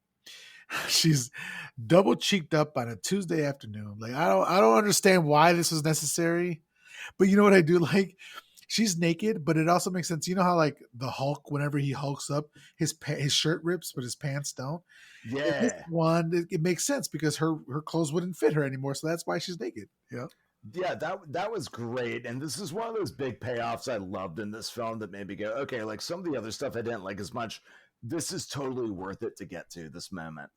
She's double cheeked up on a Tuesday afternoon. Like I don't understand why this was necessary, but you know what I do like? She's naked, but it also makes sense. You know how like the Hulk, whenever he hulks up, his shirt rips, but his pants don't. In this Yeah. one, it makes sense because her clothes wouldn't fit her anymore, so that's why she's naked. Yeah. Yeah, that was great. And this is one of those big payoffs I loved in this film that made me go, okay, like some of the other stuff I didn't like as much. This is totally worth it to get to this moment.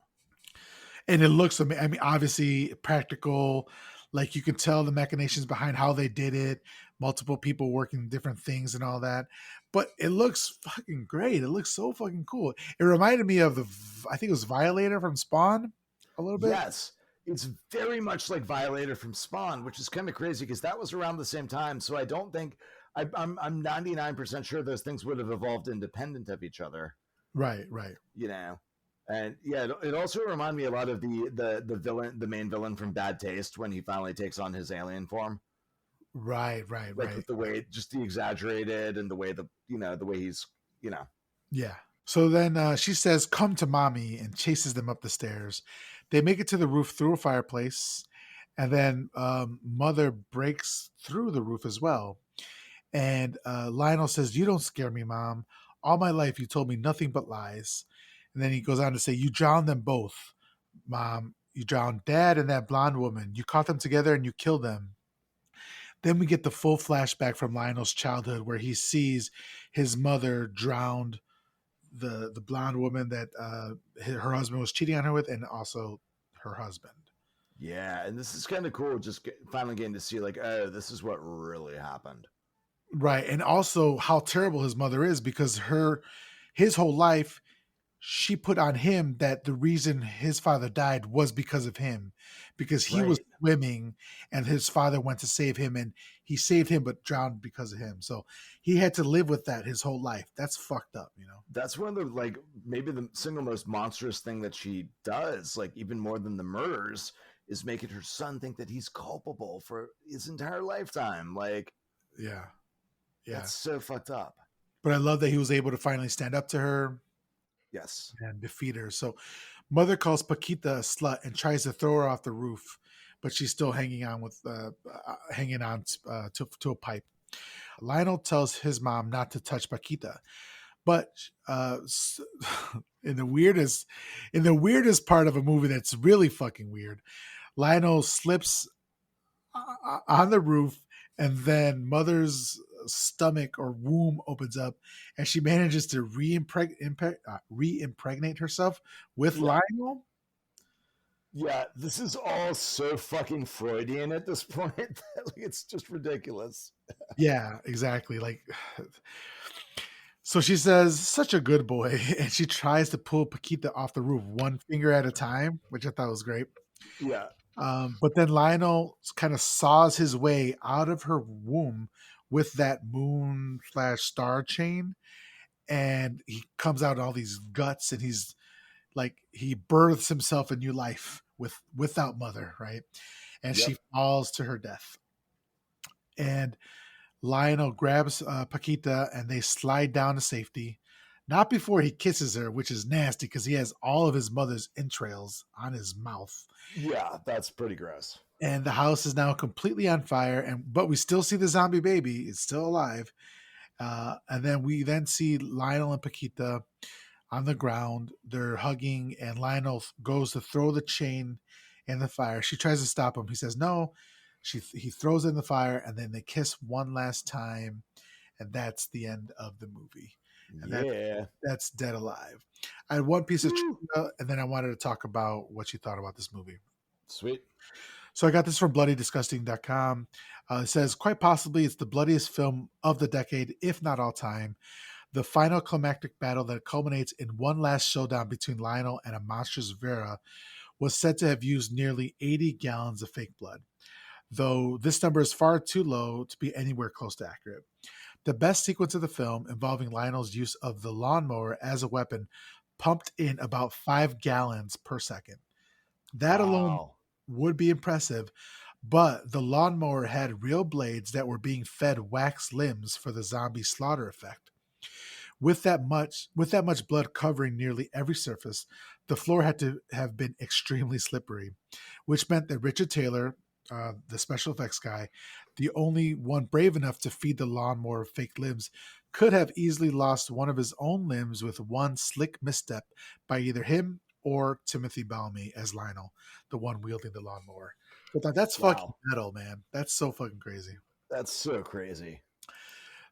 And it looks amazing. I mean, obviously practical. Like you can tell the machinations behind how they did it, multiple people working different things and all that. But it looks fucking great. It looks so fucking cool. It reminded me of I think it was Violator from Spawn a little bit. Yes, it's very much like Violator from Spawn, which is kind of crazy because that was around the same time. So I don't think I'm 99% sure those things would have evolved independent of each other. Right, right. You know, and yeah, it also reminded me a lot of the villain, the main villain from Bad Taste when he finally takes on his alien form. Right, right, Like right. with the way, just the exaggerated and the way the way he's Yeah. So then she says, "Come to mommy," and chases them up the stairs. They make it to the roof through a fireplace, and then mother breaks through the roof as well. And Lionel says, "You don't scare me, Mom. All my life you told me nothing but lies." And then he goes on to say, "You drowned them both, Mom. You drowned Dad and that blonde woman. You caught them together and you killed them." Then we get the full flashback from Lionel's childhood where he sees his mother drowned the blonde woman that her husband was cheating on her with, and also her husband. Yeah, and this is kind of cool. Just finally getting to see like, oh, this is what really happened. Right, and also how terrible his mother is because his whole life she put on him that the reason his father died was because of him, because he was Right. swimming and his father went to save him and he saved him but drowned because of him. So he had to live with that his whole life. That's fucked up, you know. That's one of the like maybe the single most monstrous thing that she does, like even more than the murders, is making her son think that he's culpable for his entire lifetime. Like, Yeah. Yeah. that's so fucked up. But I love that he was able to finally stand up to her Yes. and defeat her. So mother calls Paquita a slut and tries to throw her off the roof, but she's still hanging on to a pipe. Lionel tells his mom not to touch Paquita, but in the weirdest part of a movie that's really fucking weird, Lionel slips on the roof, and then mother's stomach or womb opens up, and she manages to re-impregnate herself with Yeah. Lionel. Yeah, this is all so fucking Freudian at this point. Like, it's just ridiculous. Yeah, exactly. Like, so she says, "Such a good boy," and she tries to pull Paquita off the roof one finger at a time, which I thought was great. Yeah. But then Lionel kind of saws his way out of her womb with that moon slash star chain, and he comes out in all these guts, and he's like he births himself a new life without mother, right? And Yep. she falls to her death. And Lionel grabs Paquita, and they slide down to safety. Not before he kisses her, which is nasty because he has all of his mother's entrails on his mouth. Yeah, that's pretty gross. And the house is now completely on fire, but we still see the zombie baby; it's still alive. And then we see Lionel and Paquita on the ground. They're hugging, and Lionel goes to throw the chain in the fire. She tries to stop him. He says no. He throws it in the fire, and then they kiss one last time, and that's the end of the movie. And Yeah. that's Dead Alive. I had one piece of Woo. trivia, and then I wanted to talk about what you thought about this movie. Sweet. So I got this from bloodydisgusting.com. It says, quite possibly it's the bloodiest film of the decade, if not all time. The final climactic battle that culminates in one last showdown between Lionel and a monstrous Vera was said to have used nearly 80 gallons of fake blood, though this number is far too low to be anywhere close to accurate. The best sequence of the film, involving Lionel's use of the lawnmower as a weapon, pumped in about 5 gallons per second. That alone Wow. would be impressive, but the lawnmower had real blades that were being fed wax limbs for the zombie slaughter effect. With that much blood covering nearly every surface, the floor had to have been extremely slippery, which meant that Richard Taylor, the special effects guy, the only one brave enough to feed the lawnmower fake limbs, could have easily lost one of his own limbs with one slick misstep by either him or Timothy Balmy as Lionel, the one wielding the lawnmower. But that's fucking Wow. metal, man. That's so fucking crazy. That's so crazy.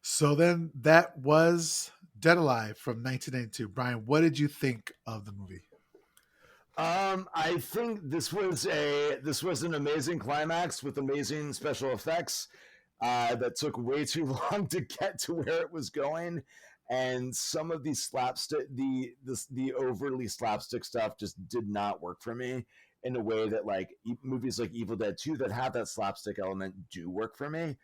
So then that was Dead Alive from 1992. Brian, what did you think of the movie? I think this was an amazing climax with amazing special effects that took way too long to get to where it was going, and some of the slapstick, the overly slapstick stuff just did not work for me in a way that like movies like Evil Dead 2 that have that slapstick element do work for me.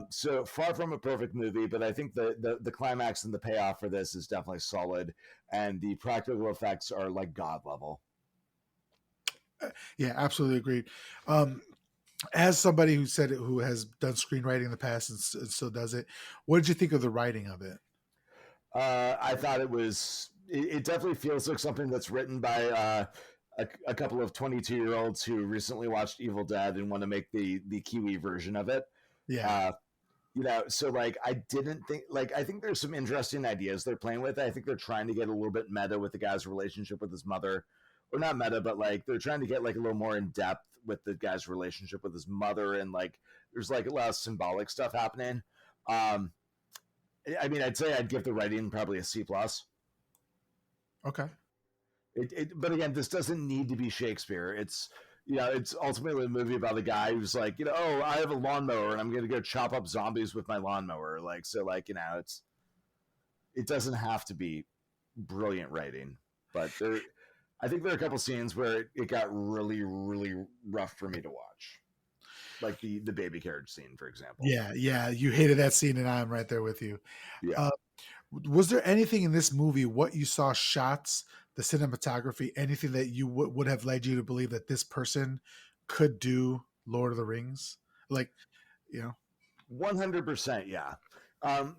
So far from a perfect movie, but I think the climax and the payoff for this is definitely solid, and the practical effects are like god level. Yeah, absolutely agreed. As somebody who has done screenwriting in the past and still does it, what did you think of the writing of it? I thought it definitely feels like something that's written by a couple of 22-year-olds who recently watched Evil Dead and want to make the Kiwi version of it. Yeah, So like I didn't think like I think there's some interesting ideas they're playing with. I think they're trying to get a little bit meta with the guy's relationship with his mother, or not meta, but like they're trying to get like a little more in depth with the guy's relationship with his mother, and like there's like a lot of symbolic stuff happening. Um, I mean, I'd say I'd give the writing probably a C plus. okay. But again, this doesn't need to be Shakespeare. It's ultimately a movie about a guy who's like, oh, I have a lawnmower and I'm going to go chop up zombies with my lawnmower. Like, so like, it doesn't have to be brilliant writing, but I think there are a couple scenes where it got really, really rough for me to watch. Like the baby carriage scene, for example. Yeah, you hated that scene, and I'm right there with you. Yeah. Uh, was there anything in this movie, what you saw, shots, the cinematography, anything that you would have led you to believe that this person could do Lord of the Rings? Like, you know, 100%, yeah.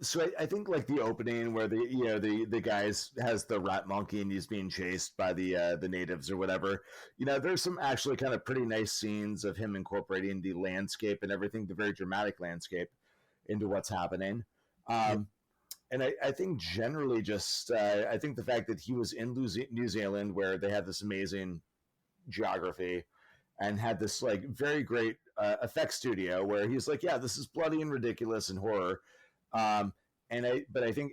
So I think like the opening where the guys has the rat monkey and he's being chased by the natives or whatever. There's some actually kind of pretty nice scenes of him incorporating the landscape and everything, the very dramatic landscape, into what's happening. And I think generally just I think the fact that he was in New Zealand where they had this amazing geography and had this like very great effects studio where he's like, yeah, this is bloody and ridiculous and horror. But I think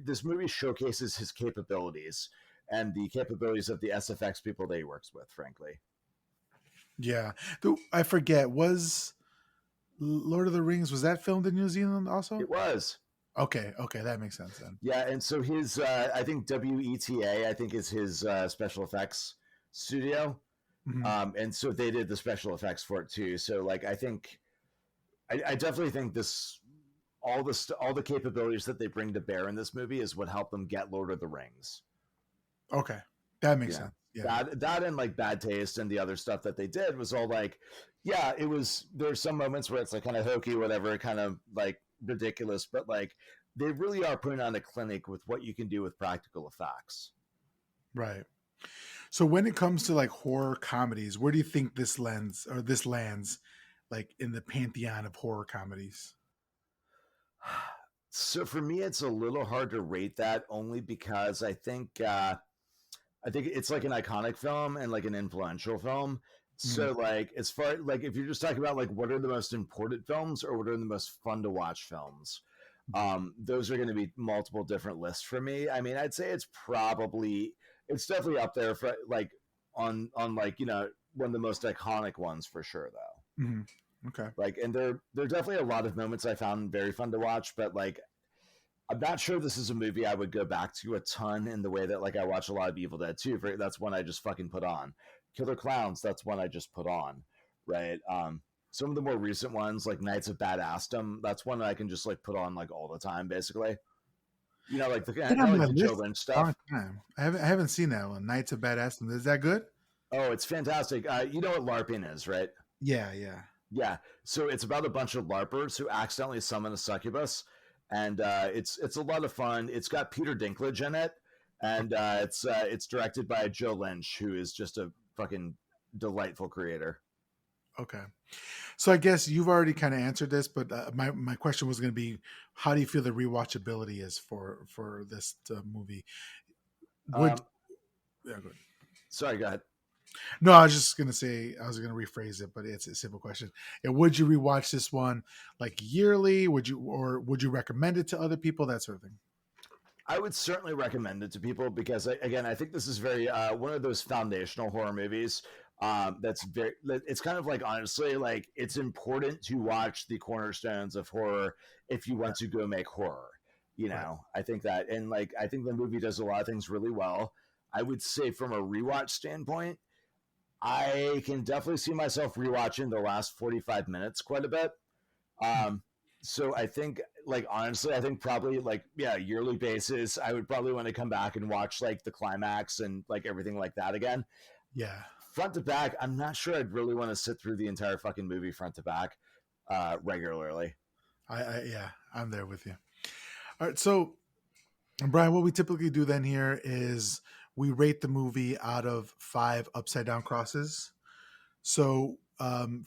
this movie showcases his capabilities and the capabilities of the SFX people that he works with, frankly. yeah. I forget, was Lord of the Rings, was that filmed in New Zealand also? It was. Okay, that makes sense then. Yeah, and so his, I think WETA, I think is his special effects studio. Mhm. And so they did the special effects for it too. So like, I definitely think all the capabilities that they bring to bear in this movie is what helped them get Lord of the Rings. Okay, that makes Yeah. sense. Yeah, That and like Bad Taste and the other stuff that they did was all like, yeah, there's some moments where it's like kind of hokey, whatever, kind of like ridiculous, but like they really are putting on a clinic with what you can do with practical effects. right. So when it comes to like horror comedies, where do you think this lands, like in the pantheon of horror comedies? So for me, it's a little hard to rate that only because I think it's like an iconic film and like an influential film. Mhm. So like as far like if you're just talking about like what are the most important films or what are the most fun to watch films, those are going to be multiple different lists for me. I mean, I'd say it's definitely up there for like on like one of the most iconic ones for sure though. Mhm. Okay. Like, and there are definitely a lot of moments I found very fun to watch, but like I'm not sure this is a movie I would go back to a ton in the way that like I watch a lot of Evil Dead 2. That's one I just fucking put on. Killer Clowns, that's one I just put on, right? Some of the more recent ones like Knights of Badassdom, that's one that I can just like put on like all the time, basically. You know, like the Been kind of on like my the Joe list Lynch for a stuff. long time. I haven't seen that one. Knights of Badass. Is that good? Oh, it's fantastic. You know what LARPing is, right? Yeah, yeah. Yeah. So it's about a bunch of LARPers who accidentally summon a succubus, and it's a lot of fun. It's got Peter Dinklage in it, and it's directed by Joe Lynch, who is just a fucking delightful creator. Okay. So I guess you've already kind of answered this, but my question was going to be, how do you feel the rewatchability is for this movie? Would Um, yeah, go ahead. Sorry, go ahead. No, I was just going to say I was going to rephrase it, but it's a simple question. And would you rewatch this one like yearly? Would you recommend it to other people? That sort of thing. I would certainly recommend it to people because, again, I think this is very one of those foundational horror movies. That's very. It's kind of like, honestly, like it's important to watch the cornerstones of horror if you want to go make horror. You Right. know, I think that, and like I think the movie does a lot of things really well. I would say from a rewatch standpoint, I can definitely see myself rewatching the last 45 minutes quite a bit. Um, so I think, like, honestly, I think probably like, yeah, yearly basis, I would probably want to come back and watch like the climax and like everything like that again. Yeah. Front to back, I'm not sure I'd really want to sit through the entire fucking movie front to back regularly. Yeah, I'm there with you. All right. So, Brian, what we typically do then here is we rate the movie out of 5 upside down crosses. So,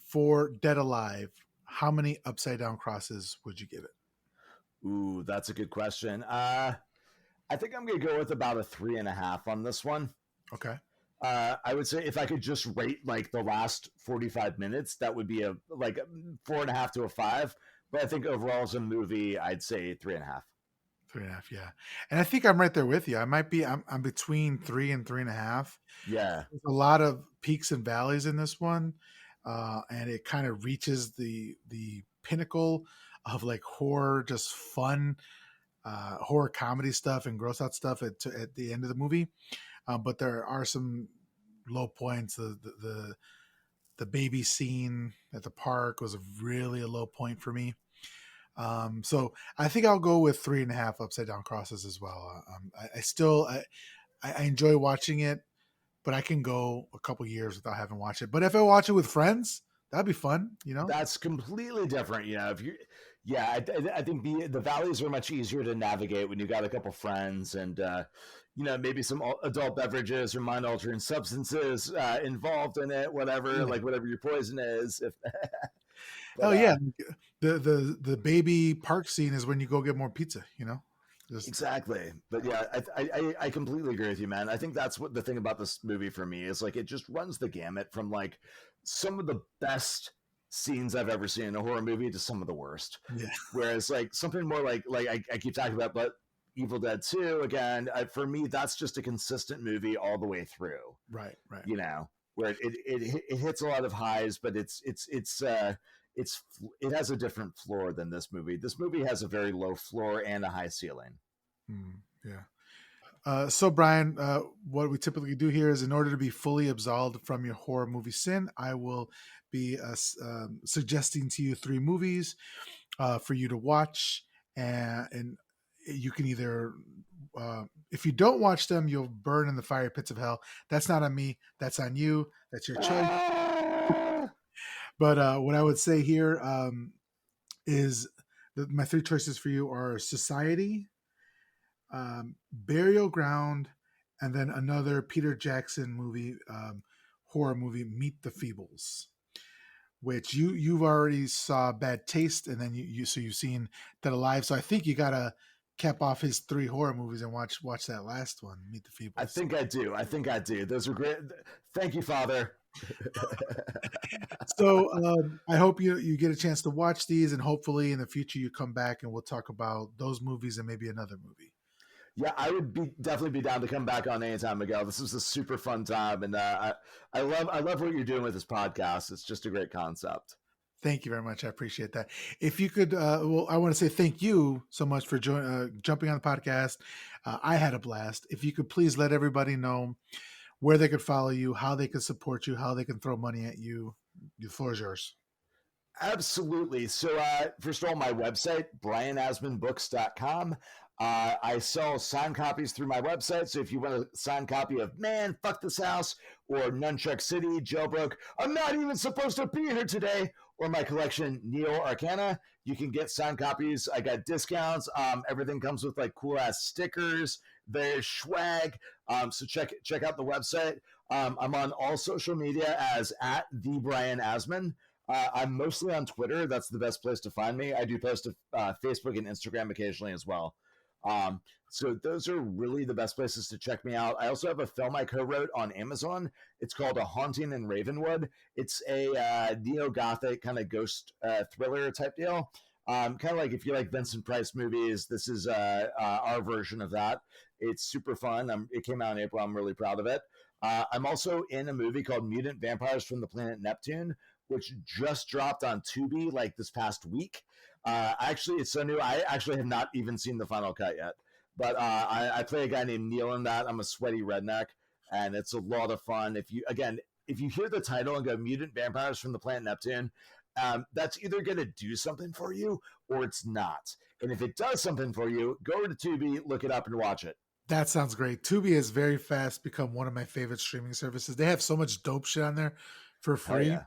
for Dead Alive, how many upside down crosses would you give it? Ooh, that's a good question. I think I'm gonna go with about a 3.5 on this one. Okay. I would say if I could just rate like the last 45 minutes, that would be a like 4.5 to a 5. But I think overall as a movie, I'd say 3.5. 3.5, yeah. And I think I'm right there with you. I'm between 3 and 3.5. Yeah, There's a lot of peaks and valleys in this one. And it kind of reaches the pinnacle of like horror, just fun horror comedy stuff and gross out stuff at the end of the movie. But there are some low points. The baby scene at the park was really a low point for me. So I think I'll go with 3.5 upside down crosses as well. I enjoy watching it, but I can go a couple years without having watched it. But if I watch it with friends, that'd be fun, you know? that's completely different. You know, if you, yeah, I think the valleys are much easier to navigate when you got a couple friends and you know, maybe some adult beverages or mind altering substances involved in it, whatever, Yeah. like whatever your poison is. If, Oh but yeah, the baby park scene is when you go get more pizza, you know? Just exactly. But yeah, I completely agree with you, man. I think that's what the thing about this movie for me is like it just runs the gamut from like some of the best scenes I've ever seen in a horror movie to some of the worst. yeah, Whereas like something more like I keep talking about, but Evil Dead 2 again, for me that's just a consistent movie all the way through. right. You know, where it hits a lot of highs, but it's it has a different floor than this movie. This movie has a very low floor and a high ceiling. Yeah. So, Brian, what we typically do here is in order to be fully absolved from your horror movie sin, I will be suggesting to you 3 movies for you to watch. And you can either, if you don't watch them, you'll burn in the fiery pits of hell. That's not on me. That's on you. That's your choice. Ah! But what I would say here is that my 3 choices for you are Society, Burial Ground, and then another Peter Jackson movie, horror movie, Meet the Feebles, which you've already saw Bad Taste, and then you've seen Dead Alive. So I think you gotta cap off his 3 horror movies and watch that last one, Meet the I Feebles. think I do. I think I do. Those are great. Thank you, Father. So I hope you get a chance to watch these, and hopefully in the future you come back and we'll talk about those movies and maybe another movie. Yeah, I would be definitely be down to come back on anytime, Miguel. This was a super fun time, and I love what you're doing with this podcast. It's just a great concept. Thank you very much. I appreciate that. If you could, well, I want to say thank you so much for jumping on the podcast. I had a blast. If you could please let everybody know where they could follow you, how they can support you, how they can throw money at you. The floor is yours. Absolutely. So, first of all, my website, brianasmanbooks.com. I sell signed copies through my website. So if you want a signed copy of Man, Fuck This House, or Nunchuck City, Jailbroke, I'm not even supposed to be here today, or my collection, Neo Arcana, you can get signed copies. I got discounts. Everything comes with like cool ass stickers. There's swag. So check out the website. I'm on all social media as at the Brian Asman. I'm mostly on Twitter. That's the best place to find me. I do post to Facebook and Instagram occasionally as well. So those are really the best places to check me out. I also have a film I co-wrote on Amazon. It's called A Haunting in Ravenwood. It's a neo-gothic kind of ghost thriller type deal. Kind of like if you like Vincent Price movies, this is our version of that. It's super fun. It came out in April. I'm really proud of it. I'm also in a movie called Mutant Vampires from the Planet Neptune, which just dropped on Tubi like this past week. Actually, it's so new. I actually have not even seen the final cut yet. But I play a guy named Neil in that. I'm a sweaty redneck, and it's a lot of fun. If you hear the title and go Mutant Vampires from the Planet Neptune, that's either going to do something for you or it's not. And if it does something for you, go to Tubi, look it up, and watch it. That sounds great. Tubi has very fast become one of my favorite streaming services. They have so much dope shit on there for free. Yeah.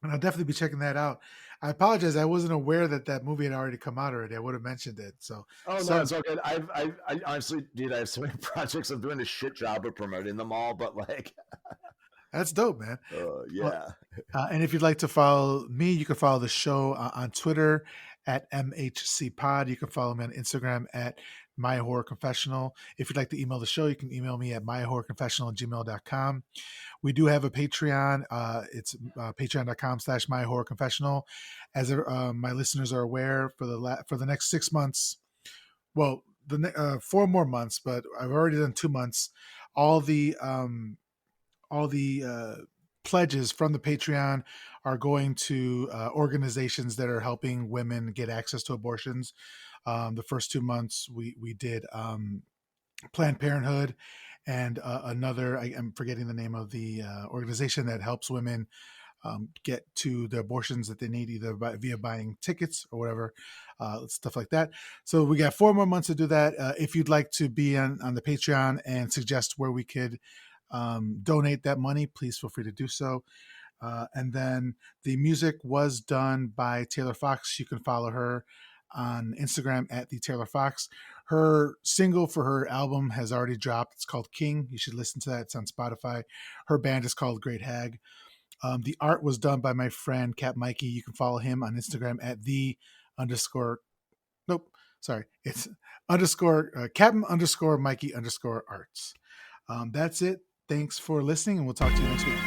And I'll definitely be checking that out. I apologize. I wasn't aware that movie had already come out already. I would have mentioned it. So, no, it's all good. I honestly, dude, I have so many projects. I'm doing a shit job of promoting them all, but like, that's dope, man. Yeah. And if you'd like to follow me, you can follow the show on Twitter at MHCPod. You can follow me on Instagram at My Horror Confessional. If you'd like to email the show, you can email me at myhorrorconfessional@gmail.com. We do have a Patreon. It's patreon.com/myhorrorconfessional. As my listeners are aware, for the next 6 months, well, 4 more months, but I've already done 2 months. All the pledges from the Patreon are going to organizations that are helping women get access to abortions. The first 2 months we did Planned Parenthood and another, I'm forgetting the name of the organization that helps women get to the abortions that they need, either via buying tickets or whatever, stuff like that. So we got 4 more months to do that. If you'd like to be on the Patreon and suggest where we could donate that money, please feel free to do so. And then the music was done by Taylor Fox. You can follow her on Instagram at the Taylor Fox. Her single for her album has already dropped. It's called King. You should listen to that. It's on Spotify. Her band is called Great Hag. The art was done by my friend Cap Mikey. You can follow him on Instagram at it's _Captain_Mikey_arts. That's it. Thanks for listening, and we'll talk to you next week.